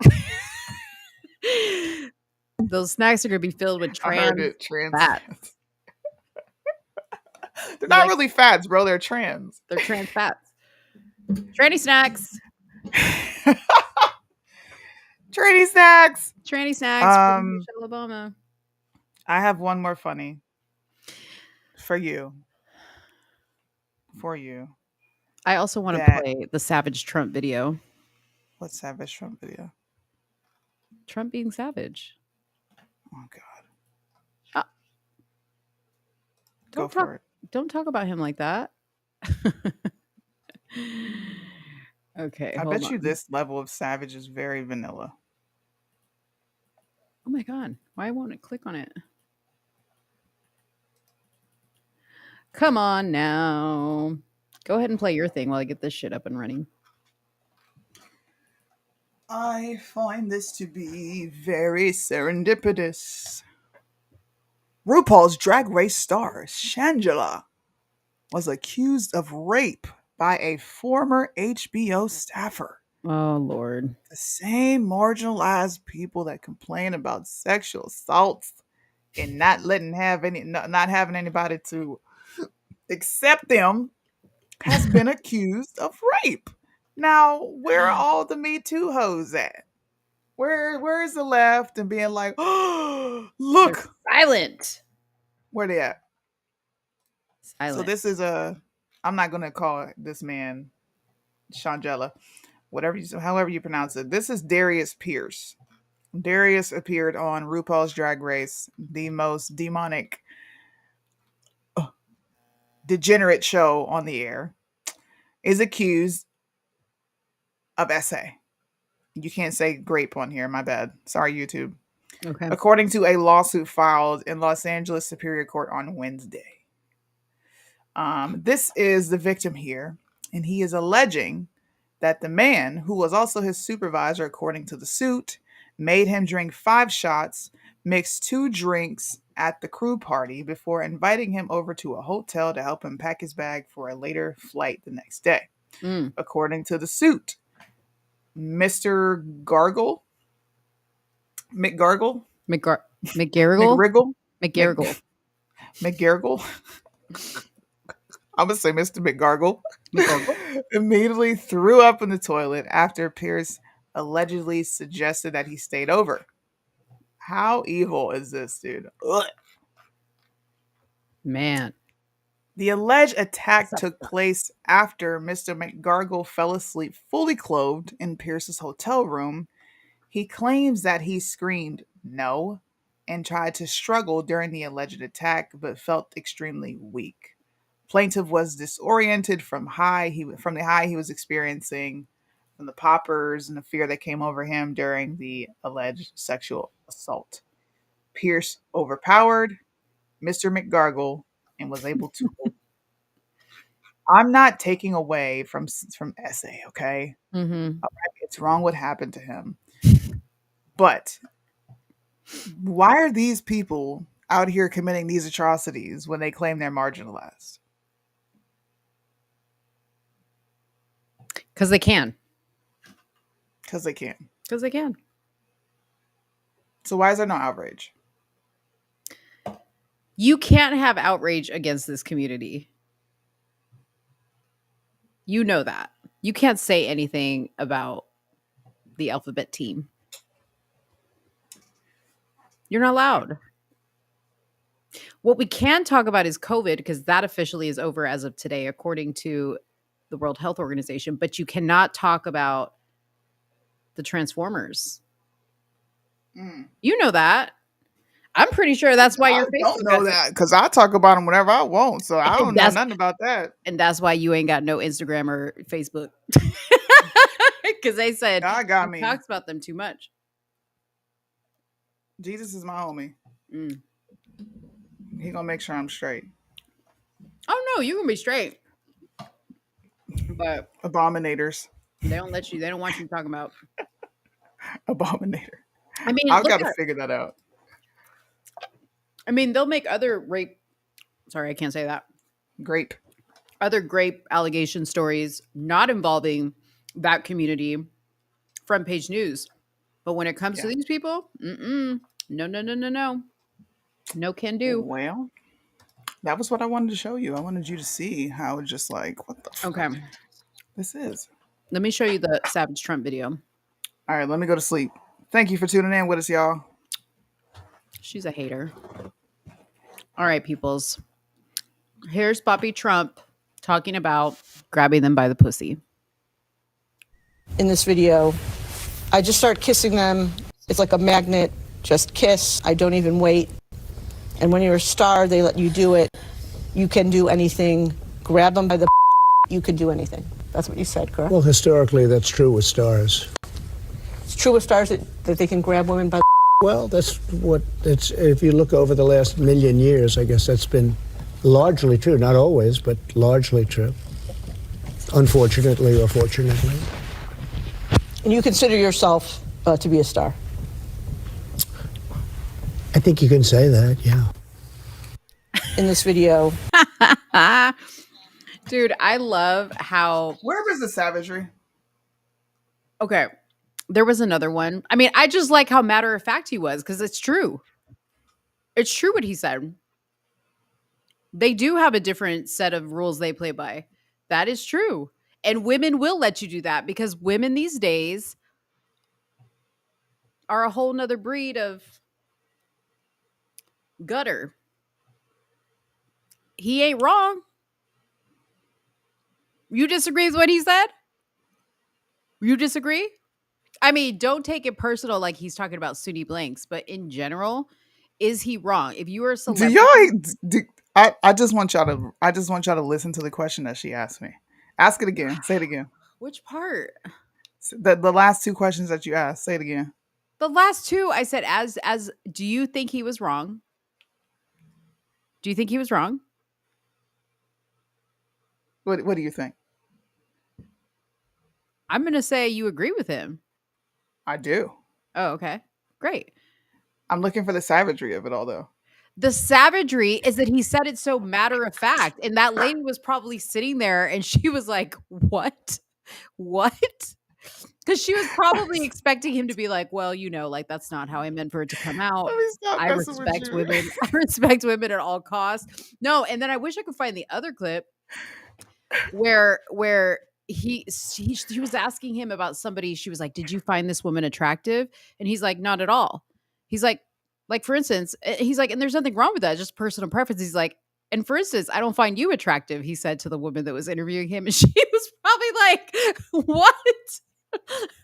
Those snacks are going to be filled with trans fats. They're not really fats, bro. They're trans. They're trans fats. Tranny snacks. Tranny snacks. Tranny snacks for Michelle Obama. I have one more funny for you. I also want to play the Savage Trump video. What Savage Trump video? Trump being savage. Oh God. Go for it. Don't talk about him like that. Okay. I bet you this level of savage is very vanilla. Oh my God. Why won't it click on it? Come on now. Go ahead and play your thing while I get this shit up and running. I find this to be very serendipitous. RuPaul's Drag Race star Shangela was accused of rape by a former HBO staffer. Oh, Lord. The same marginalized people that complain about sexual assaults and not having anybody to accept them has been accused of rape. Now, where are all the Me Too hoes at? Where is the left and being like, oh, look, they're silent. Where they at? Silent. So this is I'm not gonna call this man Shangela, however you pronounce it. This is Darius Pierce. Darius appeared on RuPaul's Drag Race, the most demonic, degenerate show on the air, is accused of essay. You can't say grape on here, my bad. Sorry, YouTube. Okay. According to a lawsuit filed in Los Angeles Superior Court on Wednesday. This is the victim here, and he is alleging that the man, who was also his supervisor according to the suit, made him drink 5 shots, mixed 2 drinks at the crew party before inviting him over to a hotel to help him pack his bag for a later flight the next day. According to the suit, Mr. McGarrigle? I'm going to say Mr. McGarrigle. Immediately threw up in the toilet after Pierce allegedly suggested that he stayed over. How evil is this, dude? Ugh. Man. The alleged attack took place after Mr. McGarrigle fell asleep fully clothed in Pierce's hotel room. He claims that he screamed no and tried to struggle during the alleged attack, but felt extremely weak. Plaintiff was disoriented from the high he was experiencing, from the poppers and the fear that came over him during the alleged sexual assault. Pierce overpowered Mr. McGarrigle and was able to. I'm not taking away from Essay, okay? Mm-hmm. It's wrong what happened to him. But why are these people out here committing these atrocities when they claim they're marginalized? Because they can. Because they can. Because they can. So why is there no outrage? You can't have outrage against this community. You know that. You can't say anything about the alphabet team. You're not allowed. What we can talk about is COVID, because that officially is over as of today, according to the World Health Organization. But you cannot talk about the Transformers. You know that. I'm pretty sure that's why your Facebook. I don't know that, because I talk about them whenever I want, so I don't know nothing about that. And that's why you ain't got no Instagram or Facebook, because they said God got me. Talks about them too much. Jesus is my homie. He gonna make sure I'm straight. Oh no, you can be straight. But abominators. They don't let you. They don't want you talking about abominator. I mean, I've got to figure that out. I mean, they'll make other rape. Sorry, I can't say that. Grape. Other grape allegation stories not involving that community, front page news. But when it comes to these people, no. No can do. Well, that was what I wanted to show you. I wanted you to see how just like, what the fuck okay. This is. Let me show you the Savage Trump video. All right, let me go to sleep. Thank you for tuning in with us, y'all. She's a hater. All right, peoples. Here's Bobby Trump talking about grabbing them by the pussy. In this video, I just start kissing them. It's like a magnet. Just kiss. I don't even wait. And when you're a star, they let you do it. You can do anything. Grab them by the you can do anything. That's what you said, correct? Well, historically, that's true with stars. It's true with stars that they can grab women by the Well, that's what it's. If you look over the last million years, I guess that's been largely true. Not always, but largely true. unfortunately or fortunately. And you consider yourself to be a star? I think you can say that, yeah. In this video. Dude, I love how... Where was the savagery? Okay. There was another one. I mean, I just like how matter of fact he was, because it's true. It's true what he said. They do have a different set of rules they play by. That is true. And women will let you do that, because women these days are a whole nother breed of gutter. He ain't wrong. You disagree with what he said? You disagree? I mean, don't take it personal like he's talking about Soonie Blanks, but in general, is he wrong? If you are a celebrity, I just want y'all to listen to the question that she asked me. Ask it again. Say it again. Which part? The last two questions that you asked. Say it again. The last two, I said, as do you think he was wrong? Do you think he was wrong? What do you think? I'm going to say you agree with him. I do. Oh, okay. Great. I'm looking for the savagery of it all, though. The savagery is that he said it so matter of fact. And that lady was probably sitting there and she was like, what? What? Because she was probably expecting him to be like, well, you know, like, that's not how I meant for it to come out. I respect women. I respect women at all costs. No, and then I wish I could find the other clip where he was asking him about somebody. She was like, did you find this woman attractive? And he's like, not at all. He's like, for instance, he's like, and there's nothing wrong with that, just personal preference. He's like, and for instance, I don't find you attractive, he said to the woman that was interviewing him. And she was probably like, what?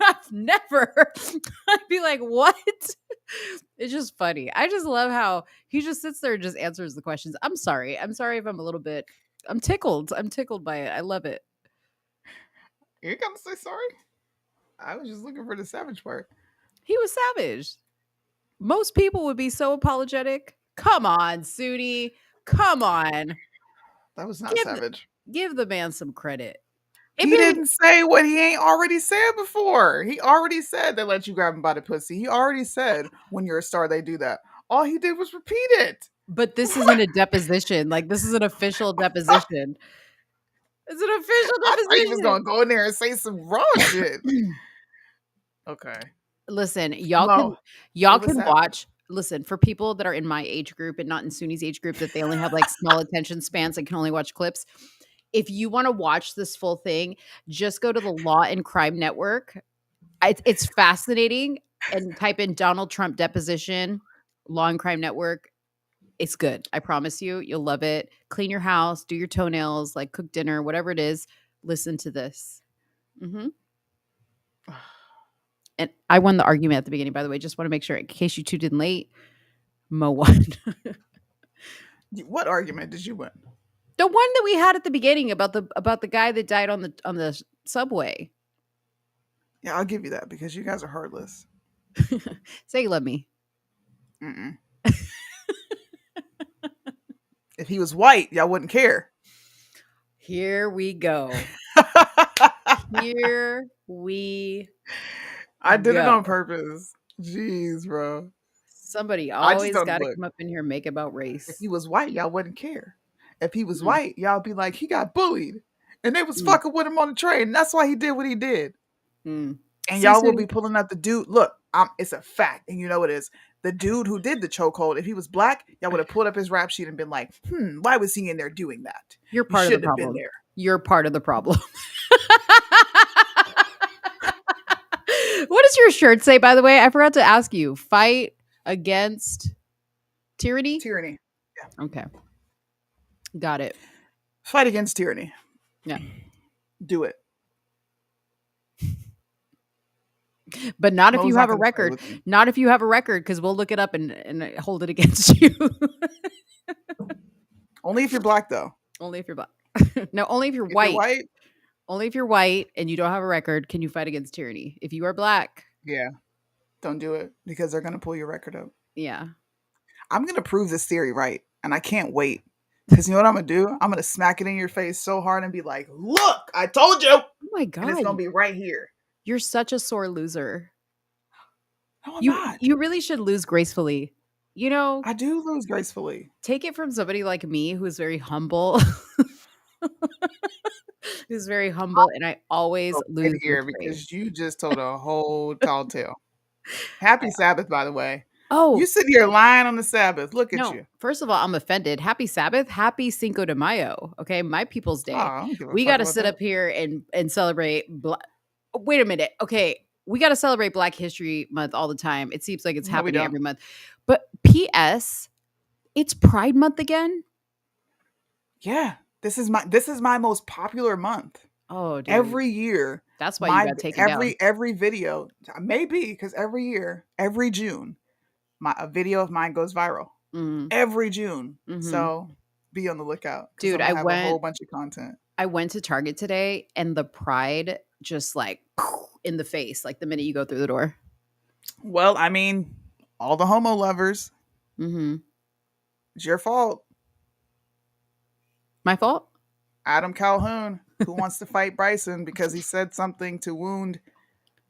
I've never. I'd be like, what? It's just funny. I just love how he just sits there and just answers the questions. I'm sorry if I'm a little bit, I'm tickled by it. I love it. You're gonna say sorry? I was just looking for the savage part. He was savage. Most people would be so apologetic. Come on, Soonie. Come on. That was not savage. Give the man some credit. He didn't say what he ain't already said before. He already said they let you grab him by the pussy. He already said when you're a star, they do that. All he did was repeat it. But this isn't a deposition. Like, this is an official deposition. It's an official deposition. I thought he was going to go in there and say some wrong shit. Okay. Listen, y'all can watch. Listen, for people that are in my age group and not in Soonie's age group, that they only have like small attention spans and can only watch clips. If you want to watch this full thing, just go to the Law and Crime Network. It's fascinating. And type in Donald Trump deposition, Law and Crime Network. It's good. I promise you. You'll love it. Clean your house, do your toenails, like cook dinner, whatever it is. Listen to this. Mm-hmm. And I won the argument at the beginning, by the way. Just want to make sure, in case you tuned in late, Mo won. What argument did you win? The one that we had at the beginning about the guy that died on the subway. Yeah, I'll give you that because you guys are heartless. Say you love me. Mm-mm. If he was white, y'all wouldn't care. Here we go. Here we I did it on purpose. Jeez, bro. Somebody always got to come up in here and make about race. If he was white, y'all wouldn't care. If he was white, y'all be like, he got bullied. And they was fucking with him on the train. And that's why he did what he did. And y'all will be pulling out the dude. Look, it's a fact. And you know it is. The dude who did the chokehold, if he was black, y'all would have pulled up his rap sheet and been like, why was he in there doing that? You're part of the problem. You're part of the problem. What does your shirt say, by the way? I forgot to ask you. Fight against tyranny? Tyranny. Yeah. Okay. Got it. Fight against tyranny. Yeah. Do it. But not if you have a record. Not if you have a record, because we'll look it up and hold it against you. Only if you're black, though. Only if you're black. No, only if you're white. Only if you're white and you don't have a record can you fight against tyranny. If you are black. Yeah. Don't do it because they're going to pull your record up. Yeah. I'm going to prove this theory right. And I can't wait Because you know what I'm going to do? I'm going to smack it in your face so hard and be like, look, I told you. Oh my God. And it's going to be right here. You're such a sore loser. No, I'm not. You really should lose gracefully. You know, I do lose gracefully. Take it from somebody like me who's very humble. Who's very humble, and I always lose here because you just told a whole tall tale. Happy Sabbath, by the way. Oh, you sit here lying on the Sabbath. Look at you. First of all, I'm offended. Happy Sabbath. Happy Cinco de Mayo. Okay, my people's day. We got to sit up here and celebrate. Wait a minute. Okay, we got to celebrate Black History Month all the time. It seems like it's happening every month. But P.S. It's Pride Month again. Yeah, this is my most popular month. Oh, dude. Every year. That's why you got taken down. Every video, maybe because every year, every June, a video of mine goes viral. Every June. So be on the lookout, dude. I went a whole bunch of content. I went to Target today, and the Pride just like in the face, like the minute you go through the door. Well, I mean, all the homo lovers. It's your fault. My fault? Adam Calhoun, who wants to fight Bryson because he said something to wound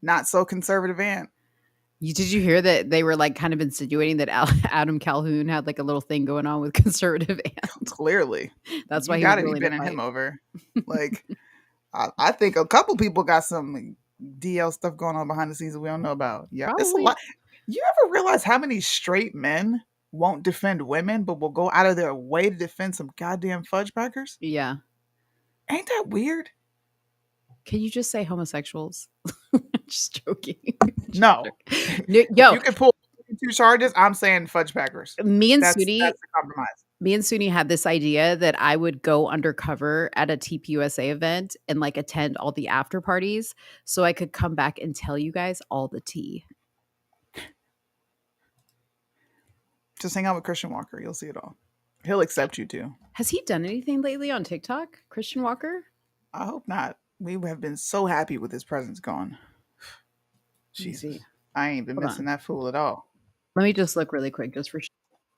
not so conservative aunt. Did you hear that they were like kind of insinuating that Adam Calhoun had like a little thing going on with conservative aunt? Clearly. That's why you he gotta was be bending him over. Like, I think a couple people got some DL stuff going on behind the scenes that we don't know about. Yeah, it's a lot. You ever realize how many straight men won't defend women, but will go out of their way to defend some goddamn fudgebackers? Yeah. Ain't that weird? Can you just say homosexuals? Just joking. No. Yo. You can pull 2 charges. I'm saying fudgebackers. That's the compromise. Me and Soonie had this idea that I would go undercover at a TPUSA event and like attend all the after parties so I could come back and tell you guys all the tea. Just hang out with Christian Walker. You'll see it all. He'll accept you too. Has he done anything lately on TikTok, Christian Walker? I hope not. We have been so happy with his presence gone. Jesus. I ain't been missing that fool at all. Let me just look really quick just for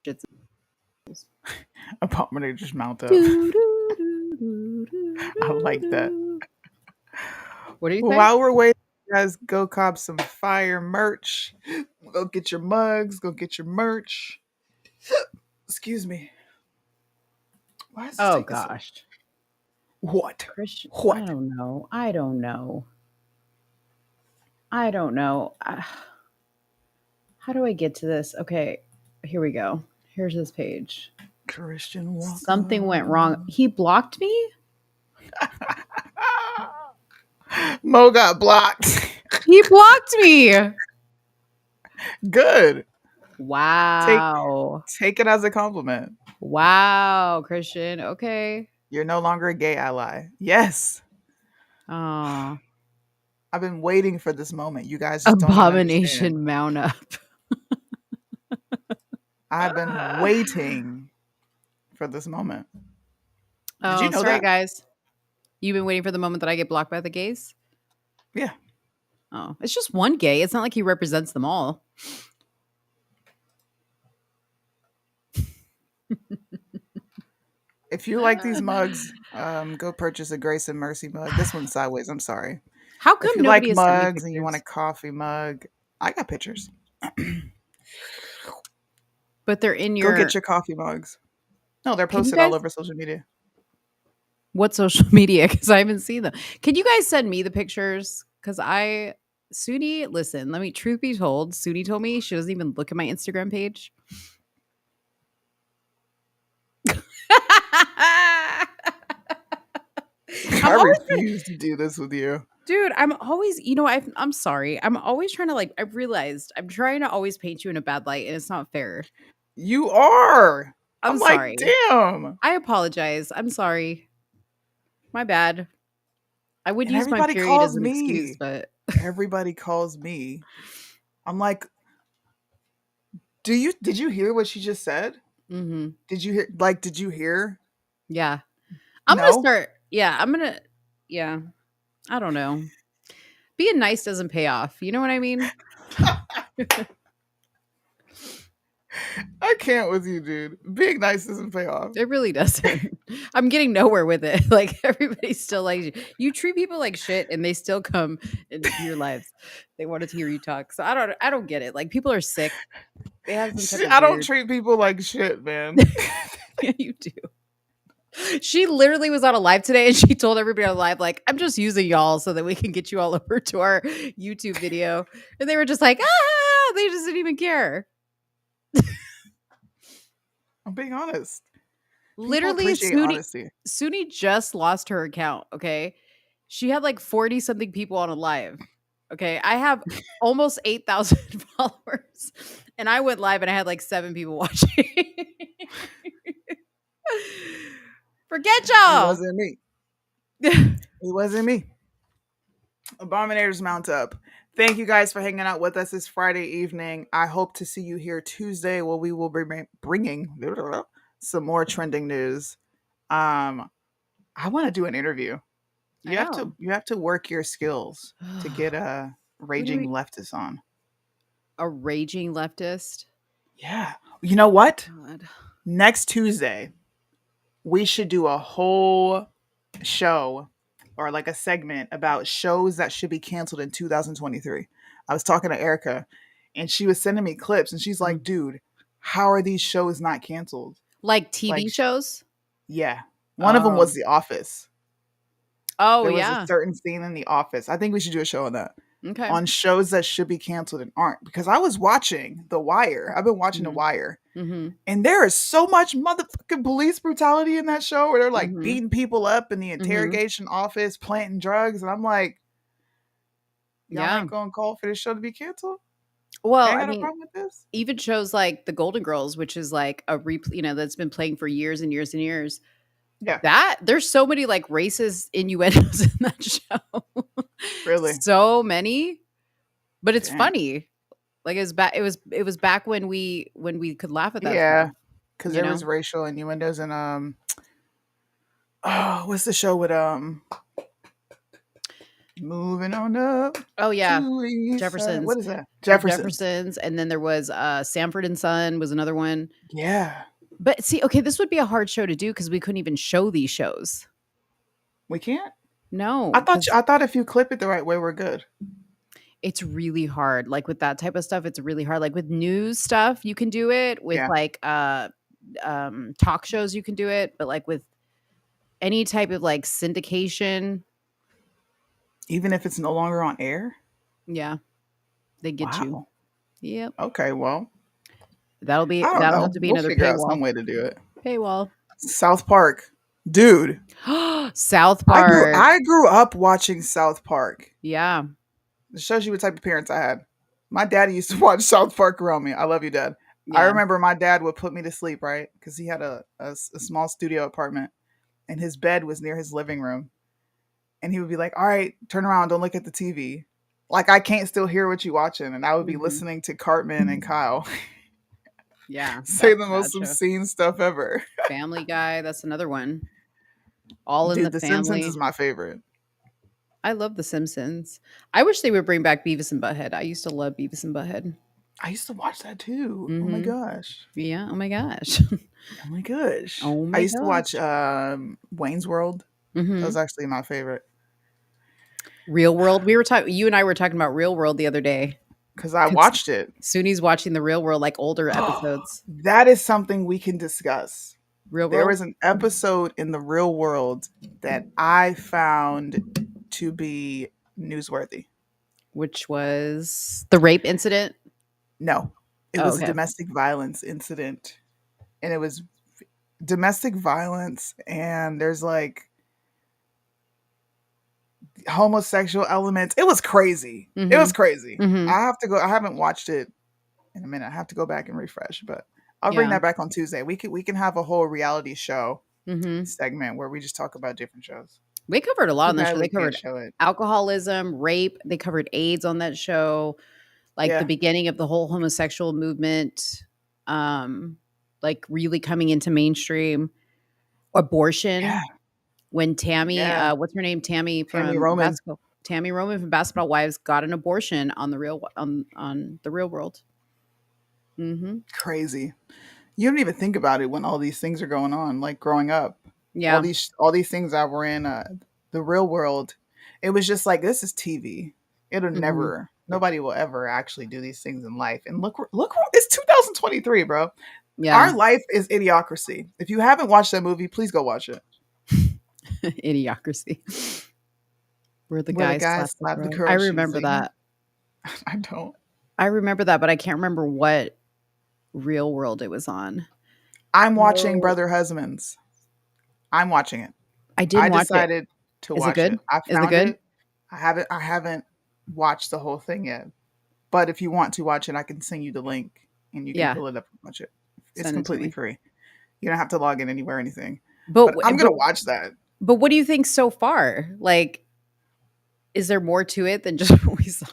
shits. Abominator just mount up. I like that. What are you saying? While we're waiting, you guys go cop some fire merch. Go get your mugs. Go get your merch. Excuse me. Oh gosh. What? Christian? What? I don't know. I don't know. How do I get to this? Okay, here we go. Here's his page. Christian Walker. Something went wrong. He blocked me? Mo got blocked. He blocked me. Good. Wow. Take it as a compliment. Wow, Christian. Okay. You're no longer a gay ally. Yes. Oh. I've been waiting for this moment. You guys just Abomination mount up. I've been waiting for this moment. Oh, Did you know sorry, that? guys. You've been waiting for the moment that I get blocked by the gays? Yeah. Oh, it's just one gay. It's not like he represents them all. If you like these mugs, go purchase a Grace and Mercy mug. This one's sideways. I'm sorry. How come if you nobody like has sent me mugs and you want a coffee mug, I got pictures. But they're in your... Go get your coffee mugs. No, they're posted all over social media. What social media? Because I haven't seen them. Can you guys send me the pictures? Because Soonie, listen, truth be told, Soonie told me she doesn't even look at my Instagram page. I refuse to do this with you. Dude, I'm always, I'm sorry. I'm always trying to I've realized I'm trying to always paint you in a bad light and it's not fair. You are. I'm sorry. Like, damn. I apologize. I'm sorry. My bad. I would use my period as an excuse, but everybody calls me. I'm like, did you hear what she just said? Mm-hmm. Did you hear? Yeah. I'm going to start. Yeah. I don't know. Being nice doesn't pay off. You know what I mean? I can't with you, dude. Being nice doesn't pay off. It really doesn't. I'm getting nowhere with it. Like everybody's still like you treat people like shit and they still come into your lives. They want to hear you talk. So I don't get it. Like people are sick. They have some type of I don't weird... treat people like shit, man. Yeah, you do. She literally was on a live today and she told everybody on live, like, I'm just using y'all so that we can get you all over to our YouTube video. And they were just like, they just didn't even care. I'm being honest. Literally, Soonie just lost her account. Okay. She had like 40 something people on a live. Okay. I have almost 8,000 followers and I went live and I had like 7 people watching. Forget y'all. It wasn't me. It wasn't me. Abominators mount up. Thank you guys for hanging out with us this Friday evening. I hope to see you here Tuesday where we will be bringing some more trending news. I want to do an interview. You have to work your skills to get a raging leftist on. A raging leftist? Yeah. You know what? God. Next Tuesday, we should do a whole show or like a segment about shows that should be canceled in 2023. I was talking to Erica and she was sending me clips and she's like, dude, how are these shows not canceled? Like TV shows? Yeah. One of them was The Office. Oh, there was a certain scene in The Office. I think we should do a show on that. Okay. On shows that should be canceled and aren't. Because I was watching The Wire. I've been watching The Wire. Mm-hmm. And there is so much motherfucking police brutality in that show where they're like beating people up in the interrogation office, planting drugs. And I'm like, y'all ain't going to call for this show to be canceled? Well, I mean, problem with this? Even shows like The Golden Girls, which is like a that's been playing for years and years and years. Yeah. There's so many like racist innuendos in that show. Really? So many. But it's funny. Like it was back when we could laugh at that. Yeah. Because there was racial innuendos and what's the show with Moving on up. Oh yeah. Jefferson's. What is that? Jefferson's. And then there was Sanford and Son was another one. Yeah. But see, okay, this would be a hard show to do because we couldn't even show these shows. We can't? No. I thought if you clip it the right way, we're good. It's really hard. Like with that type of stuff, it's really hard. Like with news stuff, you can do it. With like talk shows, you can do it. But like with any type of like syndication. Even if it's no longer on air? Yeah. They get you. Yep. Okay, well. That'll have to be another figure paywall. Out some way to do it. Paywall. South Park. Dude. South Park. I grew up watching South Park. Yeah. It shows you what type of parents I had. My daddy used to watch South Park around me. I love you, Dad. Yeah. I remember my dad would put me to sleep, right? Because he had a small studio apartment. And his bed was near his living room. And he would be like, all right, turn around. Don't look at the TV. Like, I can't still hear what you're watching. And I would be listening to Cartman and Kyle. Yeah. Say the most obscene stuff ever. Family Guy. That's another one. All in Dude, the Family. Family. Simpsons is my favorite. I love The Simpsons. I wish they would bring back Beavis and Butthead. I used to love Beavis and Butthead. I used to watch that too. Oh my gosh. Yeah. Oh my gosh. Oh my gosh. Oh my I used gosh. to watch Wayne's World. That was actually my favorite. Real World. You and I were talking about Real World the other day. Because I watched it. Soonie's watching the Real World, like older episodes. That is something we can discuss. Real World? There was an episode in the Real World that I found to be newsworthy. Which was the rape incident? No. It was a domestic violence incident. And it was domestic violence and there's like homosexual elements. It was crazy. It was crazy. I haven't watched it in a minute. I have to go back and refresh, but I'll bring that back on Tuesday. We can have a whole reality show segment where we just talk about different shows. We covered a lot on that show. They covered alcoholism, rape. They covered AIDS on that show. Like the beginning of the whole homosexual movement, like really coming into mainstream. Abortion. Yeah. When Tammy, what's her name? Tammy Roman. Tammy Roman from Basketball Wives got an abortion on the Real World. Mm-hmm. Crazy. You don't even think about it when all these things are going on. Like growing up, Yeah. all these things that were in the real world, it was just like this is TV. It'll never. Nobody will ever actually do these things in life. And look, it's 2023, bro. Yeah. Our life is Idiocracy. If you haven't watched that movie, please go watch it. Idiocracy. Where the guys slap the girl. I remember that. I don't. I remember that, but I can't remember what real world it was on. I'm watching Brother Husbands. I'm watching it. I decided to watch it. I found it. I haven't watched the whole thing yet. But if you want to watch it, I can send you the link and you can pull it up and watch it. It's completely free. You don't have to log in anywhere or anything. But I'm going to watch that. But what do you think so far? Like, is there more to it than just what we saw?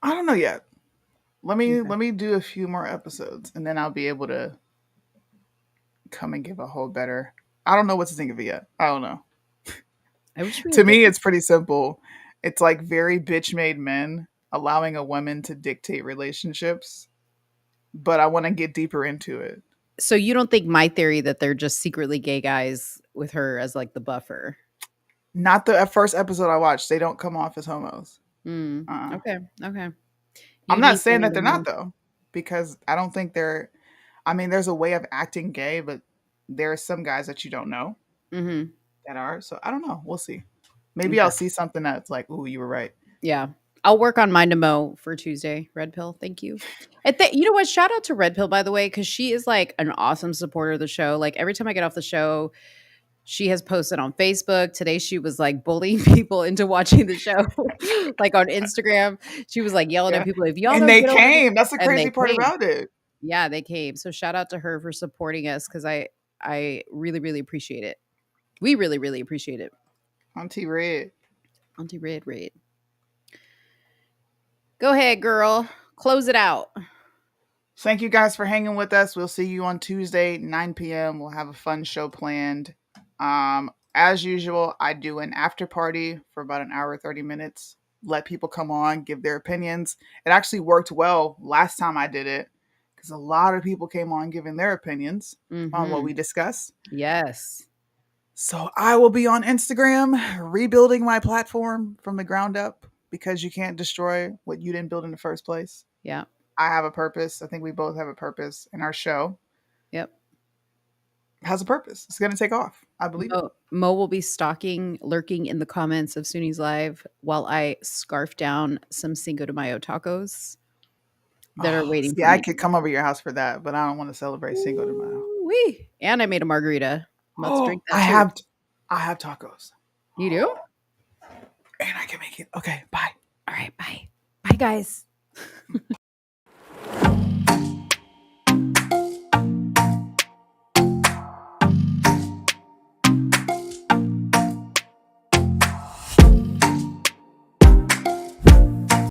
I don't know yet. Let me do a few more episodes and then I'll be able to come and give a whole better. I don't know what to think of it yet. I don't know. To me, it's pretty simple. It's like very bitch-made men allowing a woman to dictate relationships, but I want to get deeper into it. So you don't think my theory that they're just secretly gay guys with her as like the buffer? Not the first episode I watched. They don't come off as homos. Okay. I'm not saying that they're not though, because I don't think they're. I mean, there's a way of acting gay, but there are some guys that you don't know that are. So I don't know. We'll see. Maybe I'll see something that's like, "Ooh, you were right." Yeah. I'll work on mine to Mo for Tuesday. Red Pill, thank you. And you know what? Shout out to Red Pill, by the way, because she is like an awesome supporter of the show. Like every time I get off the show, she has posted on Facebook. Today she was like bullying people into watching the show, like on Instagram. She was like yelling at people. If y'all and don't they get came. That's the crazy part about it. Yeah, they came. So shout out to her for supporting us because I really, really appreciate it. We really, really appreciate it. Auntie Red. Go ahead, girl. Close it out. Thank you guys for hanging with us. We'll see you on Tuesday, 9 p.m. We'll have a fun show planned. As usual, I do an after party for about an hour, 30 minutes. Let people come on, give their opinions. It actually worked well last time I did it because a lot of people came on giving their opinions on what we discussed. Yes. So I will be on Instagram rebuilding my platform from the ground up because you can't destroy what you didn't build in the first place. Yeah. I have a purpose. I think we both have a purpose in our show. Yep. Has a purpose. It's going to take off. I believe it. Mo will be lurking in the comments of Soonie's Live while I scarf down some Cinco de Mayo tacos that are waiting for me. I could come over your house for that, but I don't want to celebrate Cinco de Mayo. And I made a margarita. Let's drink that too. I have tacos. You do? And I can make it. Okay, bye. All right, bye. Bye, guys.